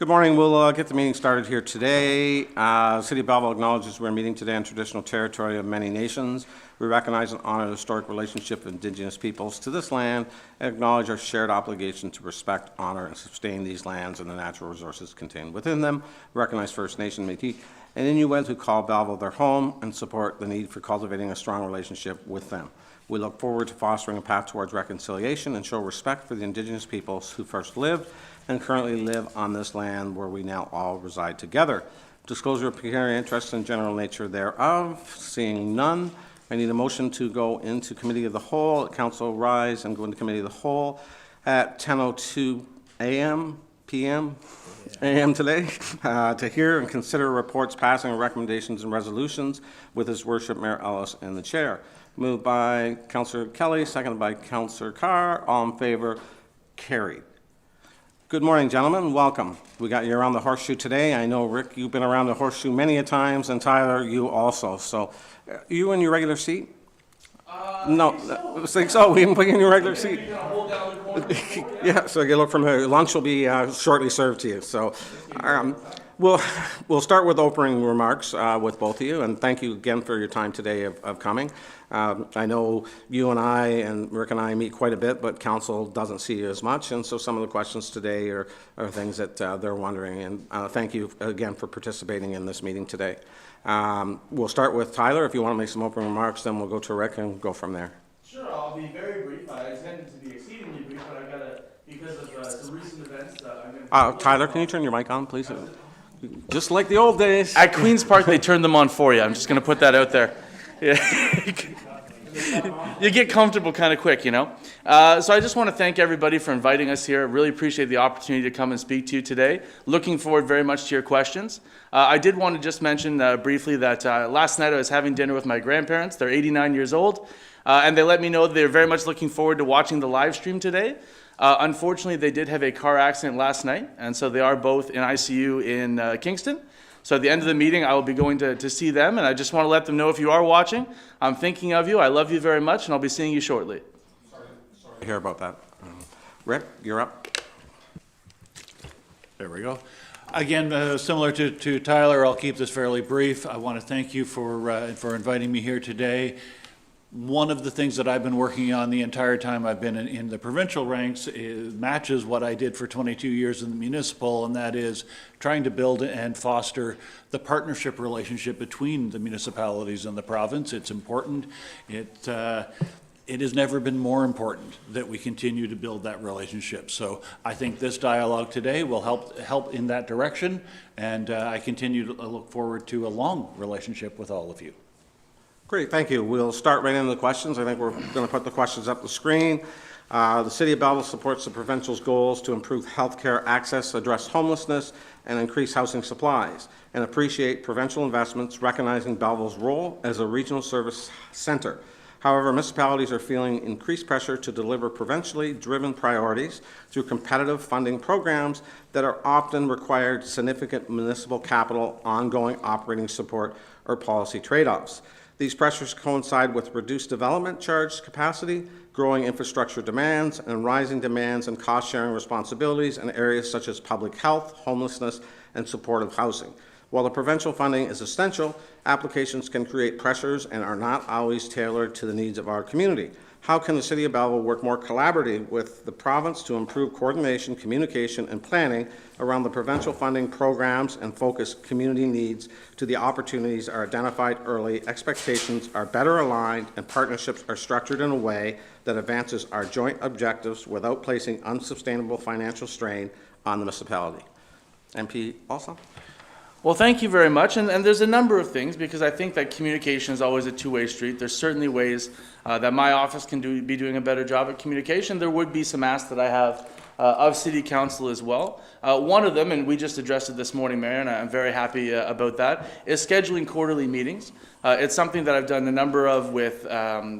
Good morning. We'll get the meeting started here today. City of Belleville acknowledges we're meeting today on traditional territory of many nations. We recognize and honor the historic relationship of Indigenous peoples to this land and acknowledge our shared obligation to respect, honor, and sustain these lands and the natural resources contained within them. We recognize First Nation, Métis, and Inuit who call Belleville their home and support the need for cultivating a strong relationship with them. We look forward to fostering a path towards reconciliation and show respect for the Indigenous peoples who first lived and currently live on this land where we now all reside together. Disclosure of pecuniary interest and general nature thereof. Seeing none, I need a motion to go into Committee of the Whole. Council rise and go into Committee of the Whole at 10:02 a.m. today to hear and consider reports passing recommendations and resolutions with His Worship Mayor Ellis in the chair. Moved by Councillor Kelly, seconded by Councillor Carr. All in favor? Carried. Good morning, gentlemen. Welcome. We got you around the horseshoe today. I know, Rick, you've been around the horseshoe many a times, and Tyler, you also. So, you in your regular seat? No, I think so. We didn't put you in your regular seat. Yeah, so you look from here. Lunch will be shortly served to you. So, we'll start with opening remarks with both of you, and thank you again for your time today of coming. I know you and I and Rick and I meet quite a bit, but council doesn't see you as much, and so some of the questions today are things that they're wondering, and thank you again for participating in this meeting today. We'll start with Tyler. If you want to make some opening remarks, then we'll go to Rick and go from there. Sure, I'll be very brief. I intended to be exceedingly brief, but I gotta, because of some recent events, I'm Tyler, can you turn your mic on, please? Just like the old days. At Queen's Park, they turned them on for you. I'm just gonna put that out there. Yeah. You get comfortable kind of quick, you know. So I just want to thank everybody for inviting us here. Really appreciate the opportunity to come and speak to you today. Looking forward very much to your questions. I did want to just mention briefly that last night I was having dinner with my grandparents. They're 89 years old, and they let me know that they're very much looking forward to watching the live stream today. Unfortunately, they did have a car accident last night, and so they are both in ICU in Kingston. So at the end of the meeting, I will be going to see them, and I just want to let them know if you are watching, I'm thinking of you, I love you very much, and I'll be seeing you shortly. Sorry to hear about that. Rick, you're up. There we go. Again, similar to Tyler, I'll keep this fairly brief. I want to thank you for inviting me here today. One of the things that I've been working on the entire time I've been in the provincial ranks matches what I did for 22 years in the municipal, and that is trying to build and foster the partnership relationship between the municipalities and the province. It's important. It has never been more important that we continue to build that relationship. So I think this dialogue today will help in that direction, and I continue to look forward to a long relationship with all of you. Great, thank you. We'll start right into the questions. I think we're going to put the questions up the screen. The City of Belleville supports the provincial's goals to improve healthcare access, address homelessness, and increase housing supplies, and appreciate provincial investments recognizing Belleville's role as a regional service center. However, municipalities are feeling increased pressure to deliver provincially driven priorities through competitive funding programs that are often required significant municipal capital, ongoing operating support, or policy trade-offs. These pressures coincide with reduced development charge capacity, growing infrastructure demands, and rising demands and cost-sharing responsibilities in areas such as public health, homelessness, and supportive housing. While the provincial funding is essential, applications can create pressures and are not always tailored to the needs of our community. How can the City of Belleville work more collaboratively with the province to improve coordination, communication, and planning around the provincial funding programs and focus community needs to the opportunities are identified early, expectations are better aligned, and partnerships are structured in a way that advances our joint objectives without placing unsustainable financial strain on the municipality? MP also? Well, thank you very much, and there's a number of things, because I think that communication is always a two-way street. There's certainly ways that my office can be doing a better job at communication. There would be some asks that I have of City Council as well. One of them, and we just addressed it this morning, Mayor, and I'm very happy about that, is scheduling quarterly meetings. It's something that I've done a number of with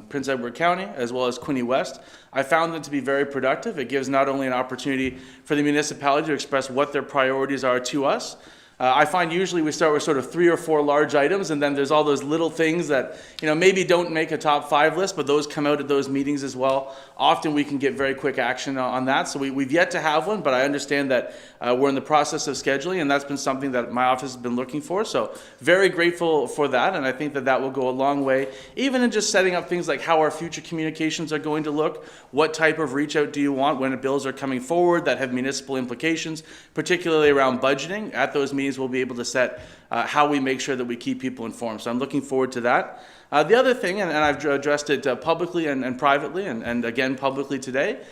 Prince Edward County as well as Quinte West. I found them to be very productive. It gives not only an opportunity for the municipality to express what their priorities are to us, I find usually we start with sort of 3 or 4 large items, and then there's all those little things that, maybe don't make a top 5 list, but those come out at those meetings as well. Often we can get very quick action on that. So we've yet to have one, but I understand that we're in the process of scheduling, and that's been something that my office has been looking for. So very grateful for that, and I think that will go a long way, even in just setting up things like how our future communications are going to look, what type of reach out do you want when bills are coming forward that have municipal implications, particularly around budgeting. At those meetings, we'll be able to set how we make sure that we keep people informed. So I'm looking forward to that. The other thing, and I've addressed it publicly and privately, and again publicly today,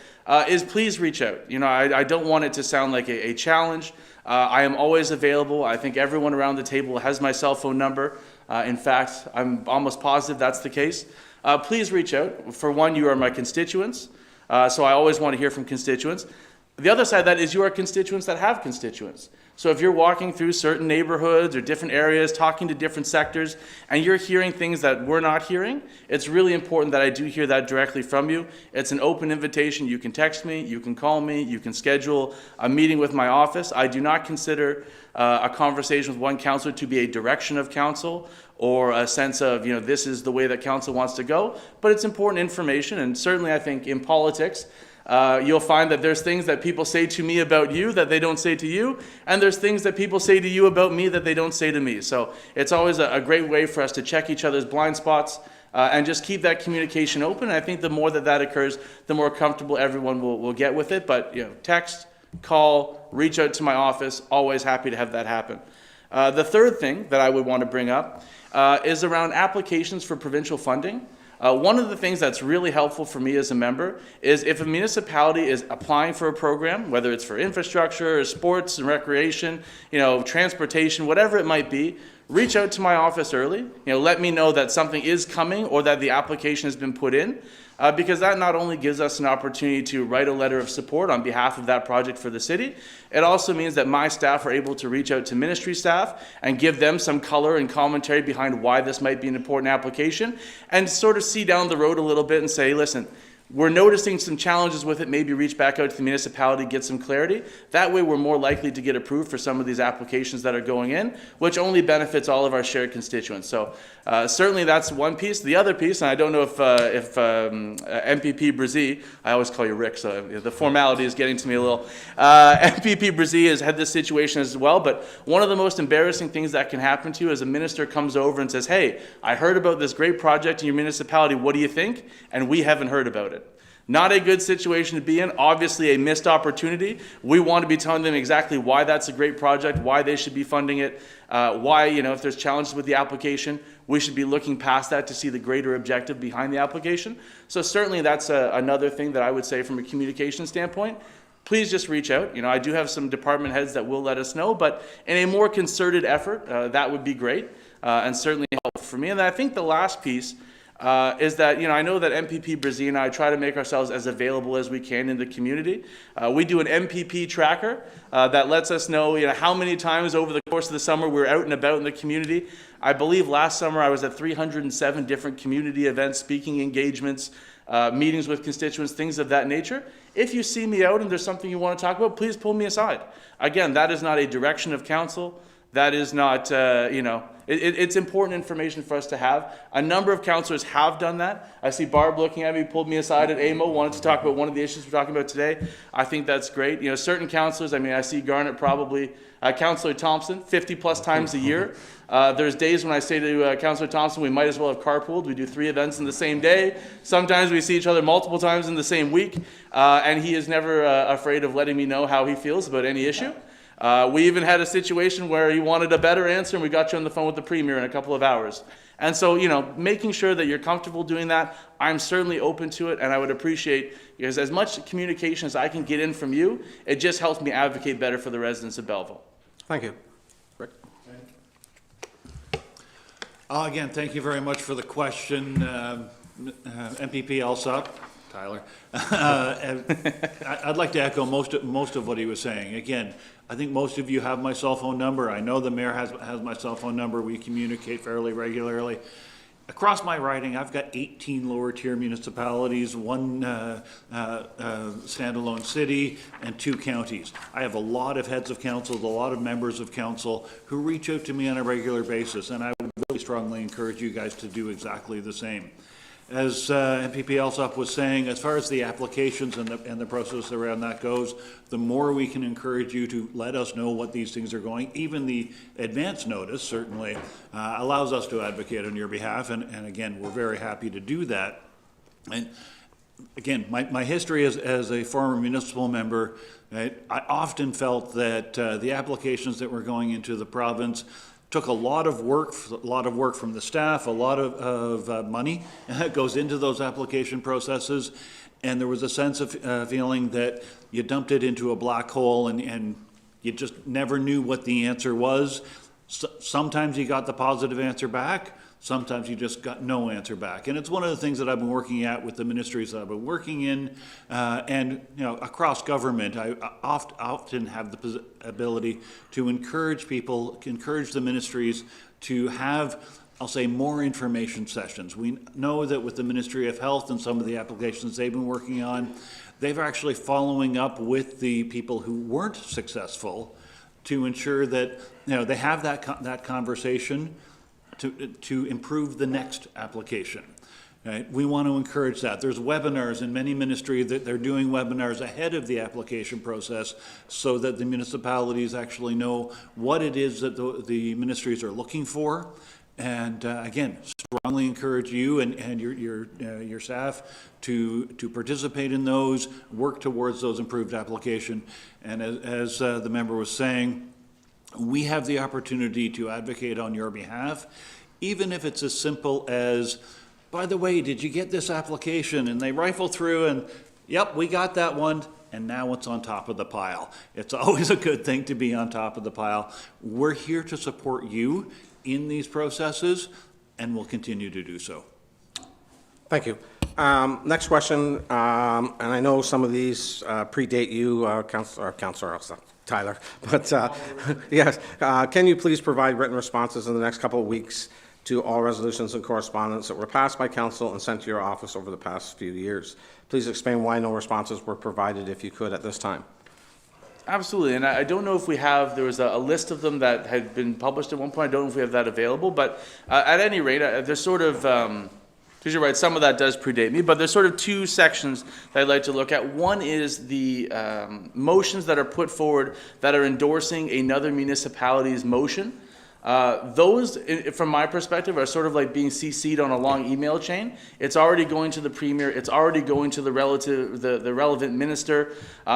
is please reach out. I don't want it to sound like a challenge. I am always available. I think everyone around the table has my cell phone number. In fact, I'm almost positive that's the case. Please reach out. For one, you are my constituents, so I always want to hear from constituents. The other side of that is you are constituents that have constituents. So if you're walking through certain neighborhoods or different areas, talking to different sectors, and you're hearing things that we're not hearing, it's really important that I do hear that directly from you. It's an open invitation. You can text me, you can call me, you can schedule a meeting with my office. I do not consider a conversation with one councillor to be a direction of council or a sense of, this is the way that council wants to go, but it's important information. And certainly I think in politics, you'll find that there's things that people say to me about you that they don't say to you, and there's things that people say to you about me that they don't say to me. So it's always a great way for us to check each other's blind spots and just keep that communication open. And I think the more that occurs, the more comfortable everyone will get with it. But text, call, reach out to my office, always happy to have that happen. The third thing that I would want to bring up is around applications for provincial funding. One of the things that's really helpful for me as a member is if a municipality is applying for a program, whether it's for infrastructure or sports and recreation, transportation, whatever it might be, reach out to my office early. Let me know that something is coming or that the application has been put in, because that not only gives us an opportunity to write a letter of support on behalf of that project for the city, it also means that my staff are able to reach out to ministry staff and give them some color and commentary behind why this might be an important application, and sort of see down the road a little bit and say, listen, we're noticing some challenges with it, maybe reach back out to the municipality, get some clarity. That way we're more likely to get approved for some of these applications that are going in, which only benefits all of our shared constituents. So certainly that's one piece. The other piece, and I don't know if MPP Brzee, I always call you Rick, so the formality is getting to me a little. MPP Brzee has had this situation as well, but one of the most embarrassing things that can happen to you is a minister comes over and says, hey, I heard about this great project in your municipality, what do you think? And we haven't heard about it. Not a good situation to be in, obviously a missed opportunity. We want to be telling them exactly why that's a great project, why they should be funding it, why, if there's challenges with the application, we should be looking past that to see the greater objective behind the application. So certainly that's another thing that I would say from a communication standpoint. Please just reach out. I do have some department heads that will let us know, but in a more concerted effort, that would be great and certainly helpful for me. And I think the last piece is that, I know that MPP Brzee and I try to make ourselves as available as we can in the community. We do an MPP tracker that lets us know, how many times over the course of the summer we're out and about in the community. I believe last summer I was at 307 different community events, speaking engagements, meetings with constituents, things of that nature. If you see me out and there's something you want to talk about, please pull me aside. Again, that is not a direction of council. That is not, it's important information for us to have. A number of councillors have done that. I see Barb looking at me, pulled me aside at AMO, wanted to talk about one of the issues we're talking about today. I think that's great. Certain councillors, I see Garnet probably, Councillor Thompson, 50 plus times a year. There's days when I say to Councillor Thompson, we might as well have carpooled. We do 3 events in the same day. Sometimes we see each other multiple times in the same week. And he is never afraid of letting me know how he feels about any issue. We even had a situation where he wanted a better answer, and we got you on the phone with the Premier in a couple of hours. And so, making sure that you're comfortable doing that, I'm certainly open to it, and I would appreciate, because as much communication as I can get in from you, it just helps me advocate better for the residents of Belleville. Thank you. Rick? Again, thank you very much for the question, MPP Alsop. Tyler. I'd like to echo most of what he was saying. Again, I think most of you have my cell phone number. I know the mayor has my cell phone number. We communicate fairly regularly. Across my riding, I've got 18 lower tier municipalities, one standalone city, and 2 counties. I have a lot of heads of council, a lot of members of council who reach out to me on a regular basis, and I would really strongly encourage you guys to do exactly the same. As MPP Alsop was saying, as far as the applications and the process around that goes, the more we can encourage you to let us know what these things are going, even the advance notice certainly allows us to advocate on your behalf, and again, we're very happy to do that. And again, my history as a former municipal member, I often felt that the applications that were going into the province took a lot of work from the staff, a lot of money goes into those application processes, and there was a sense of feeling that you dumped it into a black hole and you just never knew what the answer was. Sometimes you got the positive answer back, sometimes you just got no answer back. And it's one of the things that I've been working at with the ministries that I've been working in, and across government. I often have the ability to encourage people, encourage the ministries to have, I'll say, more information sessions. We know that with the Ministry of Health and some of the applications they've been working on, they've actually following up with the people who weren't successful to ensure that they have that conversation to improve the next application. Right? We want to encourage that. There's webinars in many ministries that they're doing webinars ahead of the application process so that the municipalities actually know what it is that the ministries are looking for. And again, strongly encourage you and your staff to participate in those, work towards those improved application. And as the member was saying, we have the opportunity to advocate on your behalf, even if it's as simple as, by the way, did you get this application? And they rifle through and, yep, we got that one, and now it's on top of the pile. It's always a good thing to be on top of the pile. We're here to support you in these processes, and we'll continue to do so. Thank you. Next question, and I know some of these predate you, Councillor Tyler, but yes, can you please provide written responses in the next couple of weeks to all resolutions and correspondence that were passed by council and sent to your office over the past few years? Please explain why no responses were provided, if you could, at this time. Absolutely, and I don't know if we have, there was a list of them that had been published at one point. I don't know if we have that available, but at any rate, there's sort of, because you're right, some of that does predate me, but there's sort of 2 sections that I'd like to look at. One is the motions that are put forward that are endorsing another municipality's motion. Those, from my perspective, are sort of like being CC'd on a long email chain. It's already going to the Premier, it's already going to the relevant minister.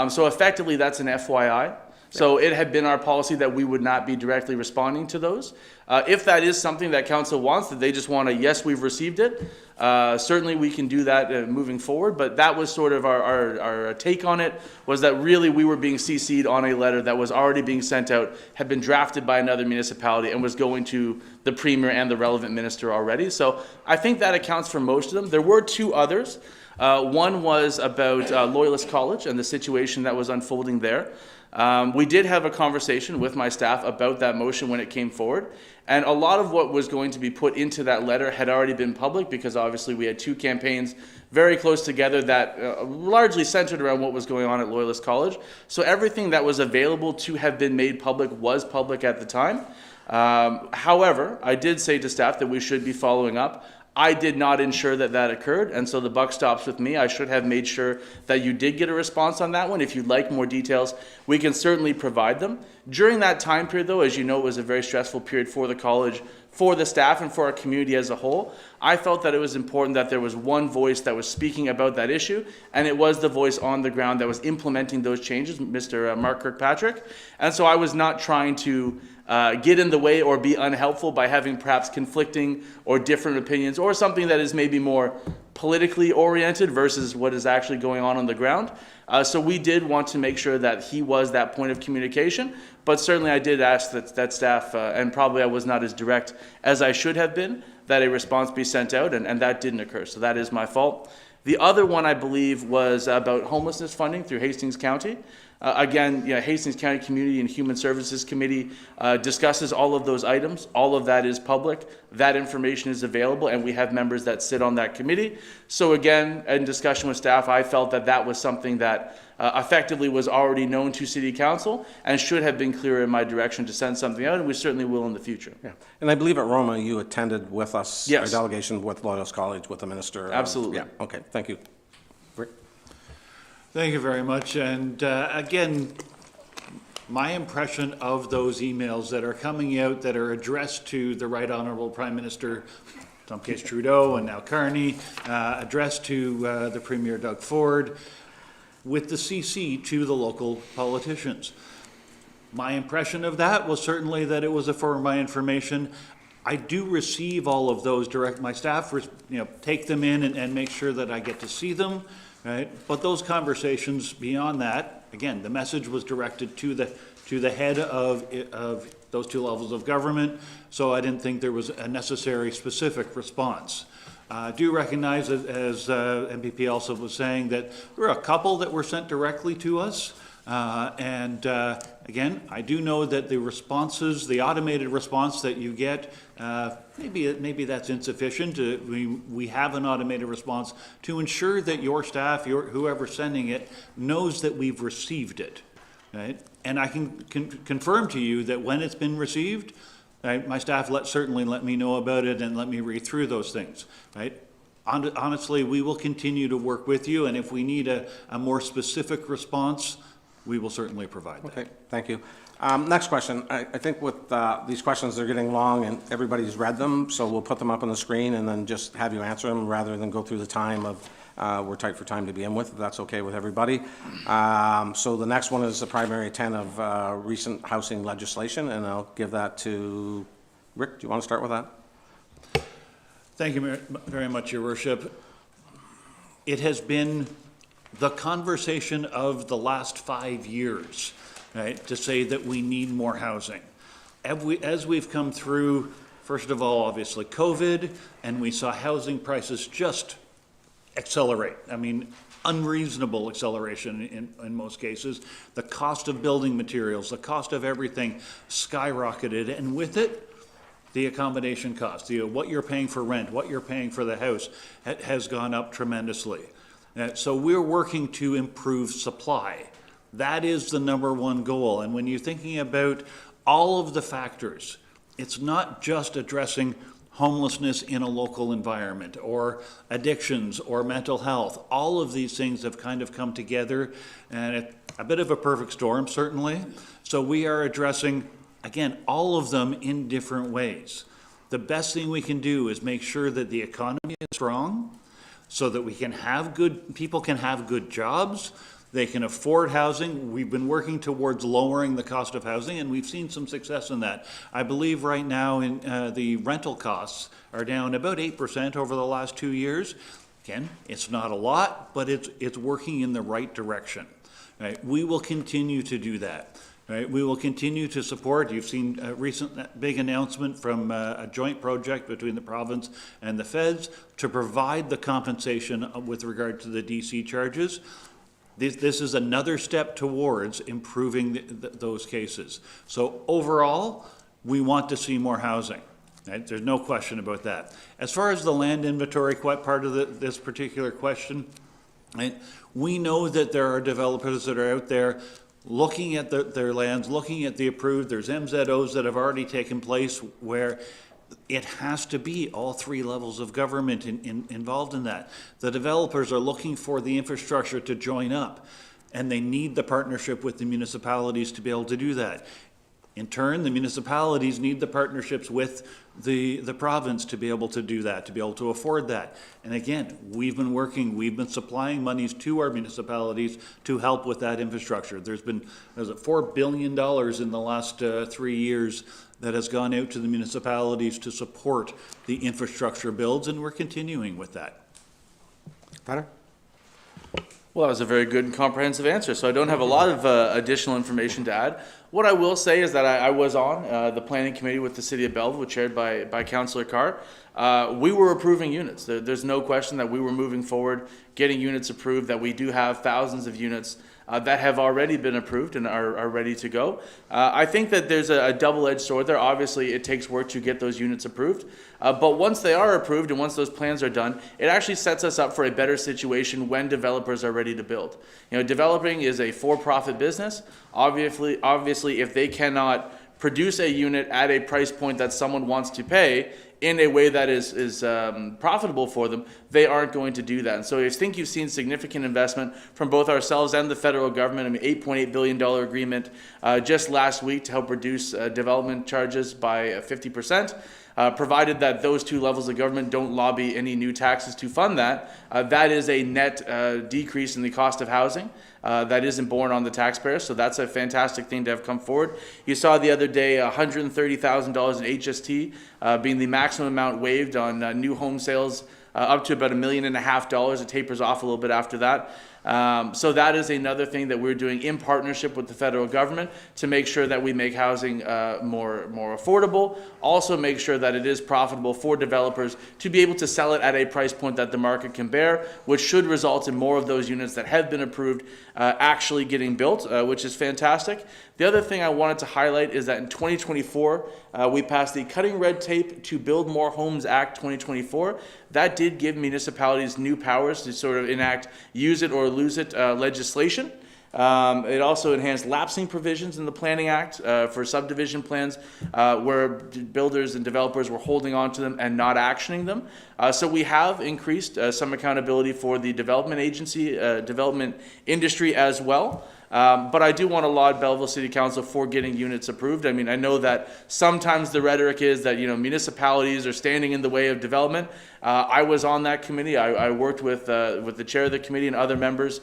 So effectively, that's an FYI. So it had been our policy that we would not be directly responding to those. If that is something that council wants, that they just want a yes, we've received it, certainly we can do that moving forward. But that was sort of our take on it, was that really we were being CC'd on a letter that was already being sent out, had been drafted by another municipality, and was going to the Premier and the relevant minister already. So I think that accounts for most of them. There were 2 others. One was about Loyalist College and the situation that was unfolding there. We did have a conversation with my staff about that motion when it came forward, and a lot of what was going to be put into that letter had already been public, because obviously we had 2 campaigns very close together that largely centered around what was going on at Loyalist College. So everything that was available to have been made public was public at the time. However, I did say to staff that we should be following up. I did not ensure that that occurred, and so the buck stops with me. I should have made sure that you did get a response on that one. If you'd like more details, we can certainly provide them. During that time period, though, as you know, it was a very stressful period for the college, for the staff, and for our community as a whole. I felt that it was important that there was one voice that was speaking about that issue, and it was the voice on the ground that was implementing those changes, Mr. Mark Kirkpatrick. And so I was not trying to get in the way or be unhelpful by having perhaps conflicting or different opinions, or something that is maybe more politically oriented versus what is actually going on the ground. So we did want to make sure that he was that point of communication, but certainly I did ask that staff, and probably I was not as direct as I should have been, that a response be sent out, and that didn't occur, so that is my fault. The other one, I believe, was about homelessness funding through Hastings County. Again, Hastings County Community and Human Services Committee discusses all of those items. All of that is public. That information is available, and we have members that sit on that committee. So again, in discussion with staff, I felt that that was something that effectively was already known to City Council and should have been clear in my direction to send something out, and we certainly will in the future. Yeah. And I believe at Roma, you attended with us, Yes. our delegation with Loyalist College, with the minister. Absolutely. Yeah, okay, thank you. Rick? Thank you very much. And again, my impression of those emails that are coming out that are addressed to the Right Honorable Prime Minister, in some case Trudeau and now Carney, addressed to the Premier Doug Ford, with the CC to the local politicians. My impression of that was certainly that it was for my information. I do receive all of those direct, my staff, take them in and make sure that I get to see them, right? But those conversations beyond that, again, the message was directed to the head of those two levels of government, so I didn't think there was a necessary specific response. I do recognize, as MPP also was saying, that there were a couple that were sent directly to us. Again, I do know that the responses, the automated response that you get, maybe that's insufficient. We have an automated response to ensure that your staff, whoever's sending it, knows that we've received it, right? And I can confirm to you that when it's been received, right, my staff certainly let me know about it and let me read through those things, right? Honestly, we will continue to work with you, and if we need a more specific response, we will certainly provide that. Okay, thank you. Next question. I think with these questions, they're getting long and everybody's read them, so we'll put them up on the screen and then just have you answer them rather than go through the time of, we're tight for time to begin with, if that's okay with everybody. So the next one is the primary intent of recent housing legislation, and I'll give that to Rick. Do you want to start with that? Thank you very much, Your Worship. It has been the conversation of the last 5 years, right, to say that we need more housing. As we've come through, first of all, obviously COVID, and we saw housing prices just accelerate. I mean, unreasonable acceleration in most cases. The cost of building materials, the cost of everything skyrocketed, and with it, the accommodation cost, what you're paying for rent, what you're paying for the house has gone up tremendously. So we're working to improve supply. That is the number one goal. And when you're thinking about all of the factors, it's not just addressing homelessness in a local environment or addictions or mental health. All of these things have kind of come together, and it's a bit of a perfect storm, certainly. So we are addressing, again, all of them in different ways. The best thing we can do is make sure that the economy is strong so that people can have good jobs, they can afford housing. We've been working towards lowering the cost of housing, and we've seen some success in that. I believe right now the rental costs are down about 8% over the last 2 years. Again, it's not a lot, but it's working in the right direction. Right? We will continue to do that. Right, we will continue to support. You've seen a recent big announcement from a joint project between the province and the feds to provide the compensation with regard to the DC charges. This is another step towards improving those cases. So overall, we want to see more housing. Right? There's no question about that. As far as the land inventory, quite part of this particular question, right, we know that there are developers that are out there looking at their lands, looking at the approved. There's MZOs that have already taken place where it has to be all three levels of government involved in that. The developers are looking for the infrastructure to join up, and they need the partnership with the municipalities to be able to do that. In turn, the municipalities need the partnerships with the province to be able to do that, to be able to afford that. And again, we've been supplying monies to our municipalities to help with that infrastructure. There's $4 billion in the last 3 years that has gone out to the municipalities to support the infrastructure builds, and we're continuing with that. Better? Well, that was a very good and comprehensive answer, so I don't have a lot of additional information to add. What I will say is that I was on the planning committee with the city of Belleville, chaired by Councillor Carr. We were approving units. There's no question that we were moving forward, getting units approved, that we do have thousands of units that have already been approved and are ready to go. I think that there's a double-edged sword there. Obviously, it takes work to get those units approved, but once they are approved and once those plans are done, it actually sets us up for a better situation when developers are ready to build. You know, developing is a for-profit business. Obviously, if they cannot produce a unit at a price point that someone wants to pay in a way that is profitable for them, they aren't going to do that. And so I think you've seen significant investment from both ourselves and the federal government. I mean, $8.8 billion agreement just last week to help reduce development charges by 50%. Provided that those two levels of government don't lobby any new taxes to fund that, that is a net decrease in the cost of housing that isn't borne on the taxpayers. So that's a fantastic thing to have come forward. You saw the other day $130,000 in HST being the maximum amount waived on new home sales up to about $1.5 million. It tapers off a little bit after that. So that is another thing that we're doing in partnership with the federal government to make sure that we make housing more affordable. Also make sure that it is profitable for developers to be able to sell it at a price point that the market can bear, which should result in more of those units that have been approved actually getting built, which is fantastic. The other thing I wanted to highlight is that in 2024, we passed the Cutting Red Tape to Build More Homes Act 2024. That did give municipalities new powers to sort of enact use it or lose it legislation. It also enhanced lapsing provisions in the Planning Act for subdivision plans where builders and developers were holding on to them and not actioning them. So we have increased some accountability for the development agency, development industry as well. But I do want to laud Belleville City Council for getting units approved. I mean, I know that sometimes the rhetoric is that, you know, municipalities are standing in the way of development. I was on that committee. I worked with the chair of the committee and other members,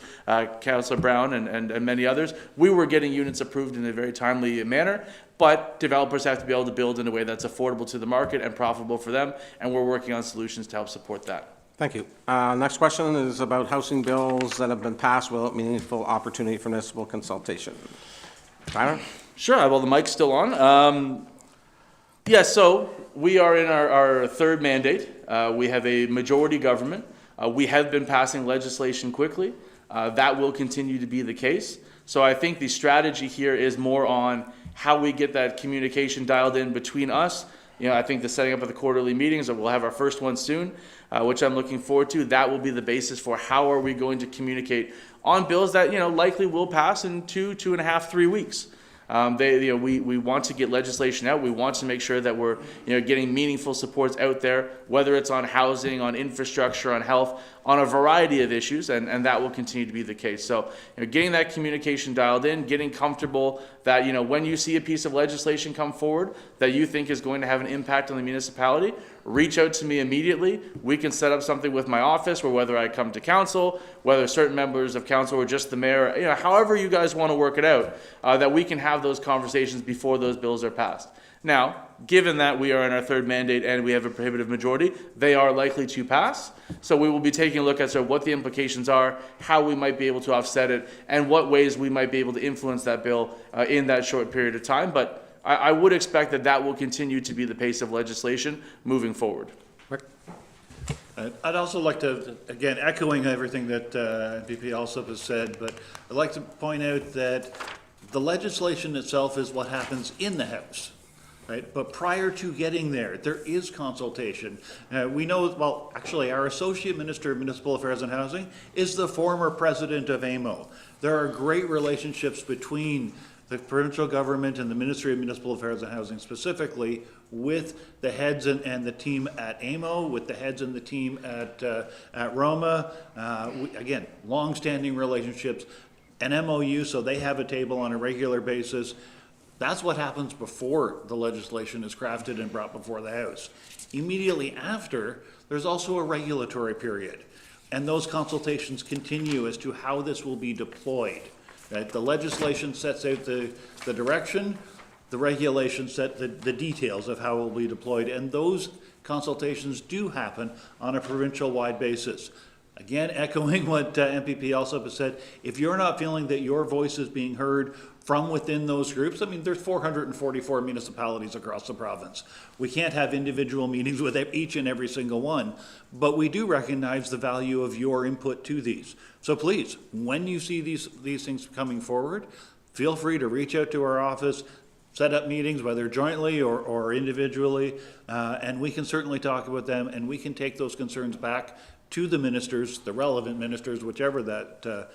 Councillor Brown and many others. We were getting units approved in a very timely manner, but developers have to be able to build in a way that's affordable to the market and profitable for them, and we're working on solutions to help support that. Thank you. Next question is about housing bills that have been passed without meaningful opportunity for municipal consultation. Tyler? Sure, well, the mic's still on. Yeah, so we are in our third mandate. We have a majority government. We have been passing legislation quickly. That will continue to be the case. So I think the strategy here is more on how we get that communication dialed in between us. You know, I think the setting up of the quarterly meetings, and we'll have our first one soon, which I'm looking forward to. That will be the basis for how are we going to communicate on bills that, you know, likely will pass in 2.5, 3 weeks. We want to get legislation out. We want to make sure that we're, you know, getting meaningful supports out there, whether it's on housing, on infrastructure, on health, on a variety of issues, and that will continue to be the case. So, you know, getting that communication dialed in, getting comfortable that, you know, when you see a piece of legislation come forward that you think is going to have an impact on the municipality, reach out to me immediately. We can set up something with my office, where whether I come to council, whether certain members of council or just the mayor, you know, however you guys want to work it out, that we can have those conversations before those bills are passed. Now, given that we are in our third mandate and we have a prohibitive majority, they are likely to pass. So we will be taking a look at sort of what the implications are, how we might be able to offset it, and what ways we might be able to influence that bill in that short period of time. But I would expect that that will continue to be the pace of legislation moving forward. I'd also like to, again, echoing everything that VP Alsop has said, but I'd like to point out that the legislation itself is what happens in the House. Right? But prior to getting there, there is consultation. We know, well, actually, our Associate Minister of Municipal Affairs and Housing is the former president of AMO. There are great relationships between the provincial government and the Ministry of Municipal Affairs and Housing specifically with the heads and the team at AMO, with the heads and the team at Roma. Again, long-standing relationships, an MOU, so they have a table on a regular basis. That's what happens before the legislation is crafted and brought before the House. Immediately after, there's also a regulatory period, and those consultations continue as to how this will be deployed. Right? The legislation sets out the direction, the regulations set the details of how it will be deployed, and those consultations do happen on a provincial-wide basis. Again, echoing what MPP also said, if you're not feeling that your voice is being heard from within those groups, I mean, there's 444 municipalities across the province. We can't have individual meetings with each and every single one, but we do recognize the value of your input to these. So please, when you see these things coming forward, feel free to reach out to our office, set up meetings, whether jointly or individually, and we can certainly talk about them, and we can take those concerns back to the ministers, the relevant ministers, whichever that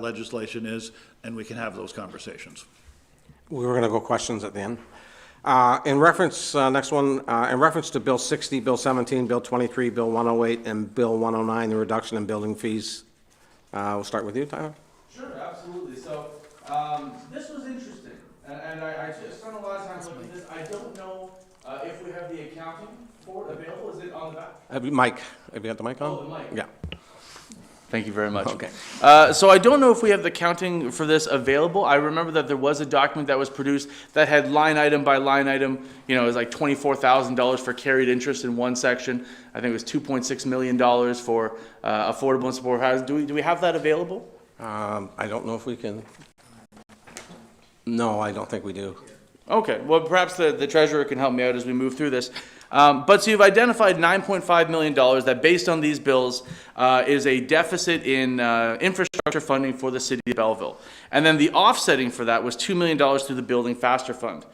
legislation is, and we can have those conversations. We were going to go questions at the end. In reference, next one, in reference to Bill 60, Bill 17, Bill 23, Bill 108, and Bill 109, the reduction in building fees. We'll start with you, Tyler. Sure, absolutely. So this was interesting, and I spent a lot of time looking at this. I don't know if we have the accounting for it available. Is it on the back? Mike, have you got the mic on? Oh, the mic. Yeah. Thank you very much. Okay. So I don't know if we have the counting for this available. I remember that there was a document that was produced that had line item by line item. You know, it was like $24,000 for carried interest in one section. I think it was $2.6 million for affordable and supportive housing. Do we have that available? I don't know if we can. No, I don't think we do. Okay, well, perhaps the treasurer can help me out as we move through this. But so you've identified $9.5 million that, based on these bills, is a deficit in infrastructure funding for the city of Belleville. And then the offsetting for that was $2 million through the Building Faster Fund.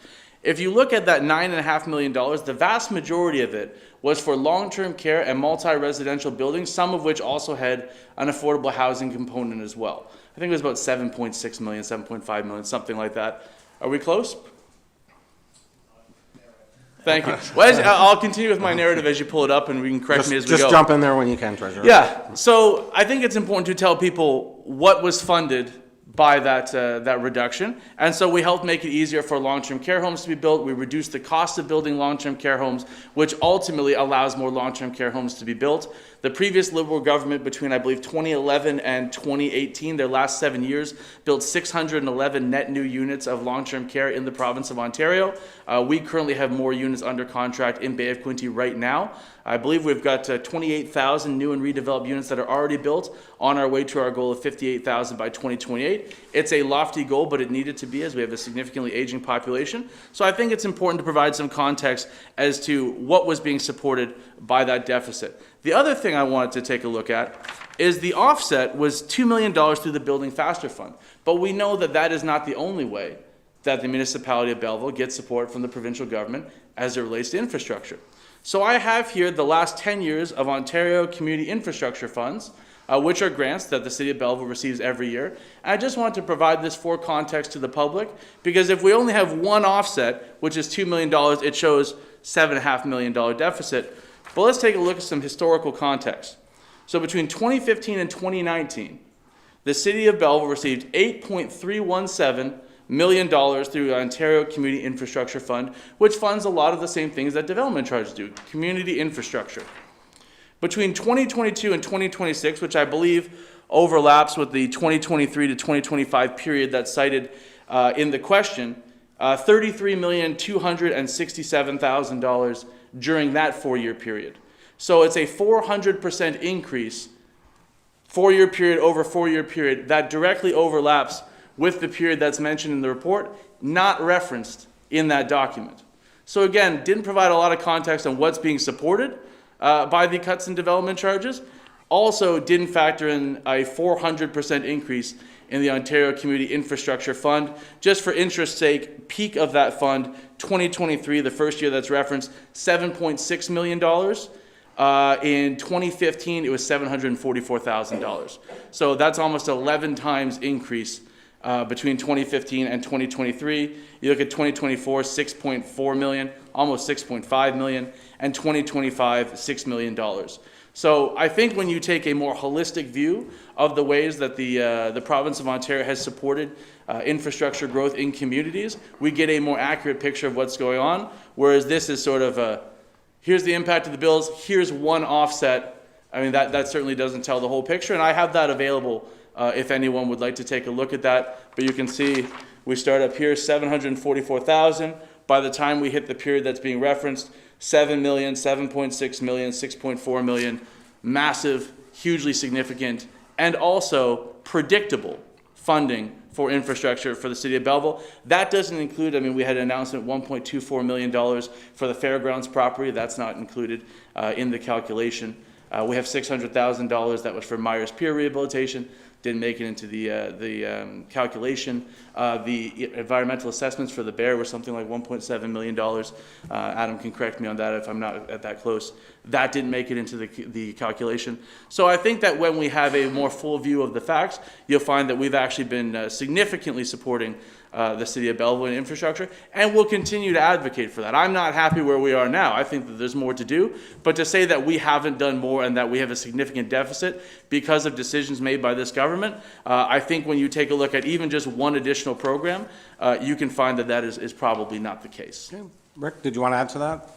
If you look at that $9.5 million, the vast majority of it was for long-term care and multi-residential buildings, some of which also had an affordable housing component as well. I think it was about 7.6 million, 7.5 million, something like that. Are we close? Thank you. Well, I'll continue with my narrative as you pull it up, and we can correct me as we go. Just jump in there when you can, Treasurer. Yeah. So I think it's important to tell people what was funded by that reduction. And so we helped make it easier for long-term care homes to be built. We reduced the cost of building long-term care homes, which ultimately allows more long-term care homes to be built. The previous Liberal government, between, I believe, 2011 and 2018, their last 7 years, built 611 net new units of long-term care in the province of Ontario. We currently have more units under contract in Bay of Quinte right now. I believe we've got 28,000 new and redeveloped units that are already built, on our way to our goal of 58,000 by 2028. It's a lofty goal, but it needed to be, as we have a significantly aging population. So I think it's important to provide some context as to what was being supported by that deficit. The other thing I wanted to take a look at is the offset was $2 million through the Building Faster Fund. But we know that that is not the only way that the municipality of Belleville gets support from the provincial government as it relates to infrastructure. So I have here the last 10 years of Ontario Community Infrastructure Funds, which are grants that the City of Belleville receives every year. And I just want to provide this for context to the public, because if we only have one offset, which is $2 million, it shows $7.5 million deficit. But let's take a look at some historical context. So between 2015 and 2019, the City of Belleville received $8.317 million through the Ontario Community Infrastructure Fund, which funds a lot of the same things that development charges do, community infrastructure. Between 2022 and 2026, which I believe overlaps with the 2023 to 2025 period that's cited in the question, $33,267,000 during that 4-year period. So it's a 400% increase, 4-year period over 4-year period, that directly overlaps with the period that's mentioned in the report, not referenced in that document. So again, didn't provide a lot of context on what's being supported by the cuts in development charges. Also didn't factor in a 400% increase in the Ontario Community Infrastructure Fund. Just for interest's sake, peak of that fund, 2023, the first year that's referenced, $7.6 million. In 2015, it was $744,000. So that's almost 11 times increase between 2015 and 2023. You look at 2024, 6.4 million, almost 6.5 million, and 2025, $6 million. So I think when you take a more holistic view of the ways that the province of Ontario has supported infrastructure growth in communities, we get a more accurate picture of what's going on, whereas this is sort of a, here's the impact of the bills, here's one offset. I mean, that certainly doesn't tell the whole picture, and I have that available if anyone would like to take a look at that. But you can see we start up here, 744,000. By the time we hit the period that's being referenced, 7 million, 7.6 million, 6.4 million, massive hugely significant and also predictable funding for infrastructure for the city of Belleville. That doesn't include, I mean, we had an announcement, $1.24 million for the fairgrounds property. That's not included in the calculation. We have $600,000 that was for Myers Pier rehabilitation. Didn't make it into the calculation. The environmental assessments for the Bear were something like $1.7 million. Adam can correct me on that if I'm not at that close. That didn't make it into the calculation. So I think that when we have a more full view of the facts, you'll find that we've actually been significantly supporting the city of Belleville and infrastructure, and we'll continue to advocate for that. I'm not happy where we are now. I think that there's more to do, but to say that we haven't done more and that we have a significant deficit because of decisions made by this government, I think when you take a look at even just one additional program, you can find that that is probably not the case. Okay. Rick, did you want to add to that?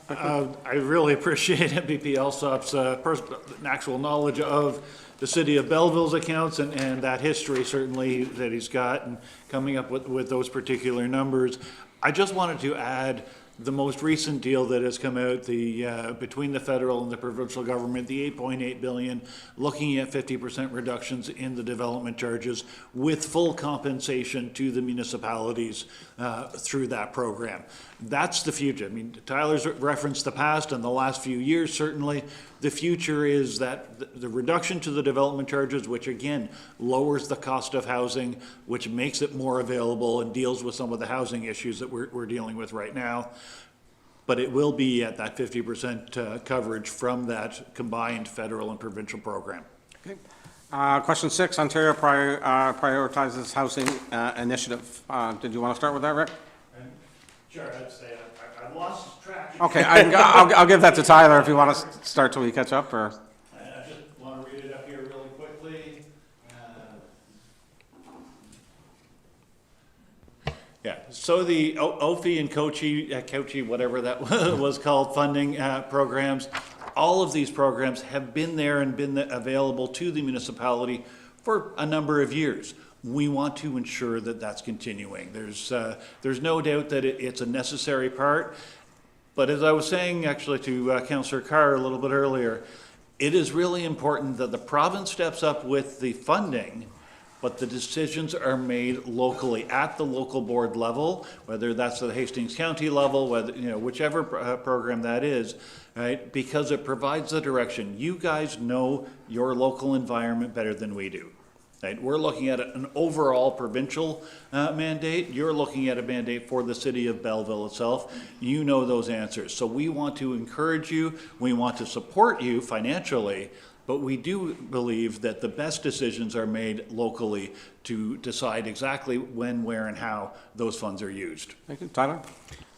I really appreciate MVP Alsop's actual knowledge of the city of Belleville's accounts and that history certainly that he's got and coming up with those particular numbers. I just wanted to add the most recent deal that has come out, between the federal and the provincial government, the $8.8 billion, looking at 50% reductions in the development charges with full compensation to the municipalities through that program. That's the future. I mean, Tyler's referenced the past and the last few years, certainly. The future is that the reduction to the development charges, which again lowers the cost of housing, which makes it more available and deals with some of the housing issues that we're dealing with right now. But it will be at that 50% coverage from that combined federal and provincial program. Okay. Question 6, Ontario prioritizes housing initiative. Did you want to start with that, Rick? Sure, I'd say I lost track. Okay, I'll give that to Tyler if you want to start till we catch up, or? I just want to read it up here really quickly. Yeah, so the OFI and COCHI, whatever that was called, funding programs, all of these programs have been there and been available to the municipality for a number of years. We want to ensure that that's continuing. There's no doubt that it's a necessary part, but as I was saying actually to Councillor Carr a little bit earlier, it is really important that the province steps up with the funding, but the decisions are made locally at the local board level, whether that's the Hastings County level, whether, you know, whichever program that is, right? Because it provides the direction. You guys know your local environment better than we do. Right? We're looking at an overall provincial mandate. You're looking at a mandate for the city of Belleville itself. You know those answers. So we want to encourage you. We want to support you financially, but we do believe that the best decisions are made locally to decide exactly when, where, and how those funds are used. Thank you. Tyler?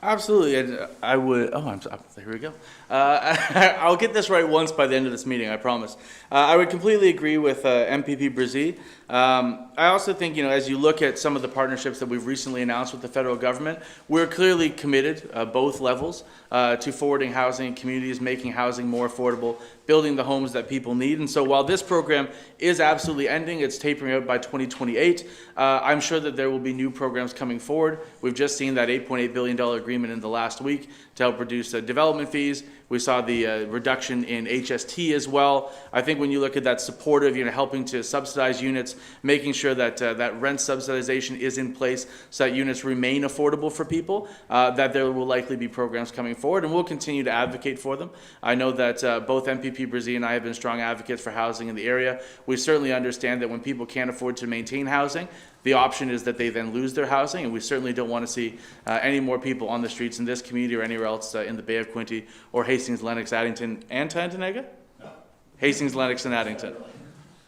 Absolutely, and I would, here we go. I'll get this right once by the end of this meeting, I promise. I would completely agree with MPP Brzee. I also think, you know, as you look at some of the partnerships that we've recently announced with the federal government, we're clearly committed, both levels, to forwarding housing in communities, making housing more affordable, building the homes that people need. And so while this program is absolutely ending, it's tapering out by 2028, I'm sure that there will be new programs coming forward. We've just seen that $8.8 billion agreement in the last week to help reduce development fees. We saw the reduction in HST as well. I think when you look at that supportive, you know, helping to subsidize units, making sure that that rent subsidization is in place so that units remain affordable for people, that there will likely be programs coming forward, and we'll continue to advocate for them. I know that both MPP Brzee and I have been strong advocates for housing in the area. We certainly understand that when people can't afford to maintain housing, the option is that they then lose their housing, and we certainly don't want to see any more people on the streets in this community or anywhere else in the Bay of Quinte or Hastings, Lennox, Addington, and Tantanega? No. Hastings, Lennox, and Addington.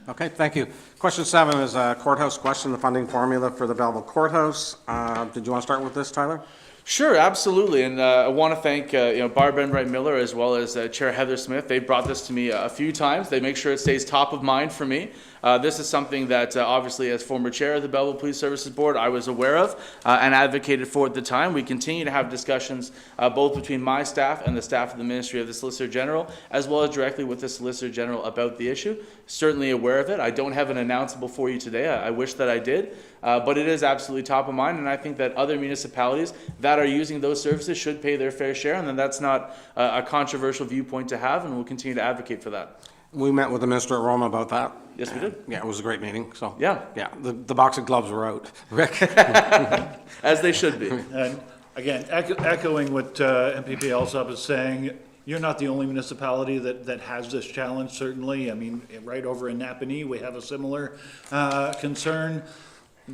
Okay, thank you. Question 7 is a courthouse question, the funding formula for the Belleville Courthouse. Did you want to start with this, Tyler? Sure, absolutely, and I want to thank Barb Enright Miller as well as Chair Heather Smith. They brought this to me a few times. They make sure it stays top of mind for me. This is something that obviously as former chair of the Belleville Police Services Board I was aware of and advocated for at the time. We continue to have discussions both between my staff and the staff of the Ministry of the Solicitor General, as well as directly with the Solicitor General about the issue. Certainly aware of it. I don't have an announceable for you today. I wish that I did. But it is absolutely top of mind, and I think that other municipalities that are using those services should pay their fair share, and then that's not a controversial viewpoint to have, and we'll continue to advocate for that. We met with the Minister at Rome about that. Yes, we did. Yeah, it was a great meeting, so. Yeah. Yeah, the boxing gloves were out. Rick? As they should be. And again, echoing what MPP Alsop is saying, you're not the only municipality that has this challenge, certainly. I mean, right over in Napanee, we have a similar concern.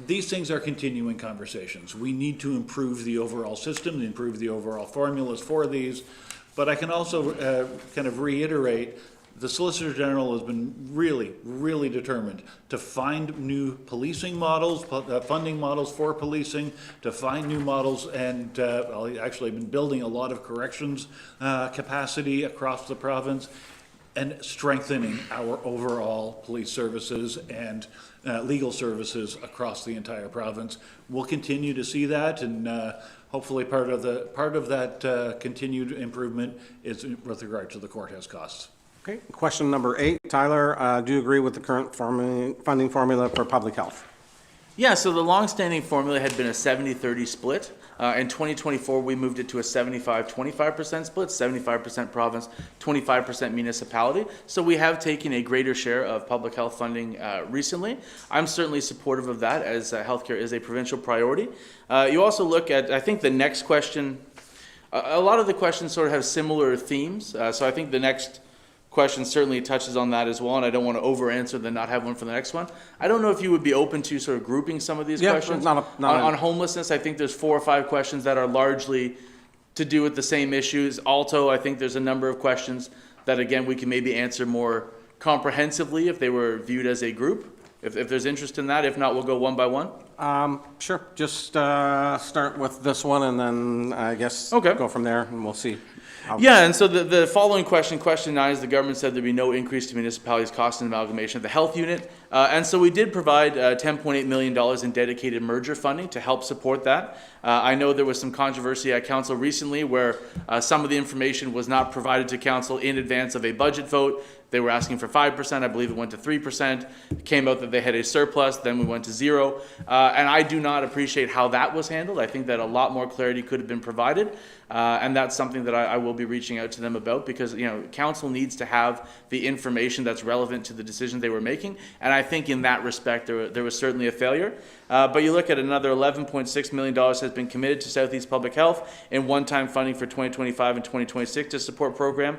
These things are continuing conversations. We need to improve the overall system, improve the overall formulas for these. But I can also kind of reiterate, the Solicitor General has been really, really determined to find new policing models, funding models for policing, to find new models, and well, actually been building a lot of corrections capacity across the province, and strengthening our overall police services and legal services across the entire province. We'll continue to see that, and hopefully part of that continued improvement is with regard to the courthouse costs. Okay, question number 8. Tyler, do you agree with the current funding formula for public health? Yeah, so the long-standing formula had been a 70-30 split. In 2024, we moved it to a 75-25% split, 75% province, 25% municipality. So we have taken a greater share of public health funding recently. I'm certainly supportive of that, as healthcare is a provincial priority. You also look at, I think the next question, a lot of the questions sort of have similar themes. So I think the next question certainly touches on that as well, and I don't want to over-answer then not have one for the next one. I don't know if you would be open to sort of grouping some of these questions. On homelessness, I think there's 4 or 5 questions that are largely to do with the same issues. Alto, I think there's a number of questions that, again, we can maybe answer more comprehensively if they were viewed as a group, if there's interest in that. If not, we'll go one by one. Sure, just start with this one, and then I guess go from there, and we'll see. Yeah, and so the following question, question 9, is the government said there'd be no increase to municipalities' cost and amalgamation of the health unit. And so we did provide $10.8 million in dedicated merger funding to help support that. I know there was some controversy at council recently where some of the information was not provided to council in advance of a budget vote. They were asking for 5%, I believe it went to 3%. It came out that they had a surplus, then we went to 0. And I do not appreciate how that was handled. I think that a lot more clarity could have been provided. And that's something that I will be reaching out to them about, because, you know, council needs to have the information that's relevant to the decision they were making. And I think in that respect, there was certainly a failure. But you look at another $11.6 million has been committed to Southeast Public Health in one-time funding for 2025 and 2026 to support program.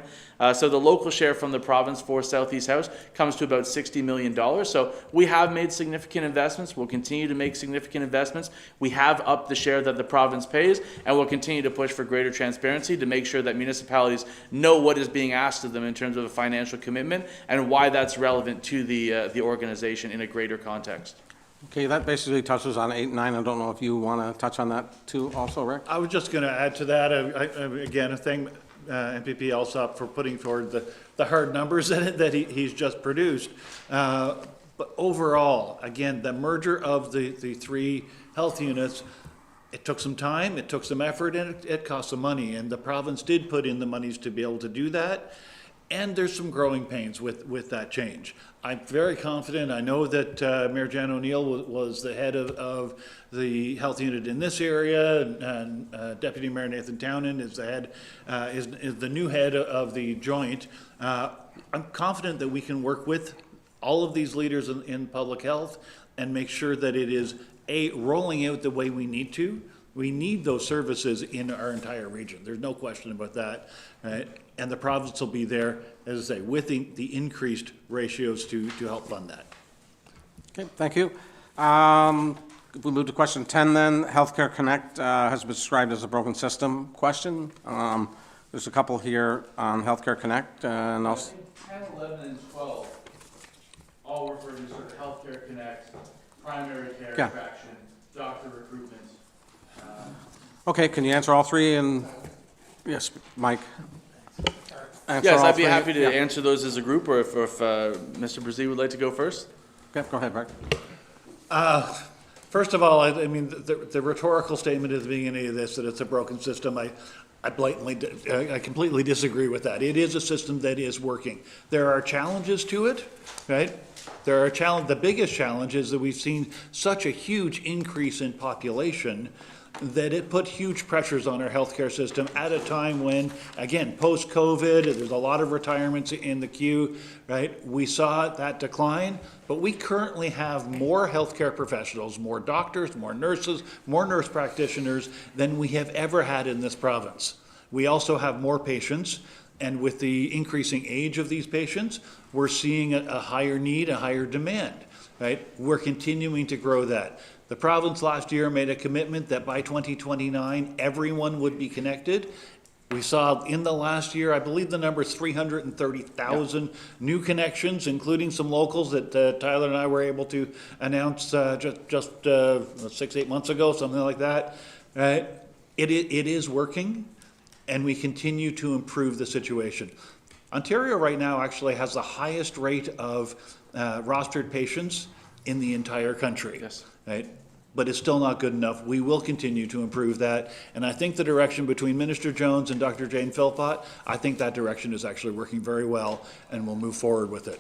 So the local share from the province for Southeast House comes to about $60 million. So we have made significant investments. We'll continue to make significant investments. We have upped the share that the province pays, and we'll continue to push for greater transparency to make sure that municipalities know what is being asked of them in terms of a financial commitment and why that's relevant to the organization in a greater context. Okay, that basically touches on 8 and 9. I don't know if you want to touch on that too also, Rick? I was just going to add to that, again, a thing, MPP Alsop for putting forward the hard numbers that he's just produced. But overall, again, the merger of the 3 health units, it took some time, it took some effort, and it cost some money. And the province did put in the monies to be able to do that. And there's some growing pains with that change. I'm very confident. I know that Mayor Jan O'Neill was the head of the health unit in this area, and Deputy Mayor Nathan Townend is the head, is the new head of the joint. I'm confident that we can work with all of these leaders in public health and make sure that it is rolling out the way we need to. We need those services in our entire region. There's no question about that, right? And the province will be there, as I say, with the increased ratios to help fund that. Okay, thank you. If we move to question 10 then, Healthcare Connect has been described as a broken system question. There's a couple here on Healthcare Connect. And also 10, 11, and 12 all refer to sort of Healthcare Connect, primary care attraction, doctor recruitment. Okay, can you answer all 3? And yes, Mike. Yes, I'd be happy to answer those as a group, or if Mr. Brzee would like to go first. Okay, go ahead, Rick. First of all, I mean, the rhetorical statement at the beginning of this, that it's a broken system, I completely disagree with that. It is a system that is working. There are challenges to it, right? The biggest challenge is that we've seen such a huge increase in population, that it put huge pressures on our healthcare system at a time when, again, post-COVID, there's a lot of retirements in the queue, right? We saw that decline, but we currently have more healthcare professionals, more doctors, more nurses, more nurse practitioners than we have ever had in this province. We also have more patients, and with the increasing age of these patients, we're seeing a higher need, a higher demand, right? We're continuing to grow that. The province last year made a commitment that by 2029, everyone would be connected. We saw in the last year, I believe the number is 330,000 new connections, including some locals that Tyler and I were able to announce just 6-8 months ago, something like that. Right? It is working, and we continue to improve the situation. Ontario right now actually has the highest rate of rostered patients in the entire country. Yes. Right? But it's still not good enough. We will continue to improve that. And I think the direction between Minister Jones and Dr. Jane Philpott, I think that direction is actually working very well, and we'll move forward with it.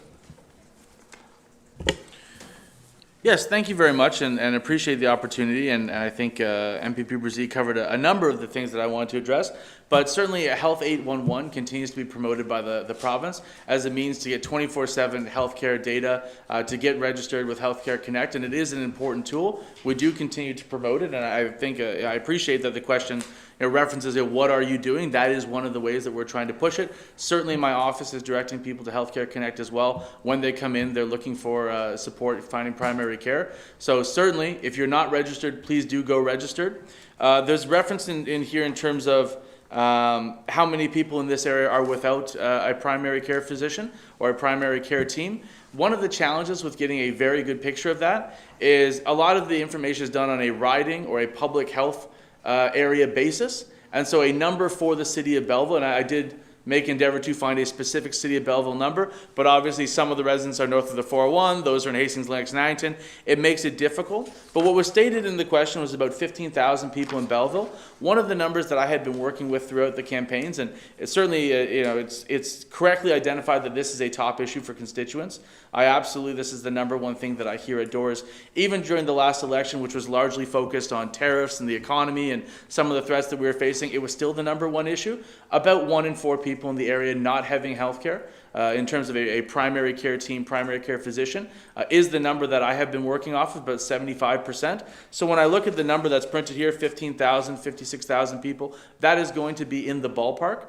Yes, thank you very much, and appreciate the opportunity. And I think MPP Brzee covered a number of the things that I wanted to address. But certainly, Health 811 continues to be promoted by the province as a means to get 24/7 healthcare data, to get registered with Healthcare Connect, and it is an important tool. We do continue to promote it, and I think I appreciate that the question references what are you doing. That is one of the ways that we're trying to push it. Certainly, my office is directing people to Healthcare Connect as well. When they come in, they're looking for support finding primary care. So certainly, if you're not registered, please do go registered. There's reference in here in terms of how many people in this area are without a primary care physician or a primary care team. One of the challenges with getting a very good picture of that is a lot of the information is done on a riding or a public health area basis. And so a number for the city of Belleville, and I did make endeavor to find a specific city of Belleville number, but obviously some of the residents are north of the 401, those are in Hastings, Lennox, and Annington. It makes it difficult. But what was stated in the question was about 15,000 people in Belleville. One of the numbers that I had been working with throughout the campaigns, and it's certainly, it's correctly identified that this is a top issue for constituents. This is the number one thing that I hear at doors. Even during the last election, which was largely focused on tariffs and the economy and some of the threats that we were facing, it was still the number one issue. About 1 in 4 people in the area not having health care, in terms of a primary care team, primary care physician, is the number that I have been working off of, about 75%. So when I look at the number that's printed here, 15,000, 56,000 people, that is going to be in the ballpark.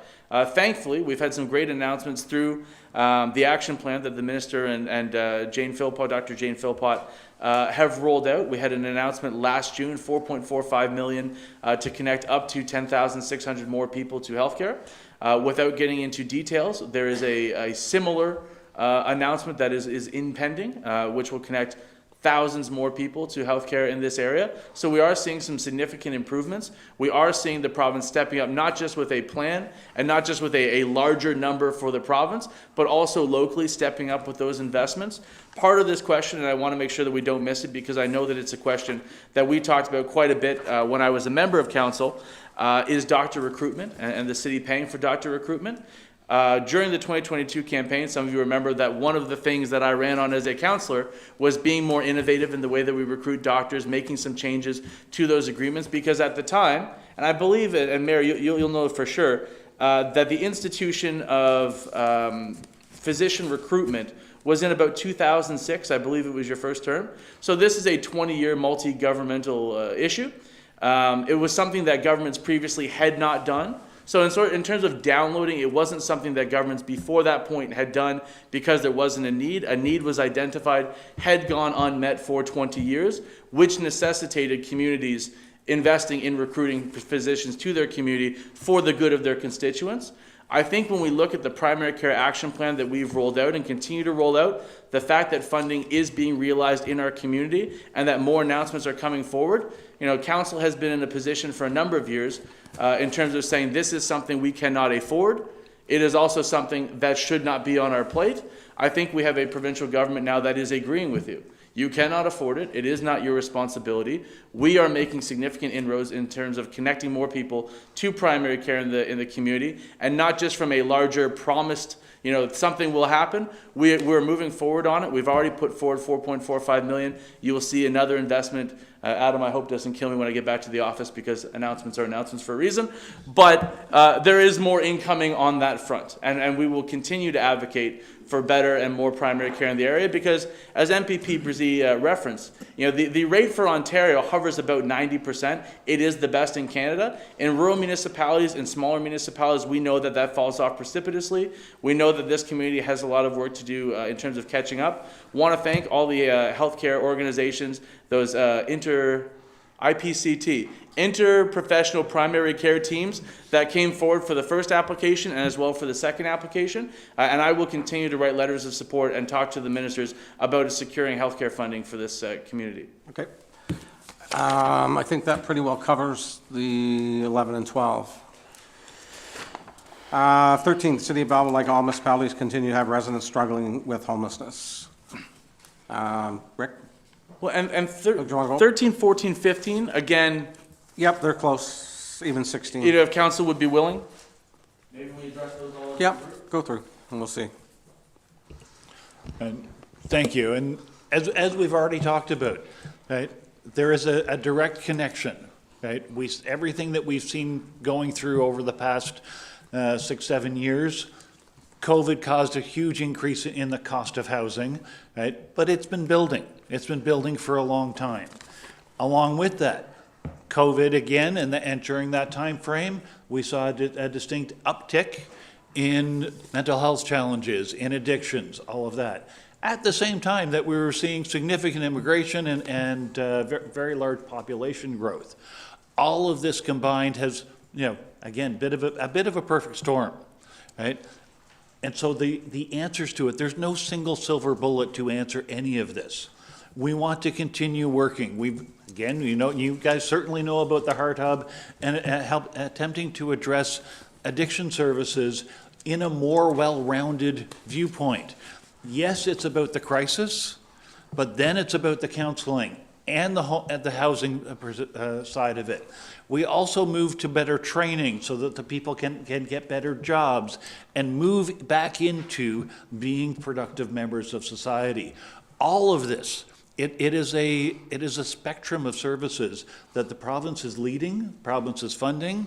Thankfully, we've had some great announcements through the action plan that the minister and Jane Philpott, Dr. Jane Philpott, have rolled out. We had an announcement last June, $4.45 million to connect up to 10,600 more people to healthcare. Without getting into details, there is a similar announcement that is impending, which will connect thousands more people to healthcare in this area. So we are seeing some significant improvements. We are seeing the province stepping up, not just with a plan and not just with a larger number for the province, but also locally stepping up with those investments. Part of this question, and I want to make sure that we don't miss it because I know that it's a question that we talked about quite a bit when I was a member of council, is doctor recruitment and the city paying for doctor recruitment. During the 2022 campaign, some of you remember that one of the things that I ran on as a councillor was being more innovative in the way that we recruit doctors, making some changes to those agreements, because at the time, and I believe it, and Mayor, you'll know for sure, that the institution of physician recruitment was in about 2006. I believe it was your first term. So this is a 20-year multi-governmental issue. It was something that governments previously had not done. So in terms of downloading, it wasn't something that governments before that point had done because there wasn't a need. A need was identified, had gone unmet for 20 years, which necessitated communities investing in recruiting physicians to their community for the good of their constituents. I think when we look at the primary care action plan that we've rolled out and continue to roll out, the fact that funding is being realized in our community and that more announcements are coming forward, council has been in a position for a number of years in terms of saying this is something we cannot afford. It is also something that should not be on our plate. I think we have a provincial government now that is agreeing with you. You cannot afford it. It is not your responsibility. We are making significant inroads in terms of connecting more people to primary care in the community, and not just from a larger promised, something will happen. We're moving forward on it. We've already put forward $4.45 million. You will see another investment Adam, I hope, doesn't kill me when I get back to the office, because announcements are announcements for a reason. But there is more incoming on that front, and we will continue to advocate for better and more primary care in the area, because as MPP Brzee referenced, the rate for Ontario hovers about 90%. It is the best in Canada. In rural municipalities and smaller municipalities, we know that falls off precipitously. We know that this community has a lot of work to do in terms of catching up. Want to thank all the healthcare organizations, those IPCT, interprofessional primary care teams that came forward for the first application and as well for the second application. And I will continue to write letters of support and talk to the ministers about securing healthcare funding for this community. Okay. I think that pretty well covers the 11 and 12. 13, the City of Belleville, like all municipalities, continue to have residents struggling with homelessness. Rick? Well, and Do you wanna go? 13, 14, 15, again, Yep, they're close, even 16. if council would be willing. Maybe we address those all. Yep, go through, and we'll see. And thank you. And as we've already talked about, right, there is a direct connection, right? Everything that we've seen going through over the past 6-7 years, COVID caused a huge increase in the cost of housing, right? But it's been building. It's been building for a long time. Along with that, COVID again, and during that time frame, we saw a distinct uptick in mental health challenges, in addictions, all of that. At the same time that we were seeing significant immigration and very large population growth. All of this combined has, again, a bit of a perfect storm, right? And so the answers to it, there's no single silver bullet to answer any of this. We want to continue working. You guys certainly know about the Heart Hub and attempting to address addiction services in a more well-rounded viewpoint. Yes, it's about the crisis, but then it's about the counseling and the housing side of it. We also move to better training so that the people can get better jobs and move back into being productive members of society. All of this, it is a spectrum of services that the province is leading, province is funding,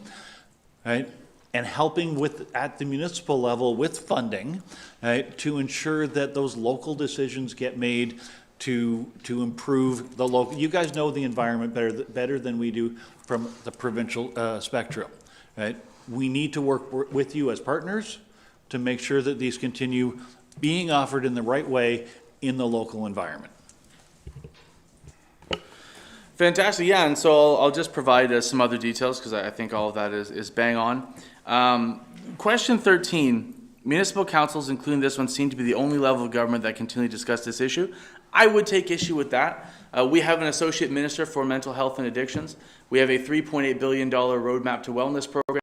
right? And helping at the municipal level with funding, right, to ensure that those local decisions get made to improve the local. You guys know the environment better than we do from the provincial spectrum, right? We need to work with you as partners to make sure that these continue being offered in the right way in the local environment. Fantastic, yeah, and so I'll just provide some other details, because I think all of that is bang on. Question 13, municipal councils, including this one, seem to be the only level of government that continually discuss this issue. I would take issue with that. We have an associate minister for mental health and addictions. We have a $3.8 billion roadmap to wellness program.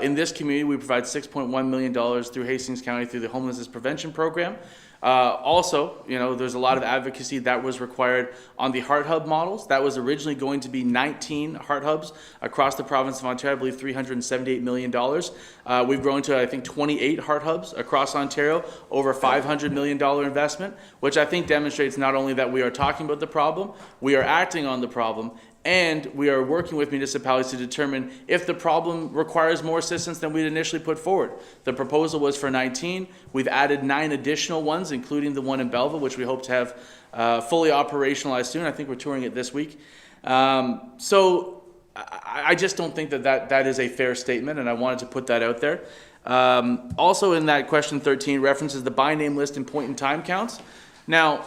In this community, we provide $6.1 million through Hastings County through the homelessness prevention program. Also, there's a lot of advocacy that was required on the Heart Hub models. That was originally going to be 19 Heart Hubs across the province of Ontario, I believe $378 million. We've grown to, I think, 28 Heart Hubs across Ontario, over $500 million investment, which I think demonstrates not only that we are talking about the problem, we are acting on the problem, and we are working with municipalities to determine if the problem requires more assistance than we'd initially put forward. The proposal was for 19. We've added 9 additional ones, including the one in Belleville, which we hope to have fully operationalized soon. I think we're touring it this week. So I just don't think that is a fair statement, and I wanted to put that out there. Also in that question 13 references the by name list and point in time counts. Now,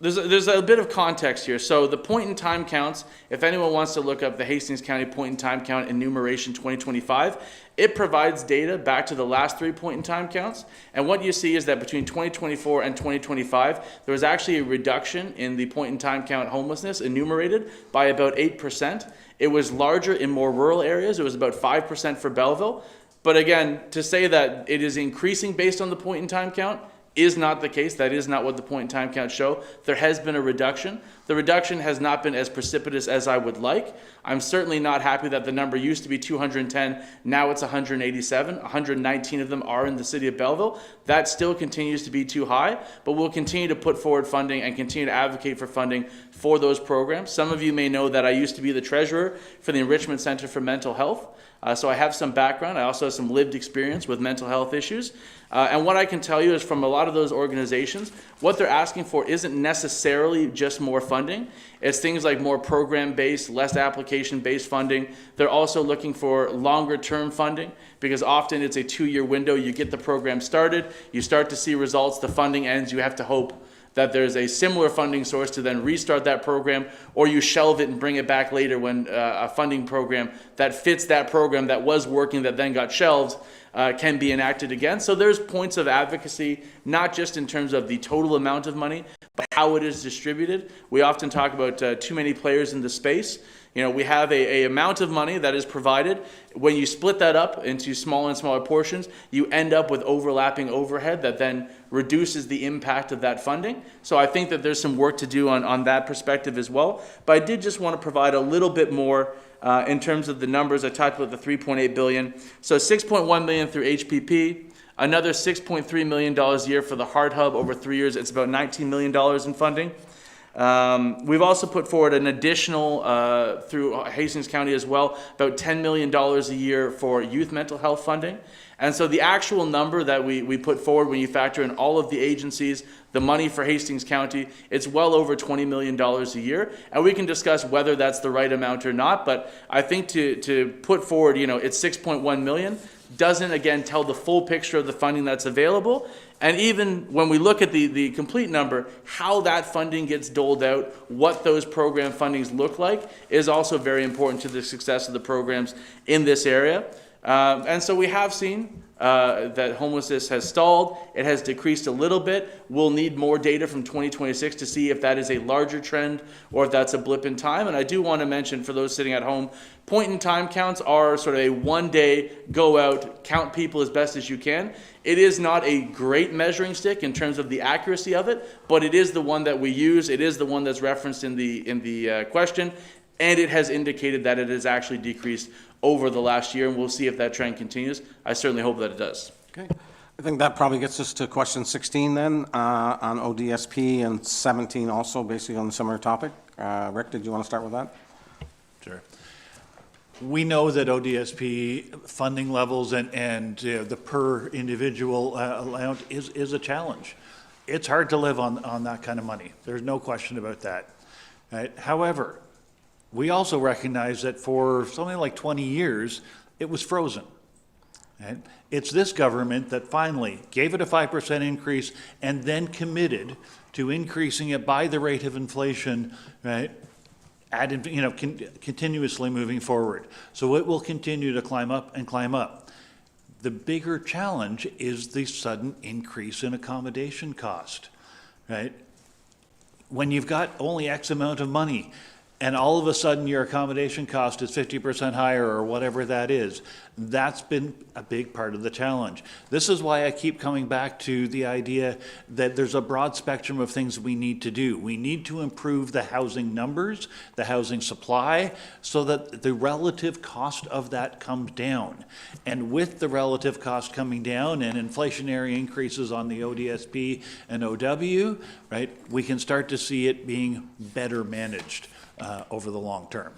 there's a bit of context here. So the point in time counts, if anyone wants to look up the Hastings County point in time count enumeration 2025, it provides data back to the last 3 point in time counts. And what you see is that between 2024 and 2025, there was actually a reduction in the point in time count homelessness enumerated by about 8%. It was larger in more rural areas. It was about 5% for Belleville. But again, to say that it is increasing based on the point in time count is not the case. That is not what the point in time counts show. There has been a reduction. The reduction has not been as precipitous as I would like. I'm certainly not happy that the number used to be 210, now it's 187. 119 of them are in the city of Belleville. That still continues to be too high, but we'll continue to put forward funding and continue to advocate for funding for those programs. Some of you may know that I used to be the treasurer for the Enrichment Center for Mental Health. So I have some background. I also have some lived experience with mental health issues. And what I can tell you is from a lot of those organizations, what they're asking for isn't necessarily just more funding. It's things like more program-based, less application-based funding. They're also looking for longer-term funding because often it's a 2-year window. You get the program started, you start to see results, the funding ends, you have to hope that there's a similar funding source to then restart that program, or you shelve it and bring it back later when a funding program that fits that program that was working that then got shelved can be enacted again. So there's points of advocacy, not just in terms of the total amount of money, but how it is distributed. We often talk about too many players in the space. You know, we have a amount of money that is provided. When you split that up into smaller and smaller portions, you end up with overlapping overhead that then reduces the impact of that funding. So I think that there's some work to do on that perspective as well. But I did just want to provide a little bit more in terms of the numbers. I talked about the $3.8 billion. So $6.1 million through HPP, another $6.3 million a year for the Heart Hub over 3 years. It's about $19 million in funding. We've also put forward an additional, through Hastings County as well, about $10 million a year for youth mental health funding. And so the actual number that we put forward when you factor in all of the agencies, the money for Hastings County, it's well over $20 million a year. And we can discuss whether that's the right amount or not, but I think to put forward, you know, it's $6.1 million doesn't, again, tell the full picture of the funding that's available. And even when we look at the complete number, how that funding gets doled out, what those program fundings look like, is also very important to the success of the programs in this area. And so we have seen that homelessness has stalled. It has decreased a little bit. We'll need more data from 2026 to see if that is a larger trend or if that's a blip in time. And I do want to mention for those sitting at home, point in time counts are sort of a one-day go out, count people as best as you can. It is not a great measuring stick in terms of the accuracy of it, but it is the one that we use. It is the one that's referenced in the question, and it has indicated that it has actually decreased over the last year, and we'll see if that trend continues. I certainly hope that it does. Okay. I think that probably gets us to question 16 then, on ODSP, and 17 also, basically on the similar topic. Rick, did you want to start with that? Sure. We know that ODSP funding levels and the per individual amount is a challenge. It's hard to live on that kind of money. There's no question about that. Right? However, we also recognize that for something like 20 years, it was frozen. Right? It's this government that finally gave it a 5% increase and then committed to increasing it by the rate of inflation, right? Continuously moving forward. So it will continue to climb up and climb up. The bigger challenge is the sudden increase in accommodation cost, right? When you've got only X amount of money, and all of a sudden your accommodation cost is 50% higher or whatever that is, that's been a big part of the challenge. This is why I keep coming back to the idea that there's a broad spectrum of things we need to do. We need to improve the housing numbers, the housing supply, so that the relative cost of that comes down. And with the relative cost coming down and inflationary increases on the ODSP and OW, right, we can start to see it being better managed over the long term,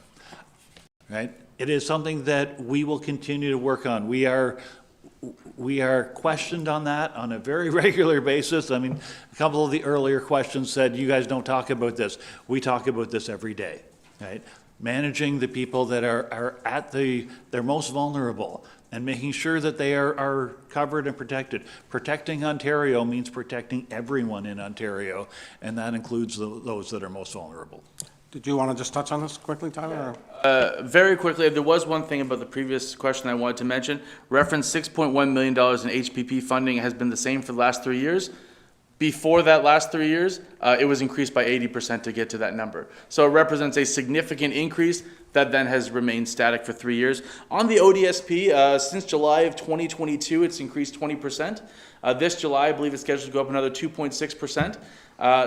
right? It is something that we will continue to work on. We are questioned on that on a very regular basis. I mean, a couple of the earlier questions said, you guys don't talk about this. We talk about this every day, right? Managing the people that are at their most vulnerable and making sure that they are covered and protected. Protecting Ontario means protecting everyone in Ontario, and that includes those that are most vulnerable. Did you want to just touch on this quickly, Tyler? Very quickly, there was one thing about the previous question I wanted to mention. Reference $6.1 million in HPP funding has been the same for the last 3 years. Before that last 3 years, it was increased by 80% to get to that number. So it represents a significant increase. that then has remained static for 3 years. On the ODSP, since July of 2022, it's increased 20%. This July, I believe it's scheduled to go up another 2.6%.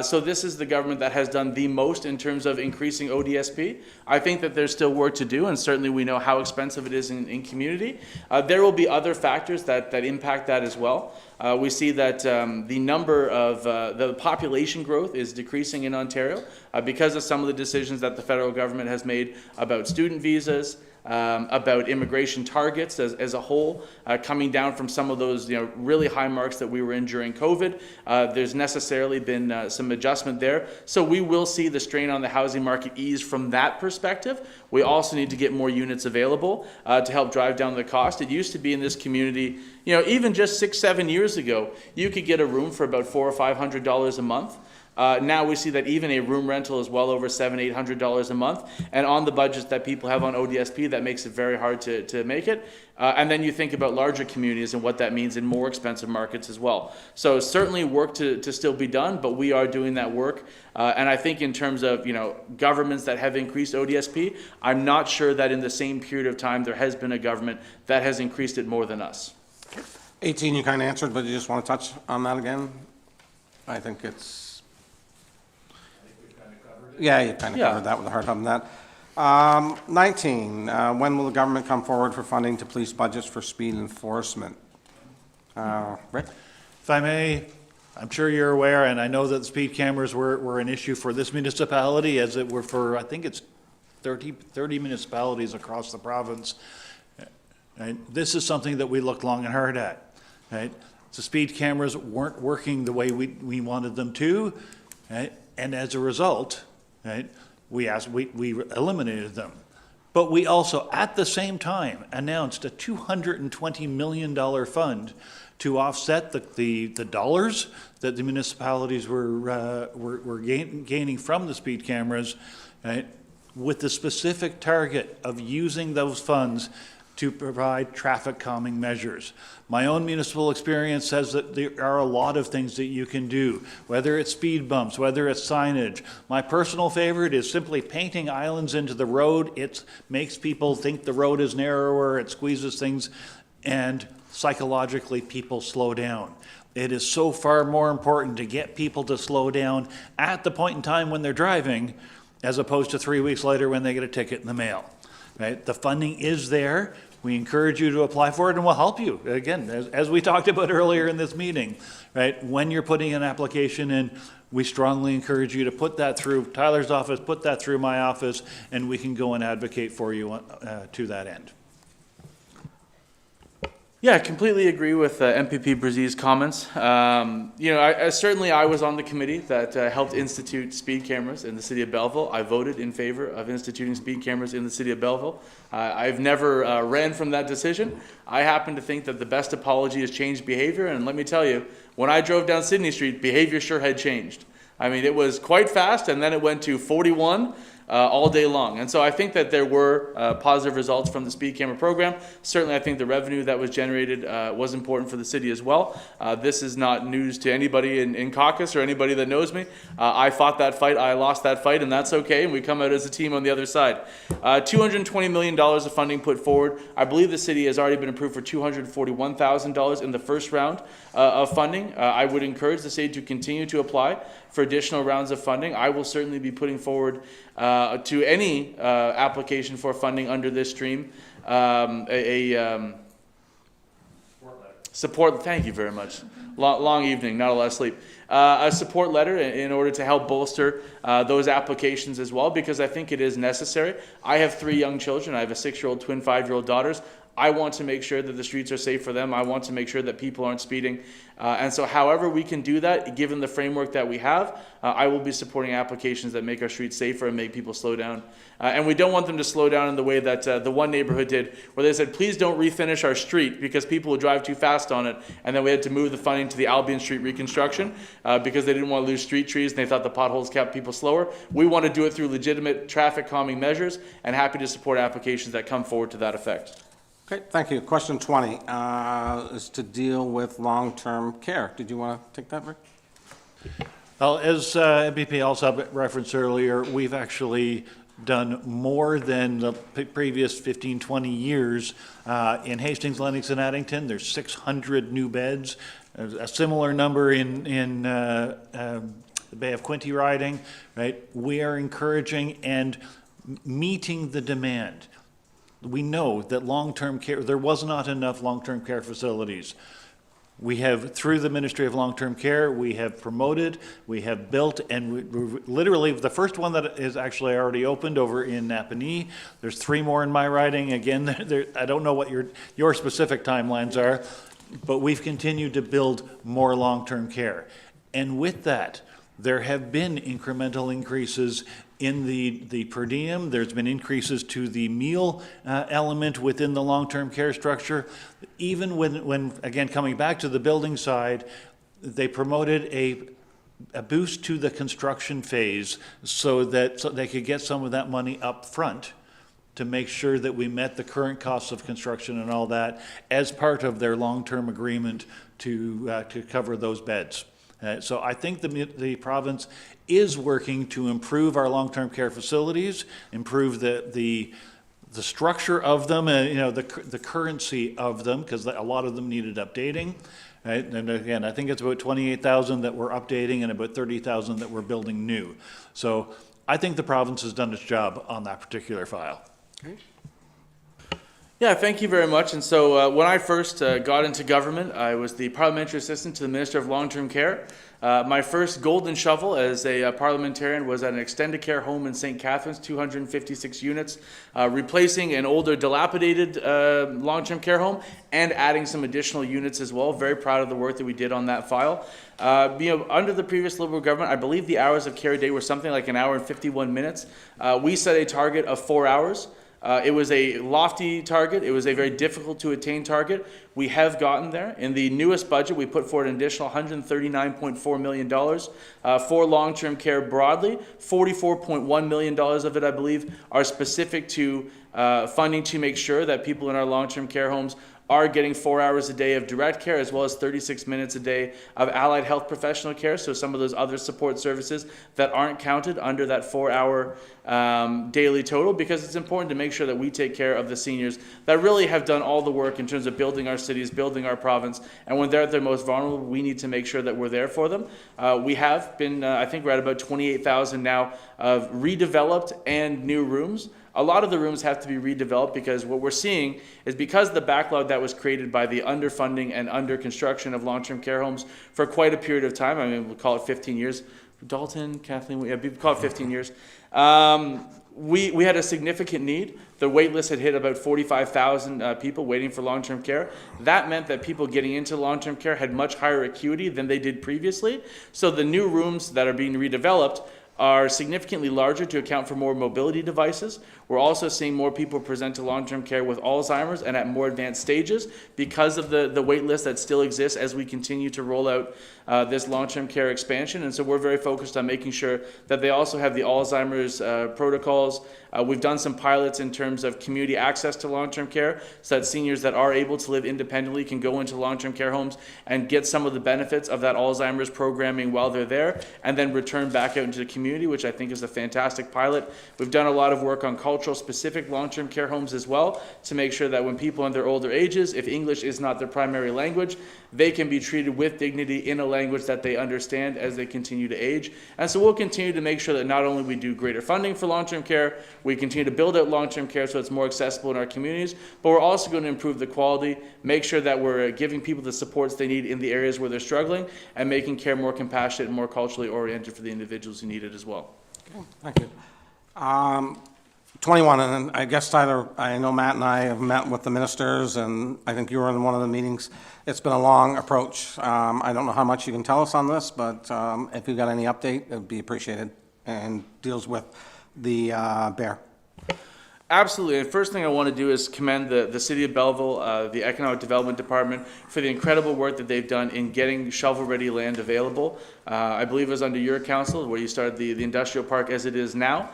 So this is the government that has done the most in terms of increasing ODSP. I think that there's still work to do, and certainly we know how expensive it is in community. There will be other factors that impact that as well. We see that the number of the population growth is decreasing in Ontario because of some of the decisions that the federal government has made about student visas, about immigration targets as a whole, coming down from some of those really high marks that we were in during COVID. There's necessarily been some adjustment there. So we will see the strain on the housing market ease from that perspective. We also need to get more units available to help drive down the cost. It used to be in this community, even just 6-7 years ago, you could get a room for about $400 or $500 a month. Now we see that even a room rental is well over $700-800 a month, and on the budgets that people have on ODSP, that makes it very hard to make it. And then you think about larger communities and what that means in more expensive markets as well. So certainly work to still be done, but we are doing that work. And I think in terms of governments that have increased ODSP, I'm not sure that in the same period of time there has been a government that has increased it more than us. 18 you kind of answered, but you just want to touch on that again? I think it's... Yeah, you kind of covered that with a hard on that. 19, when will the government come forward for funding to police budgets for speed enforcement? Rick? If I may, I'm sure you're aware, and I know that the speed cameras were an issue for this municipality, as it were for, I think it's 30 municipalities across the province. Right? This is something that we looked long and hard at. Right? The speed cameras weren't working the way we wanted them to, right? And as a result, right, we eliminated them. But we also, at the same time, announced a $220 million fund to offset the dollars that the municipalities were gaining from the speed cameras, right, with the specific target of using those funds to provide traffic calming measures. My own municipal experience says that there are a lot of things that you can do, whether it's speed bumps, whether it's signage. My personal favorite is simply painting islands into the road. It makes people think the road is narrower, it squeezes things, and psychologically people slow down. It is so far more important to get people to slow down at the point in time when they're driving, as opposed to 3 weeks later when they get a ticket in the mail. Right? The funding is there. We encourage you to apply for it, and we'll help you. Again, as we talked about earlier in this meeting, right? When you're putting an application in, we strongly encourage you to put that through Tyler's office, put that through my office, and we can go and advocate for you to that end. Yeah, I completely agree with MPP Brzez's comments. Certainly I was on the committee that helped institute speed cameras in the city of Belleville. I voted in favor of instituting speed cameras in the city of Belleville. I've never ran from that decision. I happen to think that the best apology is changed behavior, and let me tell you, when I drove down Sydney Street, behavior sure had changed. I mean, it was quite fast, and then it went to 41 all day long. And so I think that there were positive results from the speed camera program. Certainly I think the revenue that was generated was important for the city as well. This is not news to anybody in caucus or anybody that knows me. I fought that fight, I lost that fight, and that's okay, and we come out as a team on the other side. $220 million of funding put forward. I believe the city has already been approved for $241,000 in the first round of funding. I would encourage the city to continue to apply for additional rounds of funding. I will certainly be putting forward to any application for funding under this stream support. Thank you very much. Long evening, not a lot of sleep. A support letter in order to help bolster those applications as well, because I think it is necessary. I have 3 young children. I have a 6-year-old twin 5-year-old daughters. I want to make sure that the streets are safe for them. I want to make sure that people aren't speeding. And so however we can do that, given the framework that we have, I will be supporting applications that make our streets safer and make people slow down. And we don't want them to slow down in the way that the one neighborhood did, where they said, please don't refinish our street because people will drive too fast on it. And then we had to move the funding to the Albion Street reconstruction because they didn't want to lose street trees and they thought the potholes kept people slower. We want to do it through legitimate traffic calming measures, and happy to support applications that come forward to that effect. Okay, thank you. Question 20 is to deal with long-term care. Did you want to take that, Rick? Well, as MPP also referenced earlier, we've actually done more than the previous 15, 20 years. In Hastings, Lennox, and Addington, there's 600 new beds. There's a similar number in the Bay of Quinte riding, right? We are encouraging and meeting the demand. We know that long-term care, there was not enough long-term care facilities. We have, through the Ministry of Long-Term Care, we have promoted, we have built, and we literally, the first one that is actually already opened over in Napanee. There's 3 more in my riding. Again, I don't know what your specific timelines are, but we've continued to build more long-term care. And with that, there have been incremental increases in the per diem. There's been increases to the meal element within the long-term care structure. Even when again, coming back to the building side, they promoted a boost to the construction phase so they could get some of that money up front to make sure that we met the current costs of construction and all that as part of their long-term agreement to cover those beds. So I think the province is working to improve our long-term care facilities, improve the structure of them, the currency of them, because a lot of them needed updating. Right? And again, I think it's about 28,000 that we're updating and about 30,000 that we're building new. So I think the province has done its job on that particular file. Great. Yeah, thank you very much. And so when I first got into government, I was the parliamentary assistant to the Minister of Long-Term Care. My first golden shovel as a parliamentarian was at an extended care home in St. Catharines, 256 units, replacing an older dilapidated long-term care home and adding some additional units as well. Very proud of the work that we did on that file. Under the previous Liberal government, I believe the hours of care a day were something like 1 hour and 51 minutes. We set a target of 4 hours. It was a lofty target. It was a very difficult to attain target. We have gotten there. In the newest budget, we put forward an additional $139.4 million for long-term care broadly. $44.1 million of it, I believe, are specific to funding to make sure that people in our long-term care homes are getting 4 hours a day of direct care as well as 36 minutes a day of allied health professional care. So some of those other support services that aren't counted under that 4 hour daily total, because it's important to make sure that we take care of the seniors that really have done all the work in terms of building our cities, building our province. And when they're at their most vulnerable, we need to make sure that we're there for them. We have been, I think we're at about 28,000 now of redeveloped and new rooms. A lot of the rooms have to be redeveloped because what we're seeing is because the backlog that was created by the underfunding and under construction of long-term care homes for quite a period of time, I mean, we'll call it 15 years. Dalton, Kathleen, yeah, we'll call it 15 years. We had a significant need. The wait list had hit about 45,000 people waiting for long-term care. That meant that people getting into long-term care had much higher acuity than they did previously. So the new rooms that are being redeveloped are significantly larger to account for more mobility devices. We're also seeing more people present to long-term care with Alzheimer's and at more advanced stages because of the wait list that still exists as we continue to roll out this long-term care expansion. And so we're very focused on making sure that they also have the Alzheimer's protocols. We've done some pilots in terms of community access to long-term care so that seniors that are able to live independently can go into long-term care homes and get some of the benefits of that Alzheimer's programming while they're there and then return back out into the community, which I think is a fantastic pilot. We've done a lot of work on cultural specific long-term care homes as well to make sure that when people in their older ages, if English is not their primary language, they can be treated with dignity in a language that they understand as they continue to age. And so we'll continue to make sure that not only we do greater funding for long-term care, we continue to build out long-term care so it's more accessible in our communities, but we're also going to improve the quality, make sure that we're giving people the supports they need in the areas where they're struggling, and making care more compassionate and more culturally oriented for the individuals who need it as well. Okay, thank you. 21, and I guess Tyler, I know Matt and I have met with the ministers, and I think you were in one of the meetings. It's been a long approach. I don't know how much you can tell us on this, but if you've got any update, it would be appreciated, and deals with the bear. Absolutely. And first thing I want to do is commend the City of Belleville, the Economic Development Department, for the incredible work that they've done in getting shovel-ready land available. I believe it was under your council where you started the industrial park as it is now,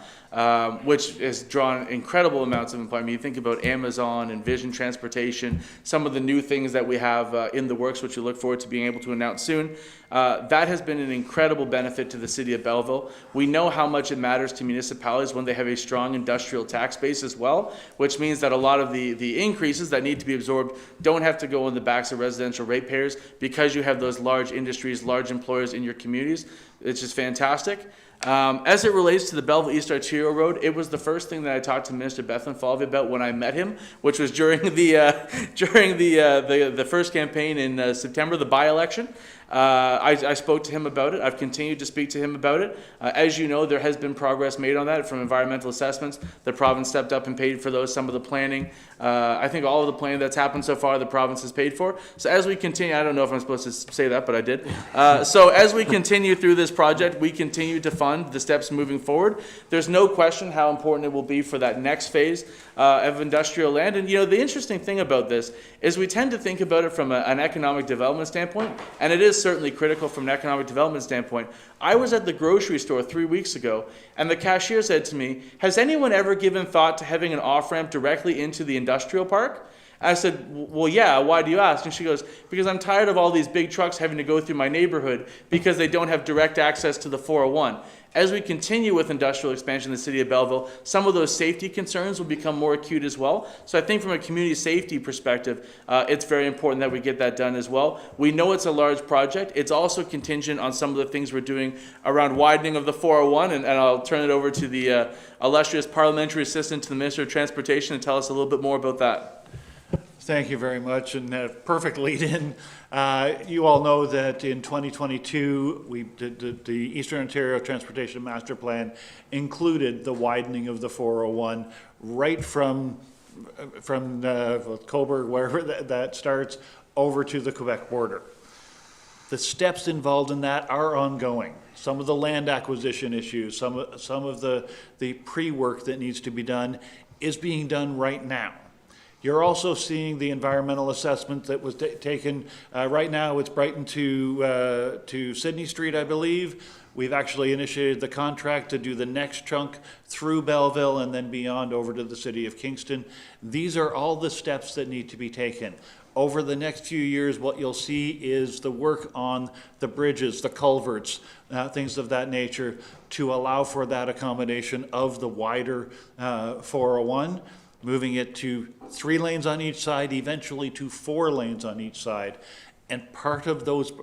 which has drawn incredible amounts of employment. You think about Amazon and Vision Transportation, some of the new things that we have in the works, which we look forward to being able to announce soon. That has been an incredible benefit to the City of Belleville. We know how much it matters to municipalities when they have a strong industrial tax base as well, which means that a lot of the increases that need to be absorbed don't have to go on the backs of residential ratepayers because you have those large industries, large employers in your communities. It's just fantastic. As it relates to the Belleville East Arterial Road, it was the first thing that I talked to Minister Bethlen Falvey about when I met him, which was during the first campaign in September, the by-election. I spoke to him about it. I've continued to speak to him about it. As you know, there has been progress made on that from environmental assessments. The province stepped up and paid for those. Some of the planning, I think all of the planning that's happened so far, the province has paid for. So as we continue, I don't know if I'm supposed to say that, but I did. So as we continue through this project, we continue to fund the steps moving forward. There's no question how important it will be for that next phase of industrial land. And you know, the interesting thing about this is we tend to think about it from an economic development standpoint, and it is certainly critical from an economic development standpoint. I was at the grocery store 3 weeks ago, and the cashier said to me, "Has anyone ever given thought to having an off-ramp directly into the industrial park?" I said, "Well, yeah, why do you ask?" And she goes, "Because I'm tired of all these big trucks having to go through my neighborhood because they don't have direct access to the 401. As we continue with industrial expansion in the City of Belleville, some of those safety concerns will become more acute as well. So I think from a community safety perspective, it's very important that we get that done as well. We know it's a large project. It's also contingent on some of the things we're doing around widening of the 401, and I'll turn it over to the illustrious parliamentary assistant to the Minister of Transportation to tell us a little bit more about that. Thank you very much, and perfect lead-in. You all know that in 2022, the Eastern Ontario Transportation Master Plan included the widening of the 401 right from Cobourg, wherever that starts, over to the Quebec border. The steps involved in that are ongoing. Some of the land acquisition issues, some of the pre-work that needs to be done is being done right now. You're also seeing the environmental assessment that was taken. Right now, it's Brighton to Sydney Street, I believe. We've actually initiated the contract to do the next chunk through Belleville and then beyond over to the city of Kingston. These are all the steps that need to be taken. Over the next few years, what you'll see is the work on the bridges, the culverts, things of that nature to allow for that accommodation of the wider 401. Moving it to 3 lanes on each side, eventually to 4 lanes on each side. And part of those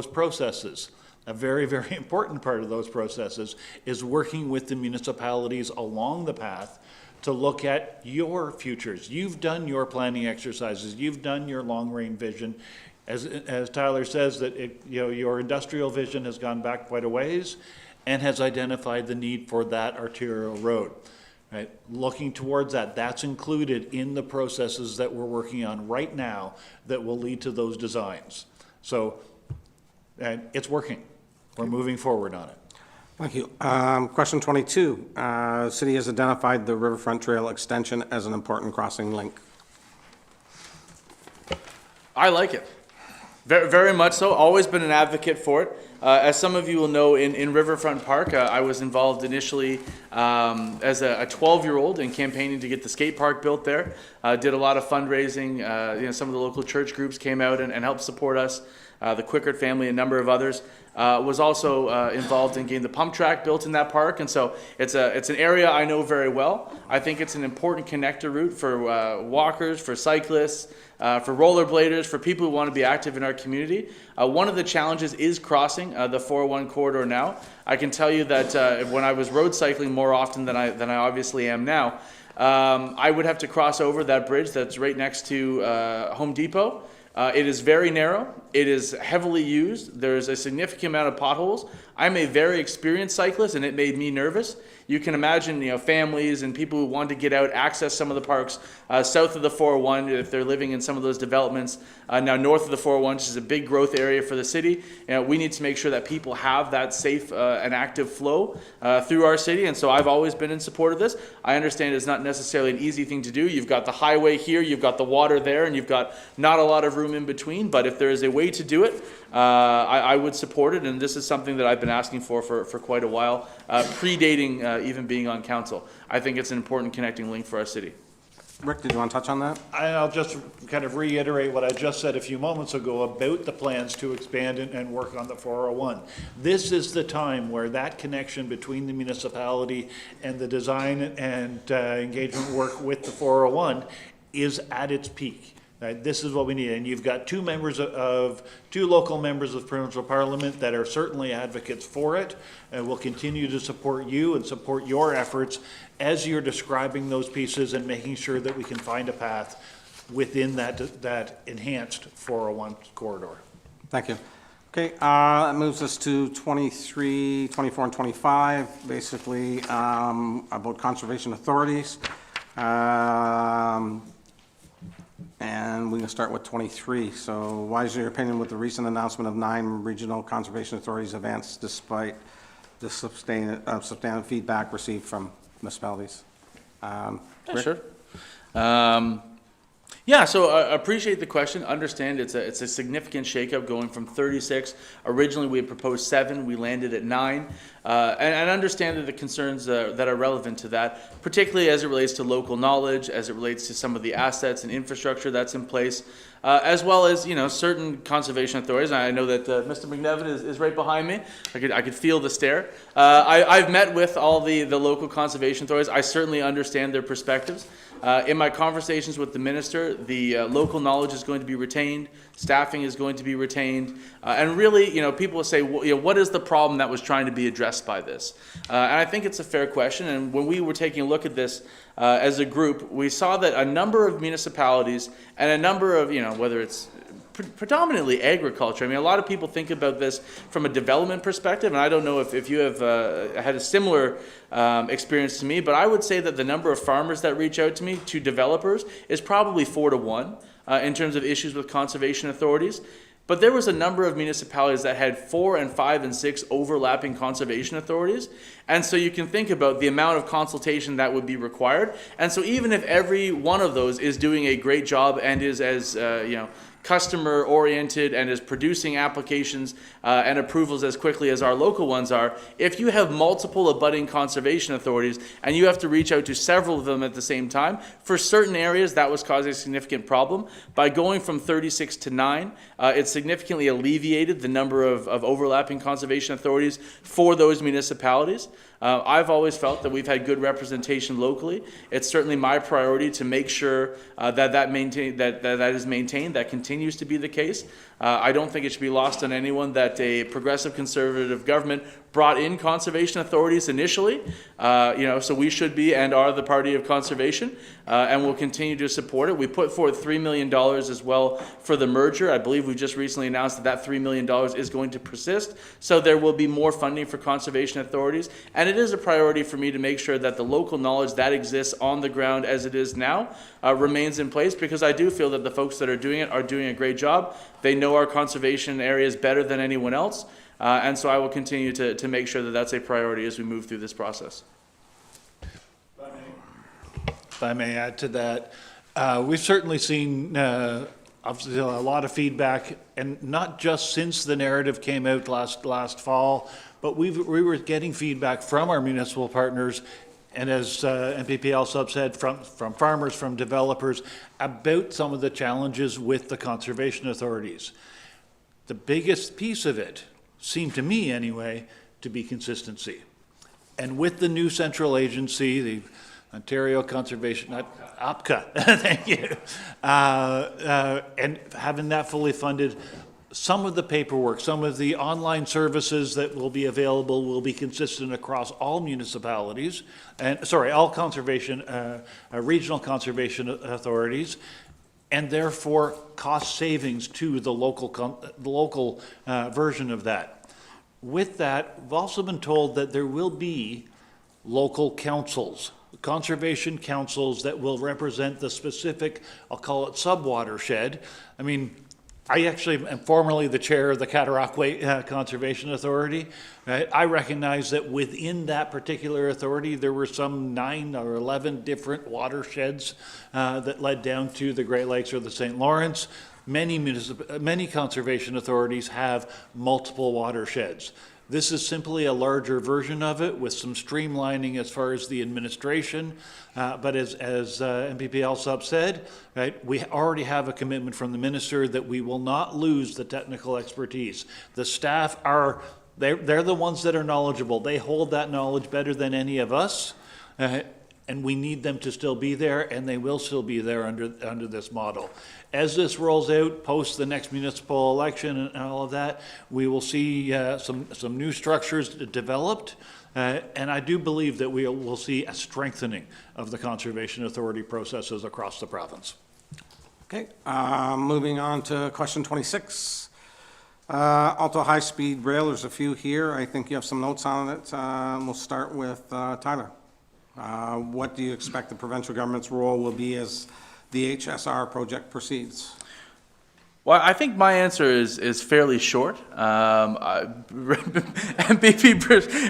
processes, a very, very important part of those processes, is working with the municipalities along the path to look at your futures. You've done your planning exercises, you've done your long-range vision. As Tyler says, that your industrial vision has gone back quite a ways and has identified the need for that arterial road. Right. Looking towards that, that's included in the processes that we're working on right now that will lead to those designs. So it's working. We're moving forward on it. Thank you. Question 22. The city has identified the Riverfront Trail extension as an important crossing link. I like it. Very, very much so. Always been an advocate for it. As some of you will know, in Riverfront Park, I was involved initially as a 12-year-old in campaigning to get the skate park built there. Did a lot of fundraising. Some of the local church groups came out and helped support us. The Quickert family, a number of others. Was also involved in getting the pump track built in that park, and so it's an area I know very well. I think it's an important connector route for walkers, for cyclists, for rollerbladers, for people who want to be active in our community. One of the challenges is crossing the 401 corridor now. I can tell you that when I was road cycling more often than I obviously am now, I would have to cross over that bridge that's right next to Home Depot. It is very narrow. It is heavily used. There's a significant amount of potholes. I'm a very experienced cyclist, and it made me nervous. You can imagine, families and people who want to get out, access some of the parks south of the 401 if they're living in some of those developments. Now north of the 401, which is a big growth area for the city, we need to make sure that people have that safe and active flow through our city. And so I've always been in support of this. I understand it's not necessarily an easy thing to do. You've got the highway here, you've got the water there, and you've got not a lot of room in between. But if there is a way to do it, I would support it. And this is something that I've been asking for quite a while, predating even being on council. I think it's an important connecting link for our city. Rick, did you want to touch on that? I'll just kind of reiterate what I just said a few moments ago about the plans to expand and work on the 401. This is the time where that connection between the municipality and the design and engagement work with the 401 is at its peak. Right? This is what we need, and you've got two local members of provincial parliament that are certainly advocates for it, and will continue to support you and support your efforts as you're describing those pieces and making sure that we can find a path within that enhanced 401 corridor. Thank you. Okay, that moves us to 23, 24, and 25, basically about conservation authorities. And we can start with 23. So why is your opinion with the recent announcement of 9 regional conservation authorities events despite the substantive feedback received from municipalities? Rick? Sure. Yeah, so I appreciate the question. Understand it's a significant shakeup going from 36. Originally, we had proposed 7. We landed at 9. And understand that the concerns that are relevant to that, particularly as it relates to local knowledge, as it relates to some of the assets and infrastructure that's in place, as well as certain conservation authorities. And I know that Mr. McNevin is right behind me. I could feel the stare. I've met with all the local conservation authorities. I certainly understand their perspectives. In my conversations with the minister, the local knowledge is going to be retained, staffing is going to be retained, and really, people will say, well, what is the problem that was trying to be addressed by this? And I think it's a fair question, and when we were taking a look at this as a group, we saw that a number of municipalities and a number of, whether it's predominantly agriculture. I mean, a lot of people think about this from a development perspective, and I don't know if you have had a similar experience to me, but I would say that the number of farmers that reach out to me, to developers, is probably 4 to 1 in terms of issues with conservation authorities. But there was a number of municipalities that had 4 and 5 and 6 overlapping conservation authorities. And so you can think about the amount of consultation that would be required. And so even if every one of those is doing a great job and is as, customer oriented and is producing applications and approvals as quickly as our local ones are, if you have multiple abutting conservation authorities and you have to reach out to several of them at the same time, for certain areas that was causing a significant problem. By going from 36 to 9, it significantly alleviated the number of overlapping conservation authorities for those municipalities. I've always felt that we've had good representation locally. It's certainly my priority to make sure that is maintained, that continues to be the case. I don't think it should be lost on anyone that a progressive conservative government brought in conservation authorities initially, so we should be and are the party of conservation, and we'll continue to support it. We put forward $3 million as well for the merger. I believe we just recently announced that $3 million is going to persist, so there will be more funding for conservation authorities, and it is a priority for me to make sure that the local knowledge that exists on the ground as it is now remains in place, because I do feel that the folks that are doing it are doing a great job. They know our conservation areas better than anyone else. And so I will continue to make sure that that's a priority as we move through this process. If I may add to that, we've certainly seen obviously a lot of feedback, and not just since the narrative came out last fall, but we were getting feedback from our municipal partners, and as MPP also said, from farmers, from developers, about some of the challenges with the conservation authorities. The biggest piece of it seemed to me anyway to be consistency. And with the new central agency, the Ontario Conservation, APCA, thank you, and having that fully funded, some of the paperwork, some of the online services that will be available will be consistent across all municipalities, and all conservation, regional conservation authorities. and therefore cost savings to the local version of that. With that, we've also been told that there will be local councils, conservation councils that will represent the specific, I'll call it sub-watershed. I mean, I actually am formerly the chair of the Cataraqui Conservation Authority. Right? I recognize that within that particular authority, there were some 9 or 11 different watersheds that led down to the Great Lakes or the St. Lawrence. Many conservation authorities have multiple watersheds. This is simply a larger version of it with some streamlining as far as the administration. But as MPP Alsop said, right, we already have a commitment from the minister that we will not lose the technical expertise. The staff they're the ones that are knowledgeable. They hold that knowledge better than any of us. And we need them to still be there, and they will still be there under this model. As this rolls out post the next municipal election and all of that, we will see some new structures developed, and I do believe that we will see a strengthening of the conservation authority processes across the province. Okay, moving on to question 26. Alto high-speed rail, there's a few here. I think you have some notes on it. We'll start with Tyler. What do you expect the provincial government's role will be as the HSR project proceeds? Well, I think my answer is fairly short. MPP,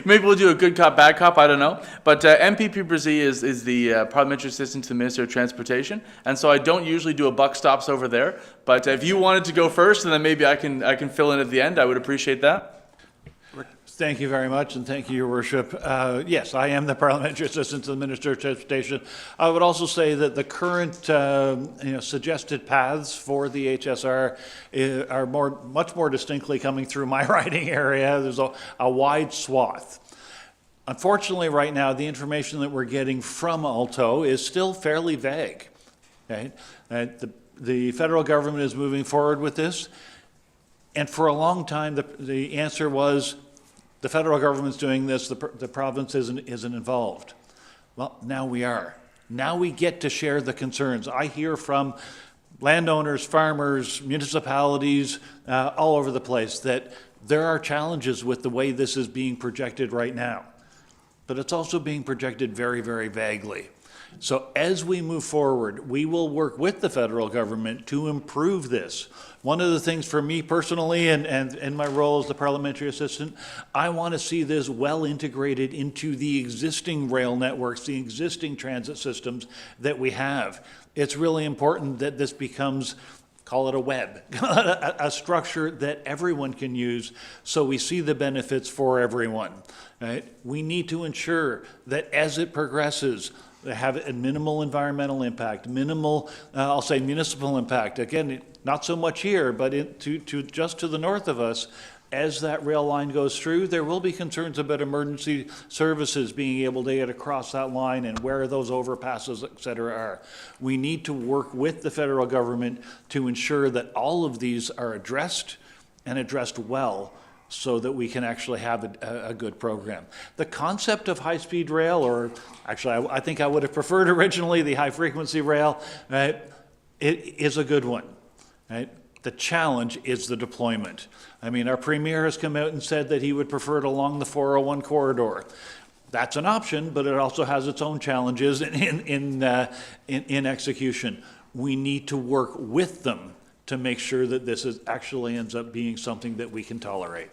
maybe we'll do a good cop, bad cop, I don't know. But MPP Brzee is the parliamentary assistant to the Minister of Transportation, and so I don't usually do a buck stops over there. But if you wanted to go first, and then maybe I can fill in at the end, I would appreciate that. Thank you very much, and thank you, Your Worship. Yes, I am the parliamentary assistant to the Minister of Transportation. I would also say that the current suggested paths for the HSR are much more distinctly coming through my riding area. There's a wide swath. Unfortunately, right now, the information that we're getting from Alto is still fairly vague. Okay? The federal government is moving forward with this, and for a long time, the answer was, the federal government's doing this, the province isn't involved. Well, now we are. Now we get to share the concerns. I hear from landowners, farmers, municipalities, all over the place that there are challenges with the way this is being projected right now. But it's also being projected very, very vaguely. So as we move forward, we will work with the federal government to improve this. One of the things for me personally, and in my role as the parliamentary assistant, I want to see this well integrated into the existing rail networks, the existing transit systems that we have. It's really important that this becomes, call it a web, a structure that everyone can use so we see the benefits for everyone. Right? We need to ensure that as it progresses, have a minimal environmental impact, minimal, I'll say municipal impact. Again, not so much here, but just to the north of us, as that rail line goes through, there will be concerns about emergency services being able to get across that line and where those overpasses, et cetera, are. We need to work with the federal government to ensure that all of these are addressed and addressed well, so that we can actually have a good program. The concept of high-speed rail, or actually I think I would have preferred originally the high-frequency rail, right, it is a good one. Right? The challenge is the deployment. I mean, our premier has come out and said that he would prefer it along the 401 corridor. That's an option, but it also has its own challenges in execution. We need to work with them to make sure that this actually ends up being something that we can tolerate.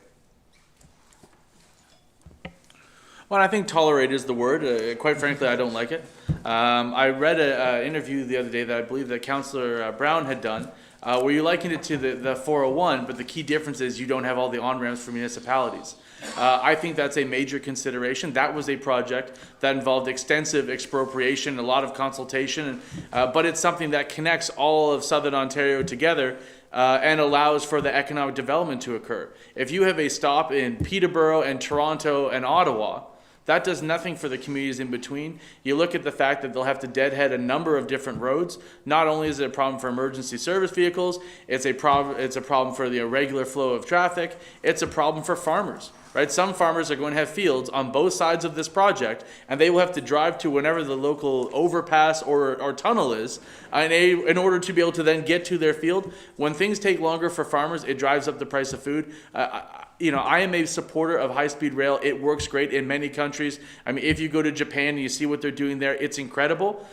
Well, I think tolerate is the word. Quite frankly, I don't like it. I read an interview the other day that I believe that Councillor Brown had done, where you likened it to the 401, but the key difference is you don't have all the on-ramps for municipalities. I think that's a major consideration. That was a project that involved extensive expropriation, a lot of consultation, but it's something that connects all of Southern Ontario together and allows for the economic development to occur. If you have a stop in Peterborough and Toronto and Ottawa, That does nothing for the communities in between. You look at the fact that they'll have to deadhead a number of different roads. Not only is it a problem for emergency service vehicles, it's a problem for the irregular flow of traffic, it's a problem for farmers, right? Some farmers are going to have fields on both sides of this project, and they will have to drive to whenever the local overpass or tunnel is in order to be able to then get to their field. When things take longer for farmers, it drives up the price of food. I am a supporter of high-speed rail. It works great in many countries. I mean, if you go to Japan and you see what they're doing there, it's incredible.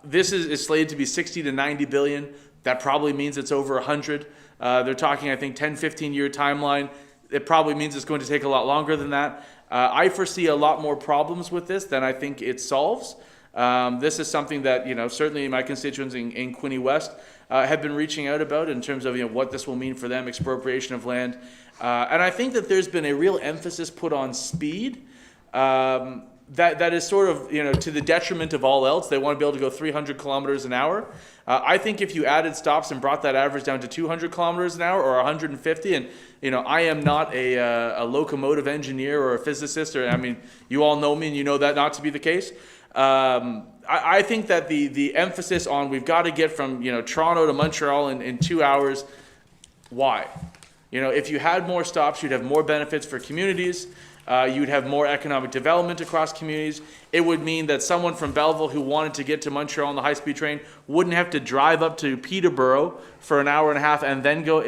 This is slated to be 60 to 90 billion. That probably means it's over 100. They're talking, I think, 10, 15-year timeline. It probably means it's going to take a lot longer than that. I foresee a lot more problems with this than I think it solves. This is something that, certainly my constituents in Quinte West have been reaching out about in terms of what this will mean for them, expropriation of land. And I think that there's been a real emphasis put on speed that is sort of, to the detriment of all else. They want to be able to go 300 kilometers an hour. I think if you added stops and brought that average down to 200 kilometers an hour or 150, and I am not a locomotive engineer or a physicist, or you all know me and you know that not to be the case. I think that the emphasis on we've got to get from Toronto to Montreal in 2 hours. Why? If you had more stops, you'd have more benefits for communities. You'd have more economic development across communities. It would mean that someone from Belleville who wanted to get to Montreal on the high-speed train wouldn't have to drive up to Peterborough for an hour and a half and then go.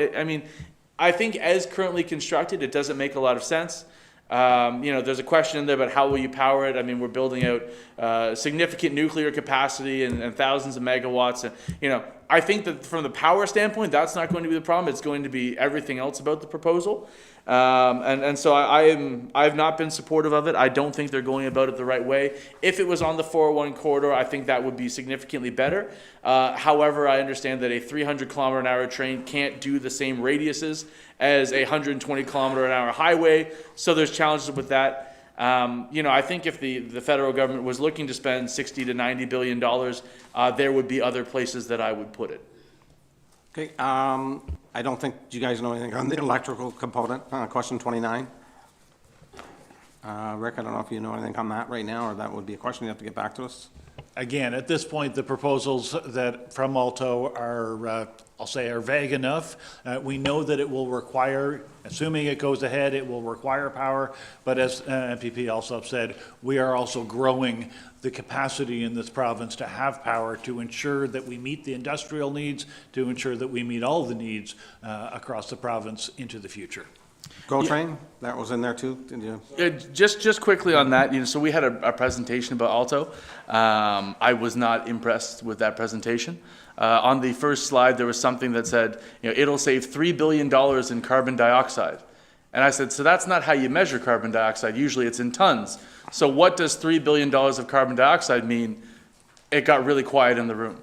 I think as currently constructed, it doesn't make a lot of sense. There's a question in there about how will you power it. We're building out significant nuclear capacity and thousands of megawatts. And, I think that from the power standpoint, that's not going to be the problem. It's going to be everything else about the proposal. So I've not been supportive of it. I don't think they're going about it the right way. If it was on the 401 corridor, I think that would be significantly better. However, I understand that a 300 kilometer an hour train can't do the same radiuses as a 120 kilometer an hour highway. So there's challenges with that. I think if the federal government was looking to spend 60 to 90 billion dollars, there would be other places that I would put it. Okay, I don't think you guys know anything on the electrical component. Question 29. Rick, I don't know if you know anything on that right now, or that would be a question you have to get back to us. Again, at this point, the proposals that from Alto are, are vague enough. We know that it will require, assuming it goes ahead, it will require power. But as MPP also said, we are also growing the capacity in this province to have power to ensure that we meet the industrial needs, to ensure that we meet all the needs across the province into the future. GO Train, that was in there too, did you? Just quickly on that, so we had a presentation about Alto. I was not impressed with that presentation. On the first slide, there was something that said, it'll save $3 billion in carbon dioxide. And I said, so that's not how you measure carbon dioxide. Usually it's in tons. So what does $3 billion of carbon dioxide mean? It got really quiet in the room.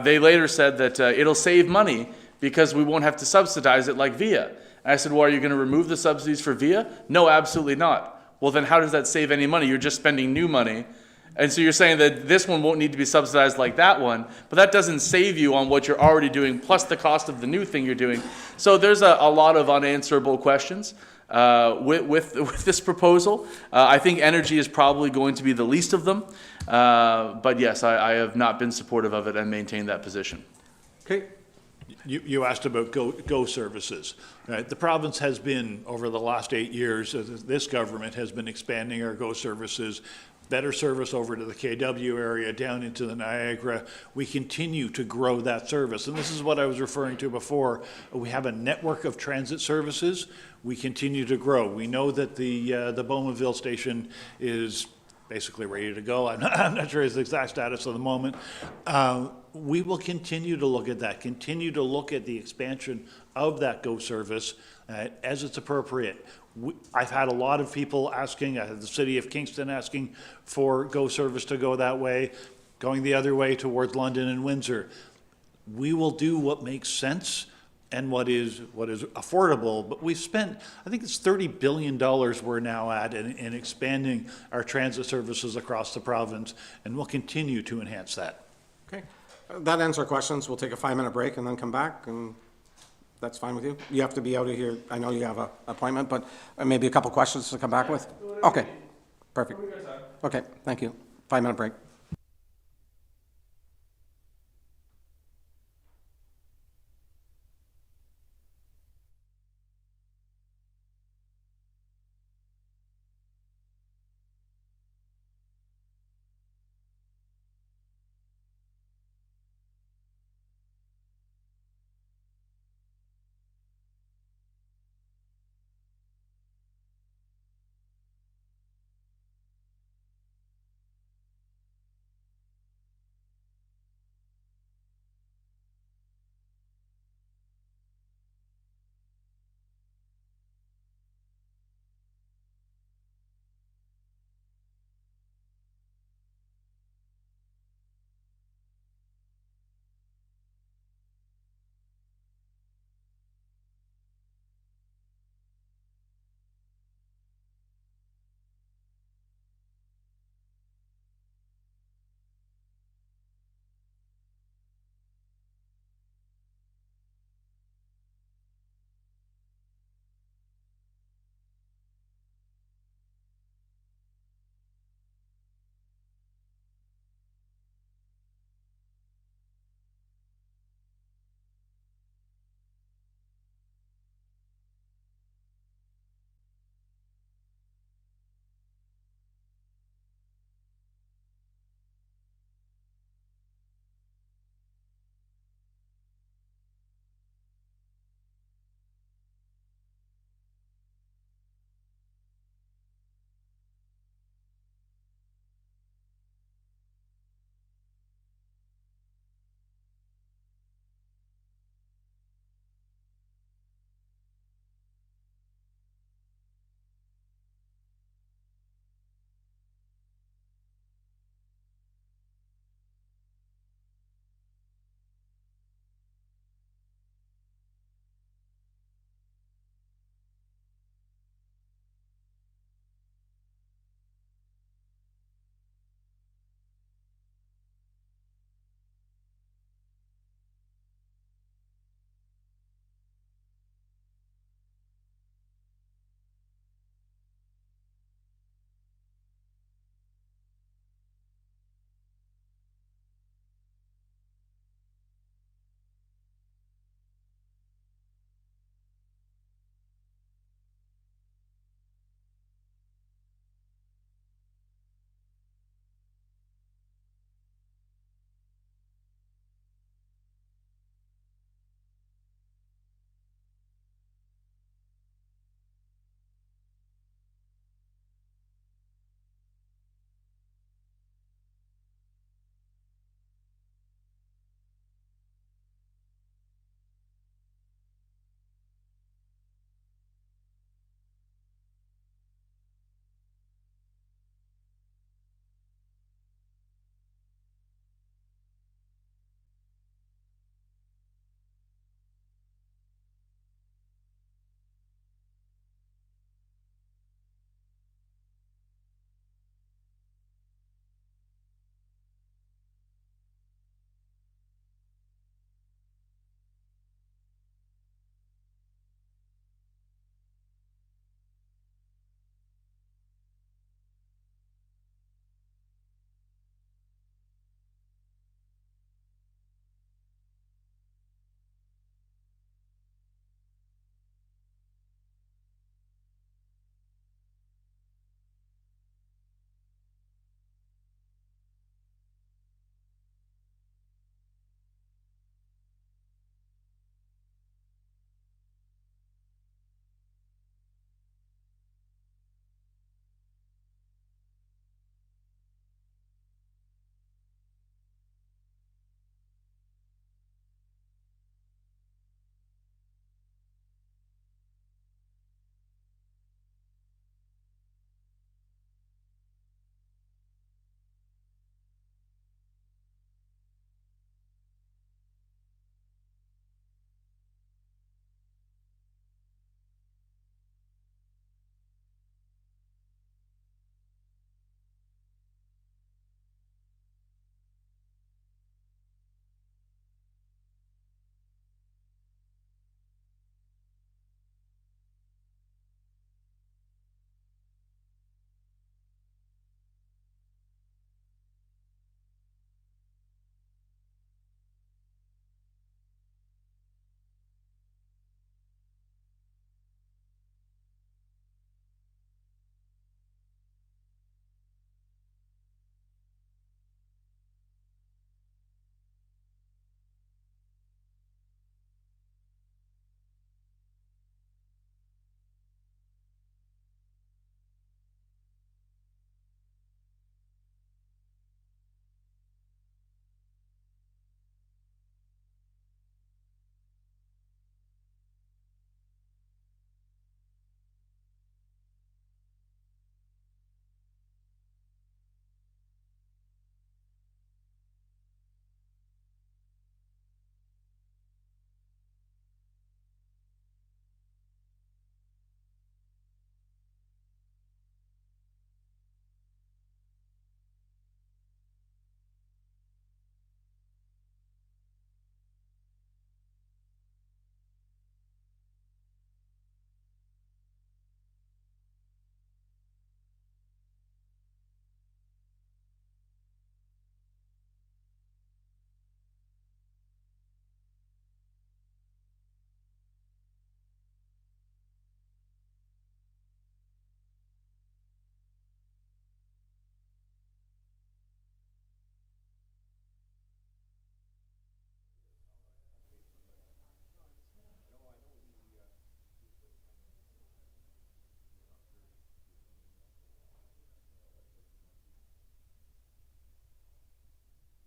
They later said that it'll save money because we won't have to subsidize it like VIA. And I said, well, are you going to remove the subsidies for VIA? No, absolutely not. Well, then how does that save any money? You're just spending new money. And so you're saying that this one won't need to be subsidized like that one, but that doesn't save you on what you're already doing, plus the cost of the new thing you're doing. So there's a lot of unanswerable questions with this proposal. I think energy is probably going to be the least of them. But yes, I have not been supportive of it and maintained that position. Okay. You asked about GO services. Right? The province has been, over the last 8 years, this government has been expanding our GO services, better service over to the KW area, down into the Niagara. We continue to grow that service. And this is what I was referring to before. We have a network of transit services. We continue to grow. We know that the Bowmanville station is basically ready to go. I'm not sure it's the exact status of the moment. We will continue to look at that, continue to look at the expansion of that GO service as it's appropriate. I've had a lot of people asking, I had the city of Kingston asking for GO service to go that way, going the other way towards London and Windsor. We will do what makes sense and what is affordable, but we've spent, I think it's $30 billion we're now at in expanding our transit services across the province, and we'll continue to enhance that. Okay. That ends our questions. We'll take a 5-minute break and then come back, and that's fine with you? You have to be out of here. I know you have an appointment, but maybe a couple questions to come back with? Okay. Perfect. Okay, thank you. 5-minute break.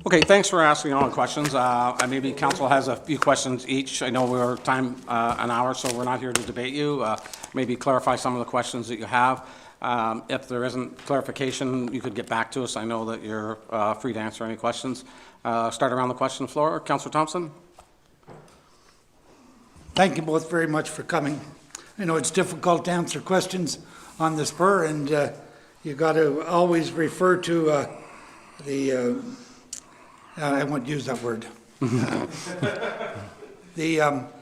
Okay, thanks for asking all the questions. Maybe council has a few questions each. I know we're time an hour, so we're not here to debate you. Maybe clarify some of the questions that you have. If there isn't clarification, you could get back to us. I know that you're free to answer any questions. Start around the question floor. Councillor Thompson? Thank you both very much for coming. I know it's difficult to answer questions on the spur, and you got to always refer to I won't use that word.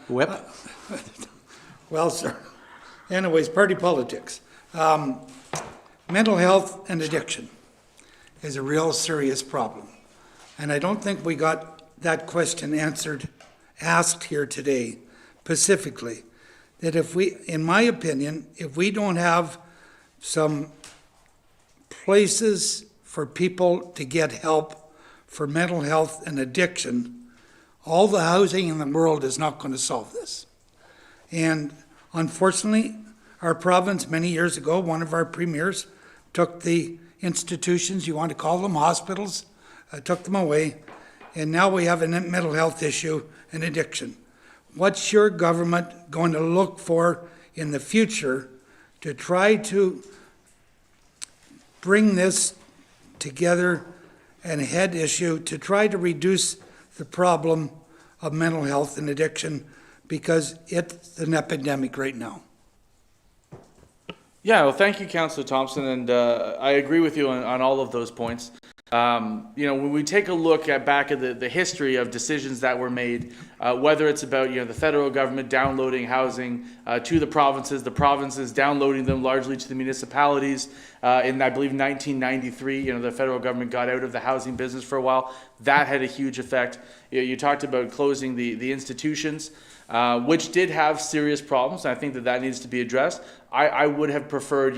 Whip? Well, sir. Anyways, party politics. Mental health and addiction is a real serious problem. And I don't think we got that question asked here today specifically. That if we, in my opinion, if we don't have some places for people to get help for mental health and addiction, all the housing in the world is not going to solve this. And unfortunately, our province, many years ago, one of our premiers took the institutions, you want to call them hospitals, took them away, and now we have a mental health issue and addiction. What's your government going to look for in the future to try to bring this together and a head issue to try to reduce the problem of mental health and addiction, because it's an epidemic right now? Yeah, well, thank you, Councillor Thompson, and I agree with you on all of those points. When we take a look back at the history of decisions that were made, whether it's about the federal government downloading housing to the provinces downloading them largely to the municipalities. In, I believe, 1993, the federal government got out of the housing business for a while. That had a huge effect. You talked about closing the institutions, which did have serious problems. And I think that needs to be addressed. I would have preferred,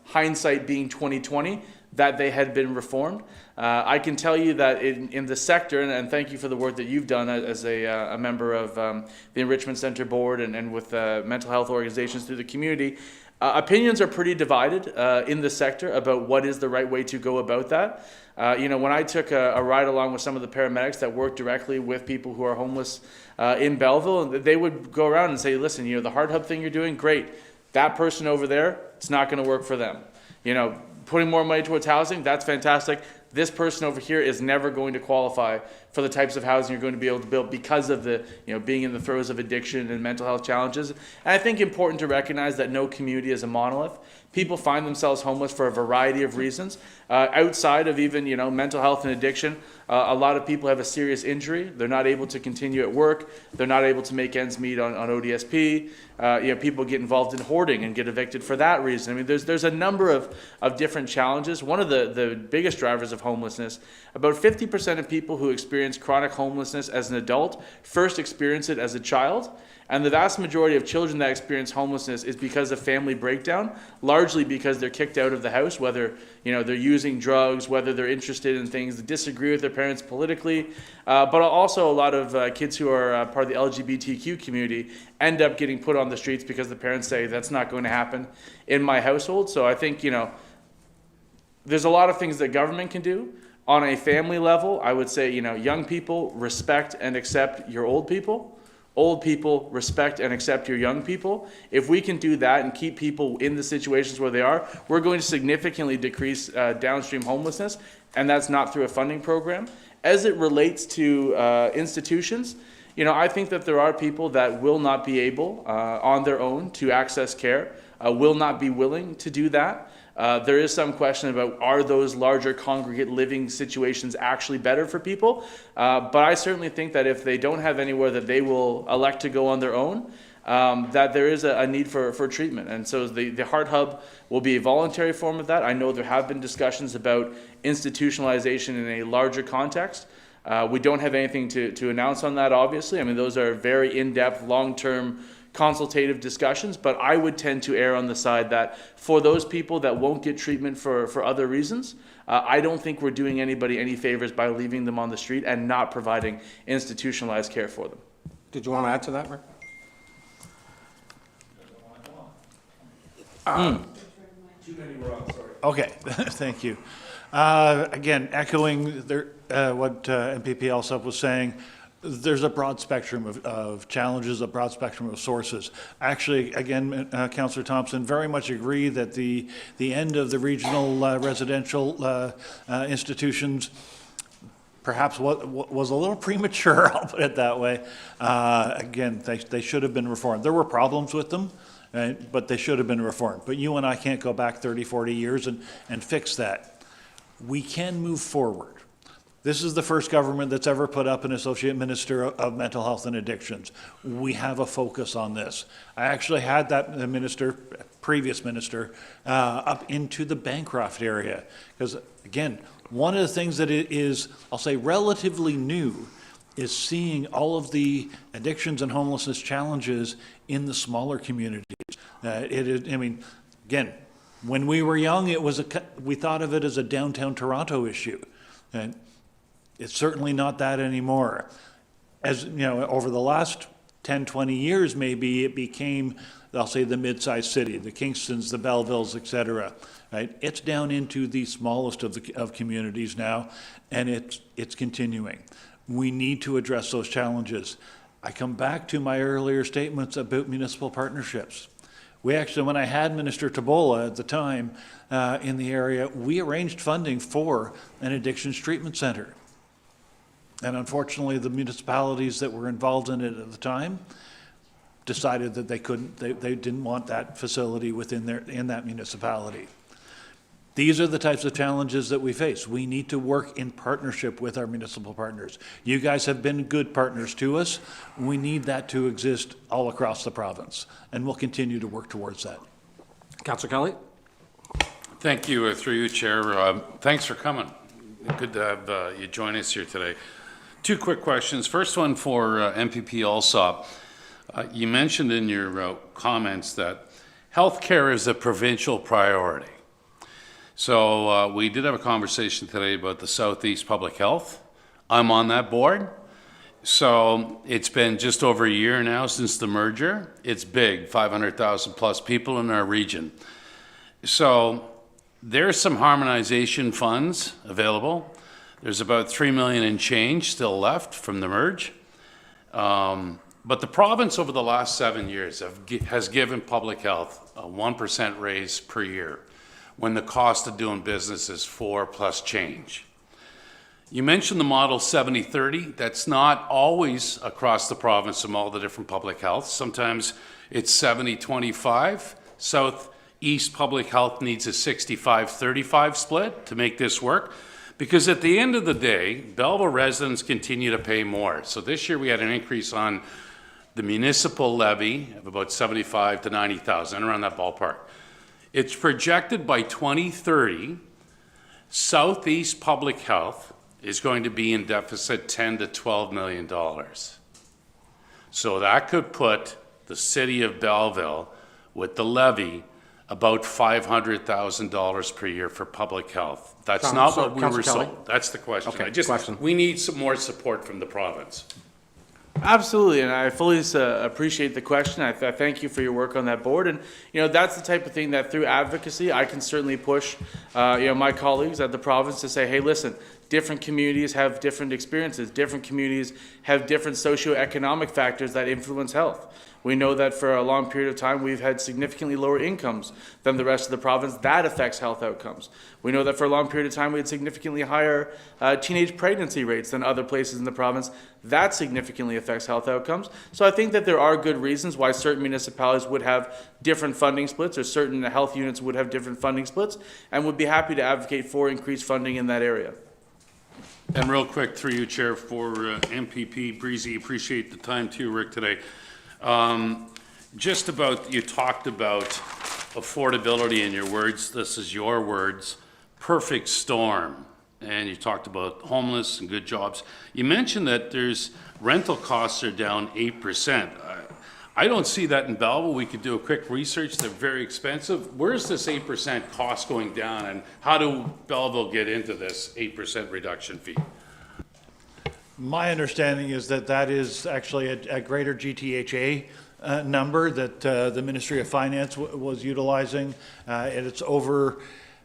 hindsight being 2020, that they had been reformed. I can tell you that in the sector, and thank you for the work that you've done as a member of the Enrichment Center Board and with mental health organizations through the community, opinions are pretty divided in the sector about what is the right way to go about that. When I took a ride along with some of the paramedics that work directly with people who are homeless in Belleville, they would go around and say, listen, the hard hub thing you're doing, great. That person over there, it's not going to work for them. Putting more money towards housing, that's fantastic. This person over here is never going to qualify for the types of housing you're going to be able to build because of the, being in the throes of addiction and mental health challenges. And I think important to recognize that no community is a monolith. People find themselves homeless for a variety of reasons. Outside of even, mental health and addiction, a lot of people have a serious injury. They're not able to continue at work. They're not able to make ends meet on ODSP. People get involved in hoarding and get evicted for that reason. I mean, there's a number of different challenges. One of the biggest drivers of homelessness, about 50% of people who experience chronic homelessness as an adult first experience it as a child. And the vast majority of children that experience homelessness is because of family breakdown, largely because they're kicked out of the house, whether they're using drugs, whether they're interested in things that disagree with their parents politically, but also a lot of kids who are part of the LGBTQ community end up getting put on the streets because the parents say that's not going to happen in my household. So I think there's a lot of things that government can do. On a family level, I would say young people respect and accept your old people. Old people respect and accept your young people. If we can do that and keep people in the situations where they are, we're going to significantly decrease downstream homelessness, and that's not through a funding program. As it relates to institutions, I think that there are people that will not be able on their own to access care, will not be willing to do that. There is some question about, are those larger congregate living situations actually better for people? But I certainly think that if they don't have anywhere that they will elect to go on their own, that there is a need for treatment. And so the Heart Hub will be a voluntary form of that. I know there have been discussions about institutionalization in a larger context. We don't have anything to announce on that, obviously. I mean, those are very in-depth, long-term consultative discussions, but I would tend to err on the side that for those people that won't get treatment for other reasons, I don't think we're doing anybody any favors by leaving them on the street and not providing institutionalized care for them. Did you want to add to that, Rick? Too many were on, sorry. Okay, thank you. Again, echoing MPP Alsop was saying, there's a broad spectrum of challenges, a broad spectrum of sources. Actually, again, Councillor Thompson, very much agree that the end of the regional residential institutions perhaps was a little premature, I'll put it that way. Again, they should have been reformed. There were problems with them, right, but they should have been reformed. But you and I can't go back 30, 40 years and fix that. We can move forward. This is the first government that's ever put up an associate minister of mental health and addictions. We have a focus on this. I actually had that previous minister, up into the Bancroft area. Because again, one of the things that it is, I'll say, relatively new is seeing all of the addictions and homelessness challenges in the smaller communities. I mean, again, when we were young, we thought of it as a downtown Toronto issue. And it's certainly not that anymore. As you know, over the last 10, 20 years, maybe it became, I'll say, the mid-sized city, the Kingstons, the Bellevilles, et cetera, right? It's down into the smallest of communities now, and it's continuing. We need to address those challenges. I come back to my earlier statements about municipal partnerships. We actually, when I had Minister Tabola at the time in the area, we arranged funding for an addictions treatment center. And unfortunately, the municipalities that were involved in it at the time decided that they didn't want that facility in that municipality. These are the types of challenges that we face. We need to work in partnership with our municipal partners. You guys have been good partners to us. We need that to exist all across the province, and we'll continue to work towards that. Councillor Kelly? Thank you, through you, Chair. Thanks for coming. Good to have you join us here today. Two quick questions. First one for MPP Alsop. You mentioned in your comments that healthcare is a provincial priority. So we did have a conversation today about the Southeast Public Health. I'm on that board. So it's been just over a year now since the merger. It's big, 500,000 plus people in our region. So there's some harmonization funds available. There's about $3 million and change still left from the merge. But the province over the last 7 years has given public health a 1% raise per year when the cost of doing business is 4 plus change. You mentioned the model 70-30. That's not always across the province from all the different public health. Sometimes it's 70-25. Southeast Public Health needs a 65-35 split to make this work. Because at the end of the day, Belleville residents continue to pay more. So this year we had an increase on the municipal levy of about 75 to 90,000, around that ballpark. It's projected by 2030, Southeast Public Health is going to be in deficit $10 to $12 million. So that could put the city of Belleville with the levy about $500,000 per year for public health. That's not what we were sold. That's the question. Okay, we need some more support from the province. Absolutely, and I fully appreciate the question. I thank you for your work on that board, and that's the type of thing that through advocacy I can certainly push my colleagues at the province to say, hey, listen, different communities have different experiences. Different communities have different socioeconomic factors that influence health. We know that for a long period of time, we've had significantly lower incomes than the rest of the province. That affects health outcomes. We know that for a long period of time, we had significantly higher teenage pregnancy rates than other places in the province. That significantly affects health outcomes. So I think that there are good reasons why certain municipalities would have different funding splits, or certain health units would have different funding splits, and would be happy to advocate for increased funding in that area. And real quick, through you, Chair, for MPP Breezy, appreciate the time too, Rick, today. Just about, you talked about affordability in your words. This is your words, perfect storm. And you talked about homeless and good jobs. You mentioned that there's rental costs are down 8%. I don't see that in Belleville. We could do a quick research. They're very expensive. Where's this 8% cost going down, and how do Belleville get into this 8% reduction fee? My understanding is that is actually a greater GTHA number that the Ministry of Finance was utilizing. And it's over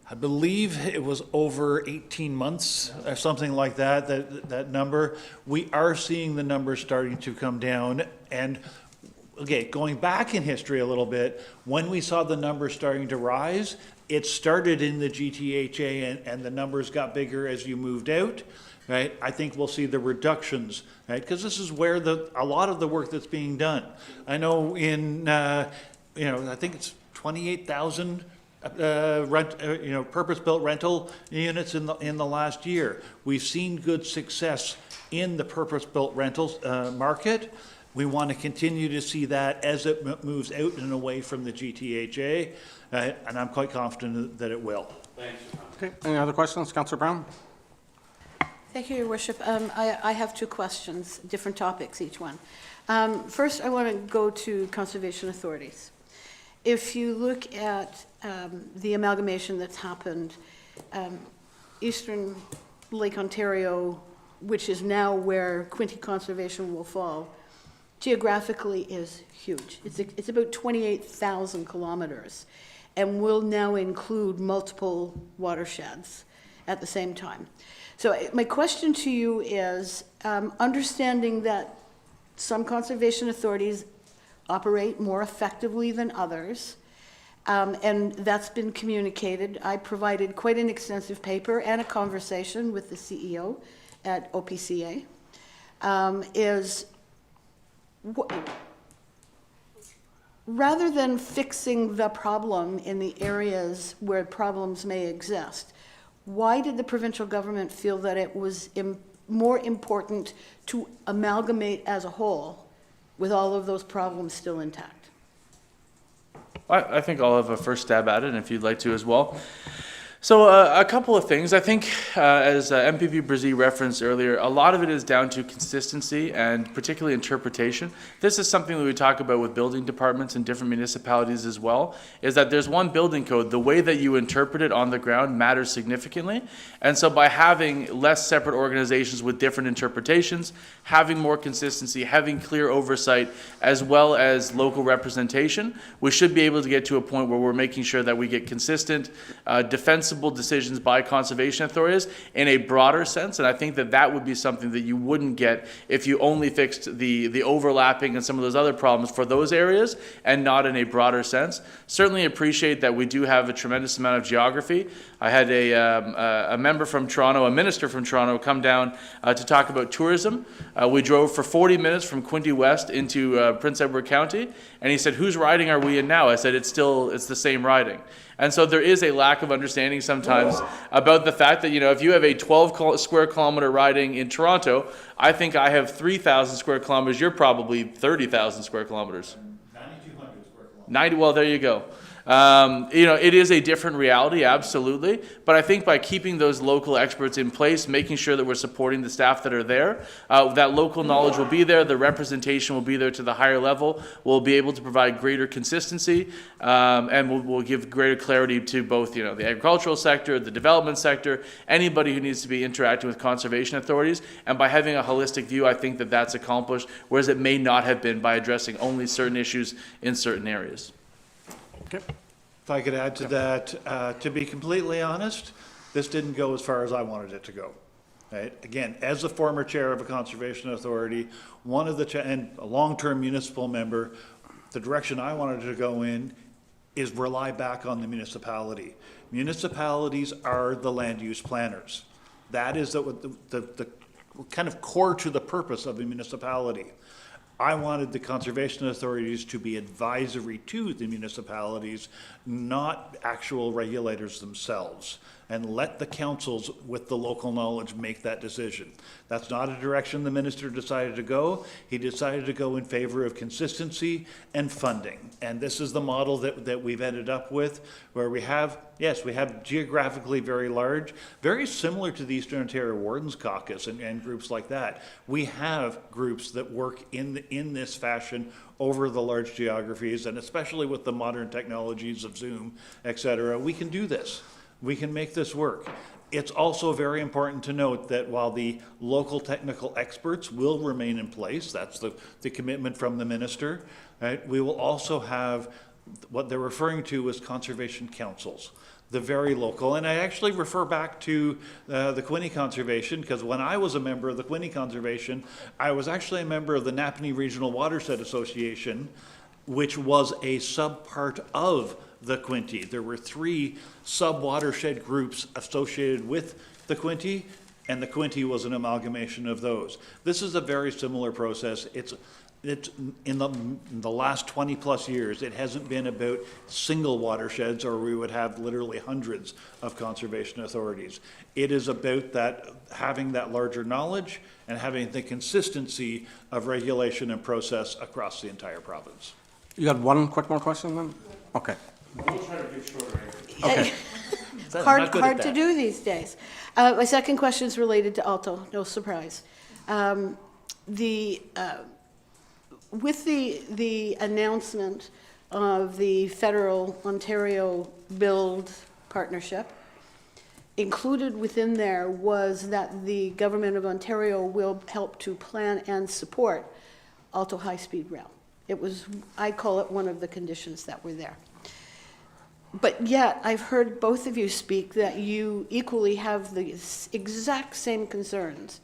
I believe it was over 18 months or something like that, that number. We are seeing the numbers starting to come down. And okay, going back in history a little bit, when we saw the numbers starting to rise, it started in the GTHA and the numbers got bigger as you moved out, right? I think we'll see the reductions, right? Because this is where a lot of the work that's being done. I know in, I think it's 28,000 purpose-built rental units in the last year. We've seen good success in the purpose-built rentals market. We want to continue to see that as it moves out and away from the GTHA, and I'm quite confident that it will. Thanks. Okay, any other questions? Councillor Brown? Thank you, Your Worship. I have two questions, different topics, each one. First, I want to go to conservation authorities. If you look at the amalgamation that's happened, Eastern Lake Ontario, which is now where Quinte Conservation will fall, geographically is huge. It's about 28,000 kilometers and will now include multiple watersheds at the same time. So my question to you is, understanding that some conservation authorities operate more effectively than others, and that's been communicated. I provided quite an extensive paper and a conversation with the CEO at OPCA, rather than fixing the problem in the areas where problems may exist, why did the provincial government feel that it was more important to amalgamate as a whole with all of those problems still intact? I think I'll have a first stab at it, and if you'd like to as well. So a couple of things. I think, as MPP Brzee referenced earlier, a lot of it is down to consistency and particularly interpretation. This is something that we talk about with building departments in different municipalities as well, is that there's one building code. The way that you interpret it on the ground matters significantly. And so by having less separate organizations with different interpretations, having more consistency, having clear oversight, as well as local representation, we should be able to get to a point where we're making sure that we get consistent, defensible decisions by conservation authorities in a broader sense, and I think that that would be something that you wouldn't get if you only fixed the overlapping and some of those other problems for those areas and not in a broader sense. Certainly appreciate that we do have a tremendous amount of geography. I had a member from Toronto, a minister from Toronto, come down to talk about tourism. We drove for 40 minutes from Quinte West into Prince Edward County, and he said, "Whose riding are we in now?" I said, it's the same riding. And so there is a lack of understanding sometimes about the fact that, if you have a 12 square kilometer riding in Toronto, I think I have 3,000 square kilometers, you're probably 30,000 square kilometers. 9,200 square kilometers. 90, well, there you go. It is a different reality, absolutely. But I think by keeping those local experts in place, making sure that we're supporting the staff that are there, that local knowledge will be there, the representation will be there to the higher level, we'll be able to provide greater consistency, and we'll give greater clarity to both, the agricultural sector, the development sector, anybody who needs to be interacting with conservation authorities. And by having a holistic view, I think that that's accomplished, whereas it may not have been by addressing only certain issues in certain areas. Okay. If I could add to that, to be completely honest, this didn't go as far as I wanted it to go. Right? Again, as a former chair of a conservation authority, and a long-term municipal member, the direction I wanted to go in is rely back on the municipality. Municipalities are the land use planners. That is the kind of core to the purpose of a municipality. I wanted the conservation authorities to be advisory to the municipalities, not actual regulators themselves, and let the councils with the local knowledge make that decision. That's not a direction the minister decided to go. He decided to go in favor of consistency and funding. And this is the model that we've ended up with, where we have geographically very large, very similar to the Eastern Ontario Wardens Caucus and groups like that. We have groups that work in this fashion over the large geographies, and especially with the modern technologies of Zoom, et cetera, we can do this. We can make this work. It's also very important to note that while the local technical experts will remain in place, that's the commitment from the minister, right? We will also have what they're referring to as conservation councils. the very local. And I actually refer back to the Quinte Conservation, because when I was a member of the Quinte Conservation, I was actually a member of the Napanee Regional Watershed Association, which was a sub-part of the Quinte. There were 3 sub-watershed groups associated with the Quinte, and the Quinte was an amalgamation of those. This is a very similar process. It's in the last 20 plus years, it hasn't been about single watersheds, or we would have literally hundreds of conservation authorities. It is about that, having that larger knowledge and having the consistency of regulation and process across the entire province. You got one quick more question then? Okay. Okay. Hard to do these days. My second question is related to Alto, no surprise. With the announcement of the federal Ontario Build partnership, included within there was that the government of Ontario will help to plan and support Alto high-speed rail. It was, I call it one of the conditions that were there. But yet, I've heard both of you speak that you equally have the exact same concerns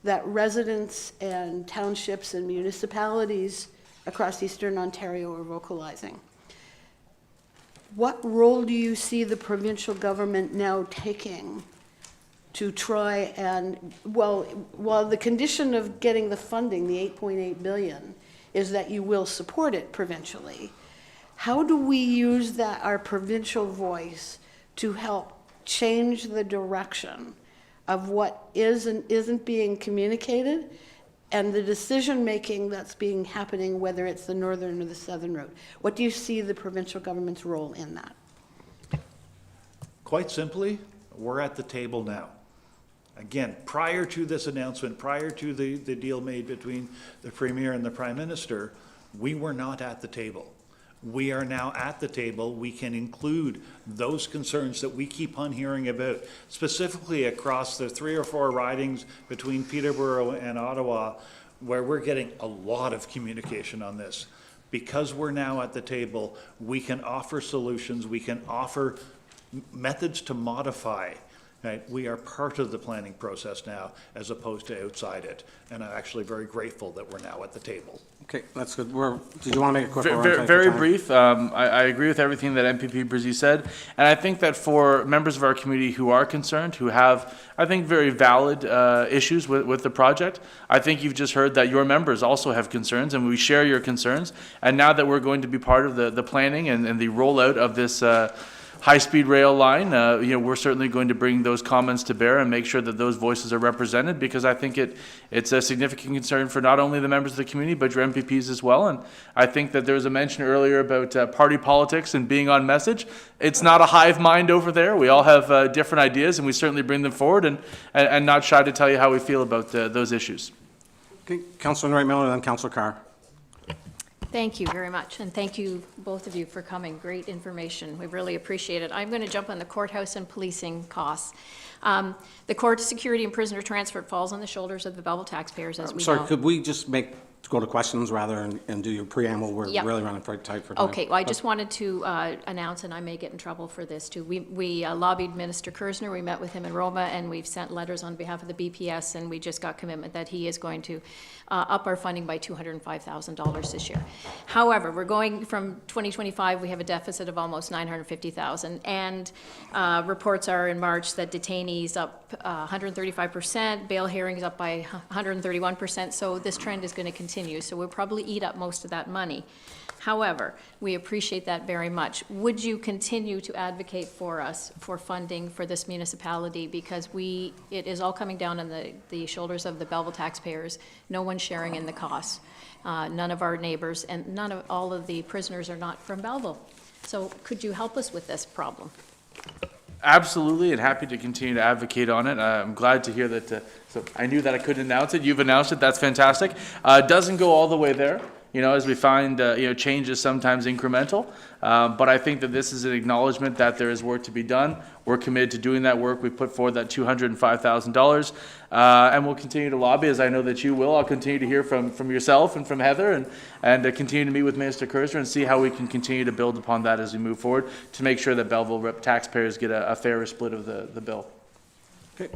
that residents and townships and municipalities across Eastern Ontario are vocalizing. What role do you see the provincial government now taking to try and, well, while the condition of getting the funding, the 8.8 billion, is that you will support it provincially, how do we use that, our provincial voice, to help change the direction of what is and isn't being communicated, and the decision-making that's happening, whether it's the northern or the southern route? What do you see the provincial government's role in that? Quite simply, we're at the table now. Again, prior to this announcement, prior to the deal made between the Premier and the Prime Minister, we were not at the table. We are now at the table. We can include those concerns that we keep on hearing about, specifically across the 3 or 4 ridings between Peterborough and Ottawa, where we're getting a lot of communication on this. Because we're now at the table, we can offer solutions, we can offer methods to modify. Right? We are part of the planning process now, as opposed to outside it. And I'm actually very grateful that we're now at the table. Okay, that's good. Did you want to make a quick one? Very brief. I agree with everything that MPP Brizzy said. And I think that for members of our community who are concerned, who have, I think, very valid issues with the project, I think you've just heard that your members also have concerns, and we share your concerns. And now that we're going to be part of the planning and the rollout of this high-speed rail line, we're certainly going to bring those comments to bear and make sure that those voices are represented, because I think it's a significant concern for not only the members of the community, but your MPPs as well. And I think that there was a mention earlier about party politics and being on message. It's not a hive mind over there. We all have different ideas, and we certainly bring them forward and not shy to tell you how we feel about those issues. Okay, Councilor Wright Miller, then Councilor Carr. Thank you very much, and thank you, both of you, for coming. Great information. We really appreciate it. I'm going to jump on the courthouse and policing costs. The court security and prisoner transfer falls on the shoulders of the Belleville taxpayers, as we know. Sorry, could we just go to questions rather and do your preamble? We're really running very tight for time. Okay, well, I just wanted to announce, and I may get in trouble for this too, we lobbied Minister Kersner. We met with him in Roma, and we've sent letters on behalf of the BPS, and we just got commitment that he is going to up our funding by $205,000 this year. However, we're going from 2025, we have a deficit of almost $950,000, and reports are in March that detainees up 135%, bail hearings up by 131%, so this trend is going to continue, so we'll probably eat up most of that money. However, we appreciate that very much. Would you continue to advocate for us for funding for this municipality? Because it is all coming down on the shoulders of the Belleville taxpayers. No one's sharing in the costs. None of our neighbors, and all of the prisoners are not from Belleville. So could you help us with this problem? Absolutely, and happy to continue to advocate on it. I'm glad to hear that. So I knew that I couldn't announce it. You've announced it. That's fantastic. It doesn't go all the way there. as we find, change is sometimes incremental. But I think that this is an acknowledgement that there is work to be done. We're committed to doing that work. We put forward that $205,000, and we'll continue to lobby, as I know that you will. I'll continue to hear from yourself and from Heather, and continue to meet with Minister Kersner and see how we can continue to build upon that as we move forward to make sure that Belleville taxpayers get a fairer split of the bill. Okay.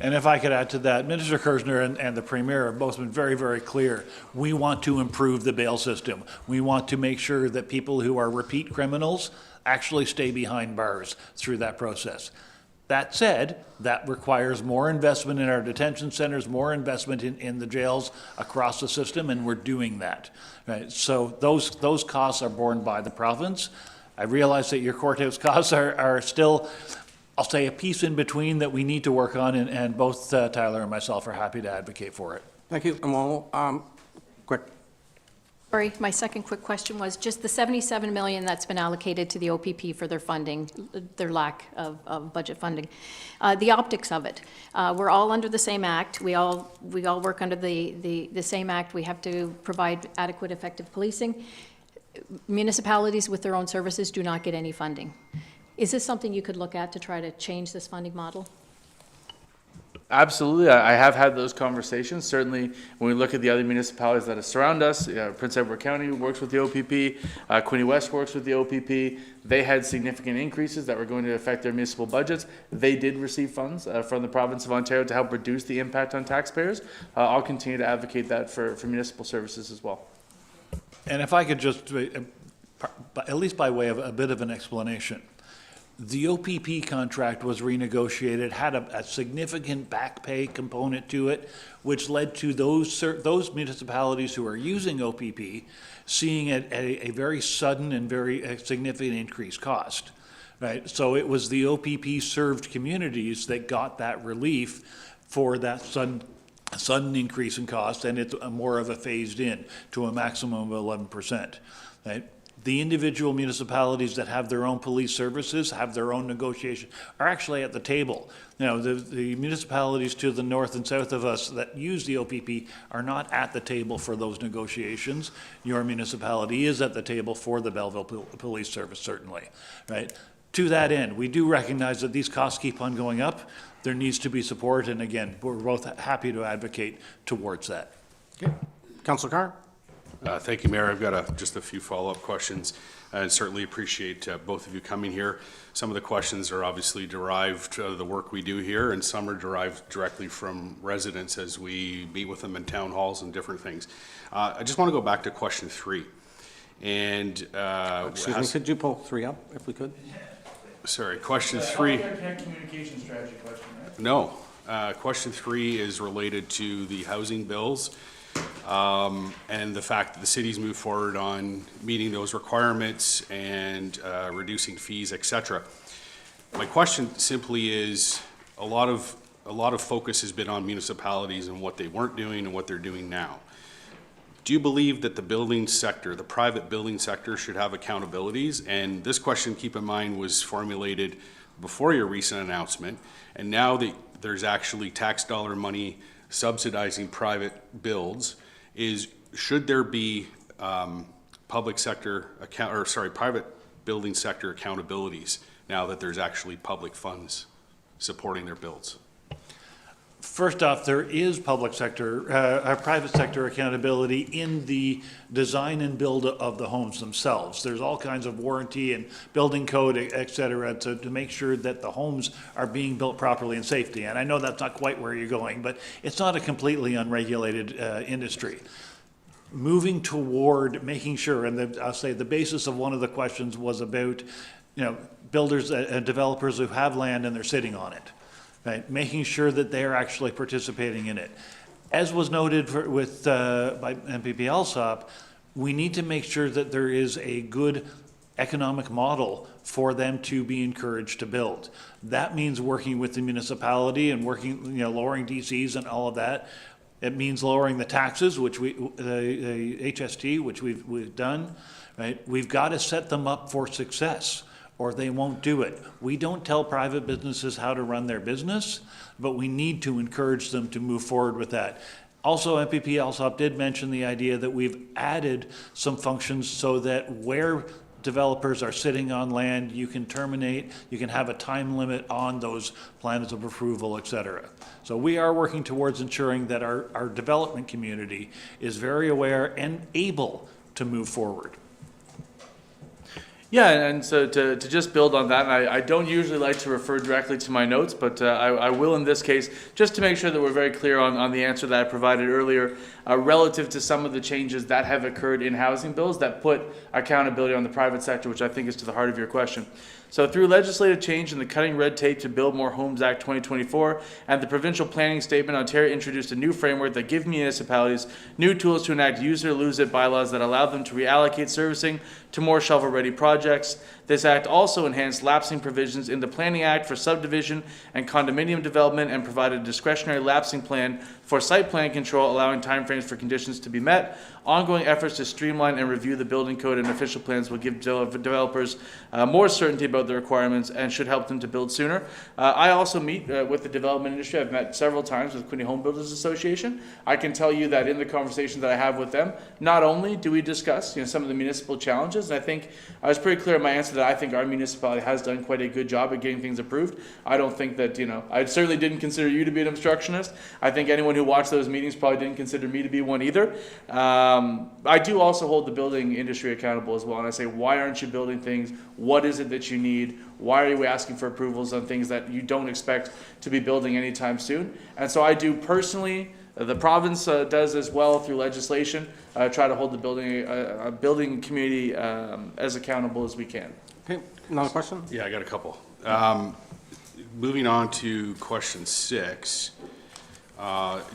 And if I could add to that, Minister Kersner and the Premier have both been very, very clear. We want to improve the bail system. We want to make sure that people who are repeat criminals actually stay behind bars through that process. That said, that requires more investment in our detention centers, more investment in the jails across the system, and we're doing that. Right? So those costs are borne by the province. I realize that your courthouse costs are still, I'll say, a piece in between that we need to work on, and both Tyler and myself are happy to advocate for it. Thank you. And we'll, quick. Sorry, my second quick question was just the 77 million that's been allocated to the OPP for their funding, their lack of budget funding. The optics of it. We're all under the same act. We all work under the same act. We have to provide adequate, effective policing. Municipalities with their own services do not get any funding. Is this something you could look at to try to change this funding model? Absolutely. I have had those conversations. Certainly, when we look at the other municipalities that surround us, Prince Edward County works with the OPP, Quinte West works with the OPP. They had significant increases that were going to affect their municipal budgets. They did receive funds from the province of Ontario to help reduce the impact on taxpayers. I'll continue to advocate that for municipal services as well. And if I could just, at least by way of a bit of an explanation, the OPP contract was renegotiated, had a significant back pay component to it, which led to those municipalities who are using OPP seeing a very sudden and very significant increased cost, right? So it was the OPP served communities that got that relief for that sudden increase in cost, and it's more of a phased in to a maximum of 11%, right? The individual municipalities that have their own police services, have their own negotiation, are actually at the table. The municipalities to the north and south of us that use the OPP are not at the table for those negotiations. Your municipality is at the table for the Belleville Police Service, certainly, right? To that end, we do recognize that these costs keep on going up. There needs to be support, and again, we're both happy to advocate towards that. Okay. Councilor Carr? Thank you, Mayor. I've got just a few follow-up questions, and certainly appreciate both of you coming here. Some of the questions are obviously derived out of the work we do here, and some are derived directly from residents as we meet with them in town halls and different things. I just want to go back to question 3. And Excuse me, could you pull 3 up, if we could? Sorry, question 3. Communication strategy question, right? No. Question 3 is related to the housing bills. And the fact that the city's moved forward on meeting those requirements and reducing fees, etc. My question simply is, a lot of focus has been on municipalities and what they weren't doing and what they're doing now. Do you believe that the building sector, the private building sector, should have accountabilities? And this question, keep in mind, was formulated before your recent announcement, and now that there's actually tax dollar money subsidizing private builds, should there be private building sector accountabilities now that there's actually public funds supporting their builds? First off, there is private sector accountability in the design and build of the homes themselves. There's all kinds of warranty and building code, et cetera, to make sure that the homes are being built properly and safety. And I know that's not quite where you're going, but it's not a completely unregulated industry. Moving toward making sure, and I'll say the basis of one of the questions was about, builders and developers who have land and they're sitting on it. Right, making sure that they're actually participating in it. As was noted by MPP Alsop, we need to make sure that there is a good economic model for them to be encouraged to build. That means working with the municipality and working, lowering DCs and all of that. It means lowering the taxes, which the HST, which we've done. Right, we've got to set them up for success, or they won't do it. We don't tell private businesses how to run their business, but we need to encourage them to move forward with that. Also, MPP Alsop did mention the idea that we've added some functions so that where developers are sitting on land, you can terminate, you can have a time limit on those plans of approval, et cetera. So we are working towards ensuring that our development community is very aware and able to move forward. Yeah, and so to just build on that, and I don't usually like to refer directly to my notes, but I will in this case, just to make sure that we're very clear on the answer that I provided earlier, relative to some of the changes that have occurred in housing bills that put accountability on the private sector, which I think is to the heart of your question. So through legislative change in the Cutting Red Tape to Build More Homes Act 2024 and the Provincial Planning Statement, Ontario introduced a new framework that gives municipalities new tools to enact use it or lose it bylaws that allow them to reallocate servicing to more shovel-ready projects. This act also enhanced lapsing provisions in the Planning Act for subdivision and condominium development and provided a discretionary lapsing plan for site plan control, allowing timeframes for conditions to be met. Ongoing efforts to streamline and review the building code and official plans will give developers more certainty about the requirements and should help them to build sooner. I also meet with the development industry. I've met several times with Quinte Home Builders Association. I can tell you that in the conversations that I have with them, not only do we discuss some of the municipal challenges, and I think I was pretty clear in my answer that I think our municipality has done quite a good job at getting things approved. I don't think that, I certainly didn't consider you to be an obstructionist. I think anyone who watched those meetings probably didn't consider me to be one either. I do also hold the building industry accountable as well, and I say, why aren't you building things? What is it that you need? Why are you asking for approvals on things that you don't expect to be building anytime soon? And so I do personally, the province does as well through legislation, try to hold the building community as accountable as we can. Okay, another question? Yeah, I got a couple. Moving on to question 6,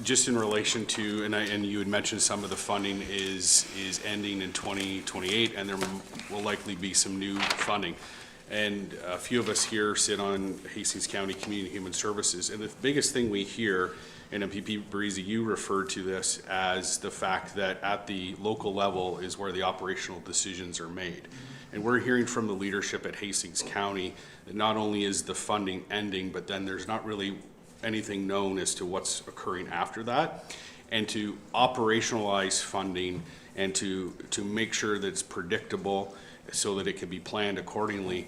just in relation to, and you had mentioned some of the funding is ending in 2028, and there will likely be some new funding. And a few of us here sit on Hastings County Community Human Services, and the biggest thing we hear, and MPP Breezy, you referred to this as the fact that at the local level is where the operational decisions are made. And we're hearing from the leadership at Hastings County that not only is the funding ending, but then there's not really anything known as to what's occurring after that. And to operationalize funding and to make sure that it's predictable so that it can be planned accordingly,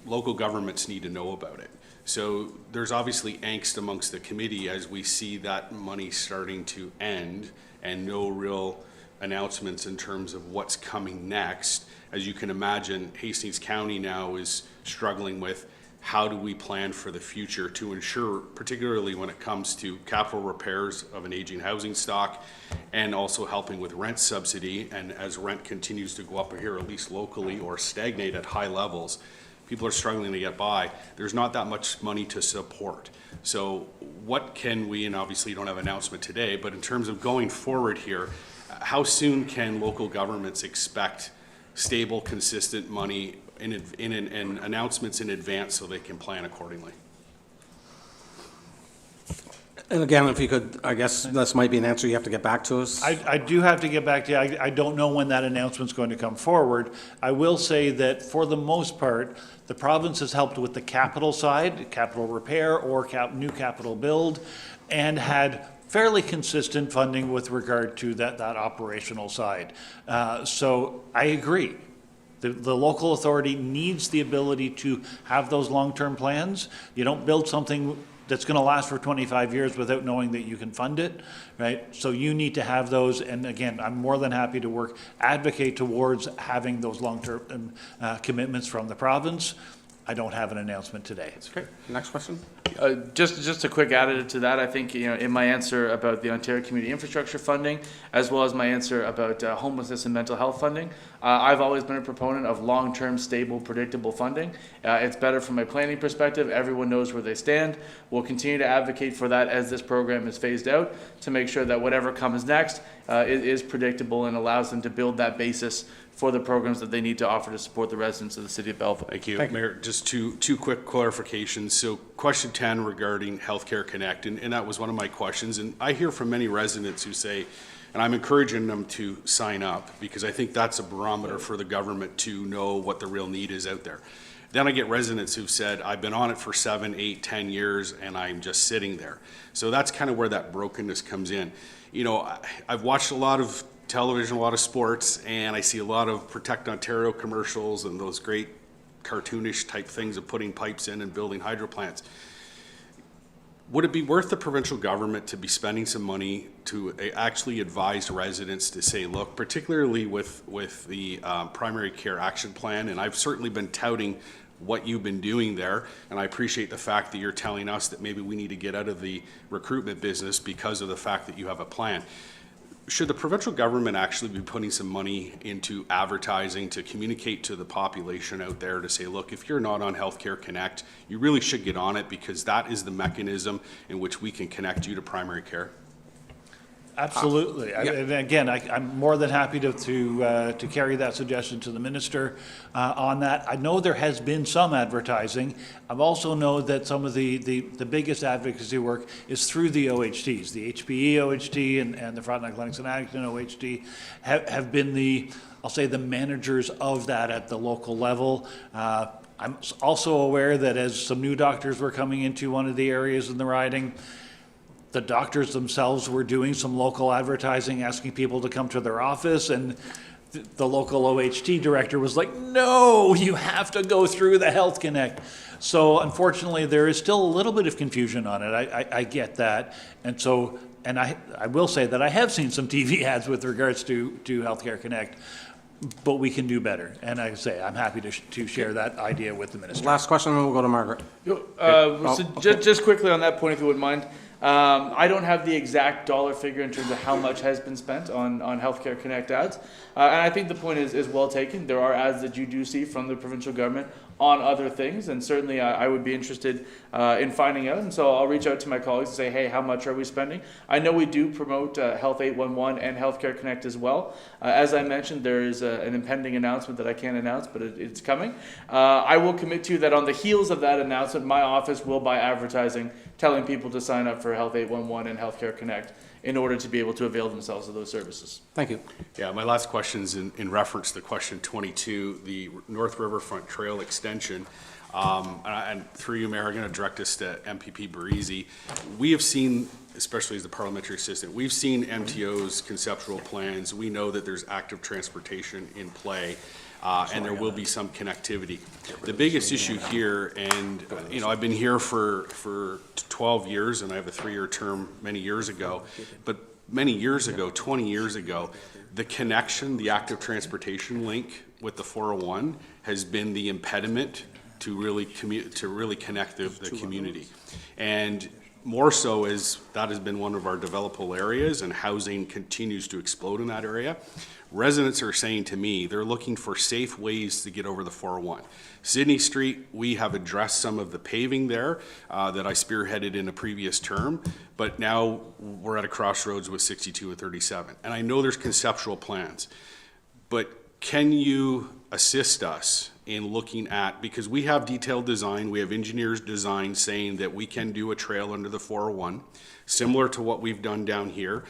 local governments need to know about it. So there's obviously angst amongst the committee as we see that money starting to end and no real announcements in terms of what's coming next. As you can imagine, Hastings County now is struggling with how do we plan for the future to ensure, particularly when it comes to capital repairs of an aging housing stock and also helping with rent subsidy. And as rent continues to go up here, at least locally, or stagnate at high levels, people are struggling to get by. There's not that much money to support. So what can we, and obviously you don't have an announcement today, but in terms of going forward here, how soon can local governments expect stable, consistent money in announcements in advance so they can plan accordingly? And again, if you could, I guess this might be an answer you have to get back to us. I do have to get back to you. I don't know when that announcement's going to come forward. I will say that for the most part, the province has helped with the capital side, capital repair or new capital build, and had fairly consistent funding with regard to that operational side. So I agree. The local authority needs the ability to have those long-term plans. You don't build something that's going to last for 25 years without knowing that you can fund it, right? So you need to have those, and again, I'm more than happy to advocate towards having those long-term commitments from the province. I don't have an announcement today. Okay, next question. Just a quick additive to that, I think, in my answer about the Ontario Community Infrastructure funding, as well as my answer about homelessness and mental health funding, I've always been a proponent of long-term, stable, predictable funding. It's better from a planning perspective. Everyone knows where they stand. We'll continue to advocate for that as this program is phased out to make sure that whatever comes next is predictable and allows them to build that basis for the programs that they need to offer to support the residents of the city of Belleville. Thank you. Mayor, just two quick clarifications. So question 10 regarding Healthcare Connect, and that was one of my questions. And I hear from many residents who say, and I'm encouraging them to sign up because I think that's a barometer for the government to know what the real need is out there. Then I get residents who've said, I've been on it for 7, 8, 10 years, and I'm just sitting there. So that's kind of where that brokenness comes in. You know, I've watched a lot of television, a lot of sports, and I see a lot of Protect Ontario commercials and those great cartoonish type things of putting pipes in and building hydro plants. Would it be worth the provincial government to be spending some money to actually advise residents to say, look, particularly with the primary care action plan, and I've certainly been touting what you've been doing there, and I appreciate the fact that you're telling us that maybe we need to get out of the recruitment business because of the fact that you have a plan. Should the provincial government actually be putting some money into advertising to communicate to the population out there to say, look, if you're not on Healthcare Connect, you really should get on it because that is the mechanism in which we can connect you to primary care? Absolutely. And again, I'm more than happy to carry that suggestion to the minister on that. I know there has been some advertising. I also know that some of the biggest advocacy work is through the OHTs. The HPE OHT and the Frontenac Clinics and Addington OHT have been I'll say the managers of that at the local level. I'm also aware that as some new doctors were coming into one of the areas in the riding, the doctors themselves were doing some local advertising, asking people to come to their office, and the local OHT director was like, no, you have to go through the Health Connect. So unfortunately, there is still a little bit of confusion on it. I get that. And so, and I will say that I have seen some TV ads with regards to Healthcare Connect, but we can do better. And I say, I'm happy to share that idea with the minister. Last question, and then we'll go to Margaret. Just quickly on that point, if you wouldn't mind. I don't have the exact dollar figure in terms of how much has been spent on Healthcare Connect ads. And I think the point is well taken. There are ads that you do see from the provincial government on other things, and certainly I would be interested in finding out. And so I'll reach out to my colleagues and say, hey, how much are we spending? I know we do promote Health 811 and Healthcare Connect as well. As I mentioned, there is an impending announcement that I can't announce, but it's coming. I will commit to you that on the heels of that announcement, my office will buy advertising telling people to sign up for Health 811 and Healthcare Connect in order to be able to avail themselves of those services. Thank you. Yeah, my last question is in reference to question 22, the North Riverfront Trail extension. And through you, Mayor, I'm going to direct this to MPP Barisi. We have seen, especially as the parliamentary assistant, we've seen MTO's conceptual plans. We know that there's active transportation in play. And there will be some connectivity. The biggest issue here, and you know, I've been here for 12 years, and I have a 3-year term many years ago, but many years ago, 20 years ago, the connection, the active transportation link with the 401 has been the impediment to really connect the community. And more so as that has been one of our developable areas, and housing continues to explode in that area. Residents are saying to me, they're looking for safe ways to get over the 401. Sydney Street, we have addressed some of the paving there that I spearheaded in a previous term, but now we're at a crossroads with 62 and 37. And I know there's conceptual plans, but can you assist us in looking at, because we have detailed design, we have engineers design saying that we can do a trail under the 401, similar to what we've done down here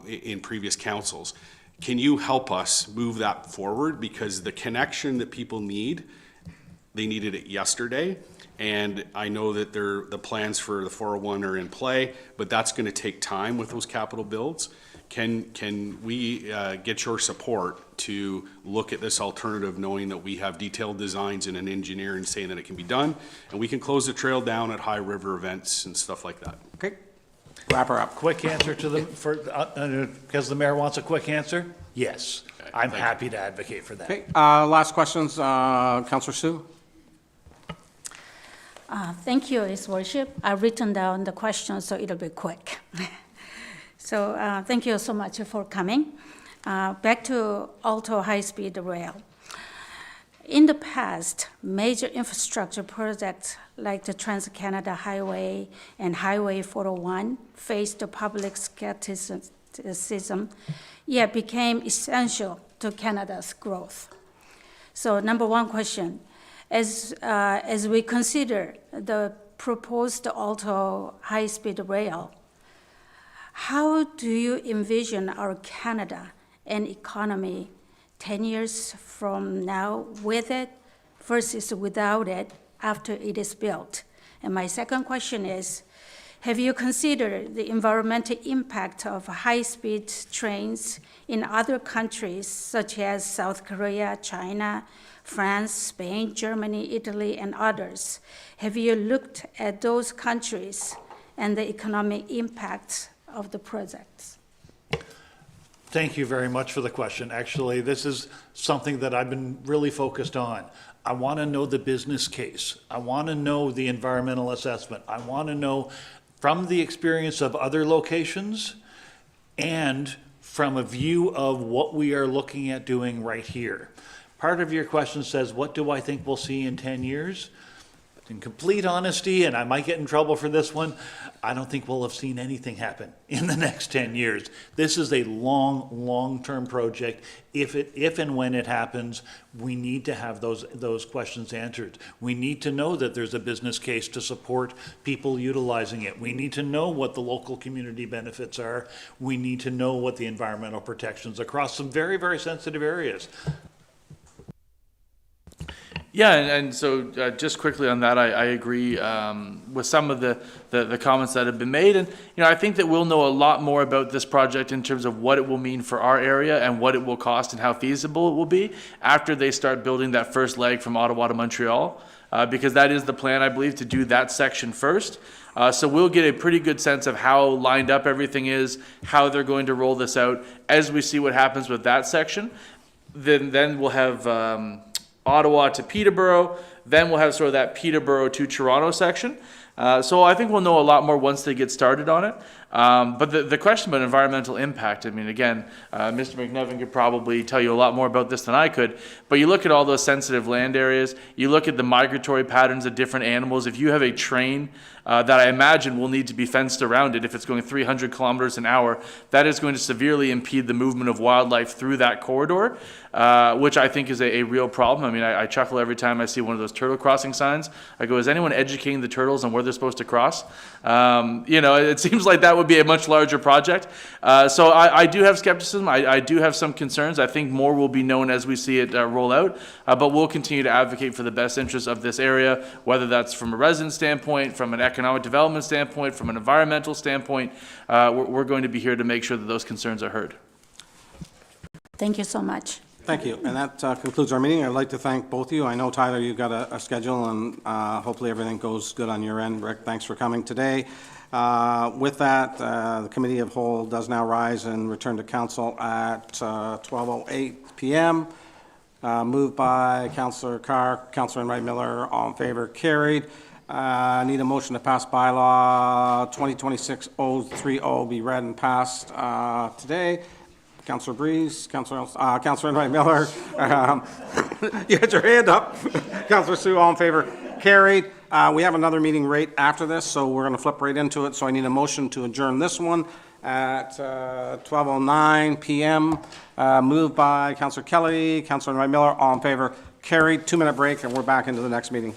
in previous councils. Can you help us move that forward? Because the connection that people need, they needed it yesterday. And I know that the plans for the 401 are in play, but that's going to take time with those capital builds. Can we get your support to look at this alternative, knowing that we have detailed designs and an engineer and saying that it can be done, and we can close the trail down at high river events and stuff like that? Okay. Wrap her up. Quick answer to because the mayor wants a quick answer? Yes. Okay, I'm happy to advocate for that. Okay, last questions, Councillor Sue? Thank you, His Worship. I've written down the questions, so it'll be quick. So thank you so much for coming. Back to Alto high-speed rail. In the past, major infrastructure projects like the Trans-Canada Highway and Highway 401 faced public skepticism, yet became essential to Canada's growth. So number one question, as we consider the proposed Alto high-speed rail, how do you envision our Canada and economy 10 years from now with it, versus without it after it is built? And my second question is, have you considered the environmental impact of high-speed trains in other countries such as South Korea, China, France, Spain, Germany, Italy, and others? Have you looked at those countries and the economic impact of the projects? Thank you very much for the question. Actually, this is something that I've been really focused on. I want to know the business case. I want to know the environmental assessment. I want to know from the experience of other locations and from a view of what we are looking at doing right here. Part of your question says, what do I think we'll see in 10 years? In complete honesty, and I might get in trouble for this one, I don't think we'll have seen anything happen in the next 10 years. This is a long-term project. If and when it happens, we need to have those questions answered. We need to know that there's a business case to support people utilizing it. We need to know what the local community benefits are. We need to know what the environmental protections across some very, very sensitive areas. Yeah, and so just quickly on that, I agree with some of the comments that have been made. And, I think that we'll know a lot more about this project in terms of what it will mean for our area and what it will cost and how feasible it will be after they start building that first leg from Ottawa to Montreal, because that is the plan, I believe, to do that section first. So we'll get a pretty good sense of how lined up everything is, how they're going to roll this out as we see what happens with that section. Then we'll have Ottawa to Peterborough, then we'll have sort of that Peterborough to Toronto section. So I think we'll know a lot more once they get started on it. But the question about environmental impact, I mean, again, Mr. McNevin could probably tell you a lot more about this than I could, but you look at all those sensitive land areas, you look at the migratory patterns of different animals. If you have a train that I imagine will need to be fenced around it, if it's going 300 kilometers an hour, that is going to severely impede the movement of wildlife through that corridor, which I think is a real problem. I mean, I chuckle every time I see one of those turtle crossing signs. I go, is anyone educating the turtles on where they're supposed to cross? It seems like that would be a much larger project. So I do have skepticism. I do have some concerns. I think more will be known as we see it roll out, but we'll continue to advocate for the best interests of this area, whether that's from a resident standpoint, from an economic development standpoint, from an environmental standpoint. We're going to be here to make sure that those concerns are heard. Thank you so much. Thank you. And that concludes our meeting. I'd like to thank both of you. I know, Tyler, you've got a schedule, and hopefully everything goes good on your end. Rick, thanks for coming today. With that, the Committee of Whole does now rise and return to Council at 12:08 p.m. Moved by Councillor Carr, Councillor Wright Miller, all in favor, carried. Need a motion to pass bylaw 2026-030 be read and passed today. Councillor Breeze, Councillor Wright Miller, you had your hand up. Councillor Sue, all in favor, carried. We have another meeting right after this, so we're going to flip right into it. So I need a motion to adjourn this one at 12:09 p.m. Moved by Councillor Kelly, Councillor Wright Miller, all in favor, carried. 2-minute break, and we're back into the next meeting.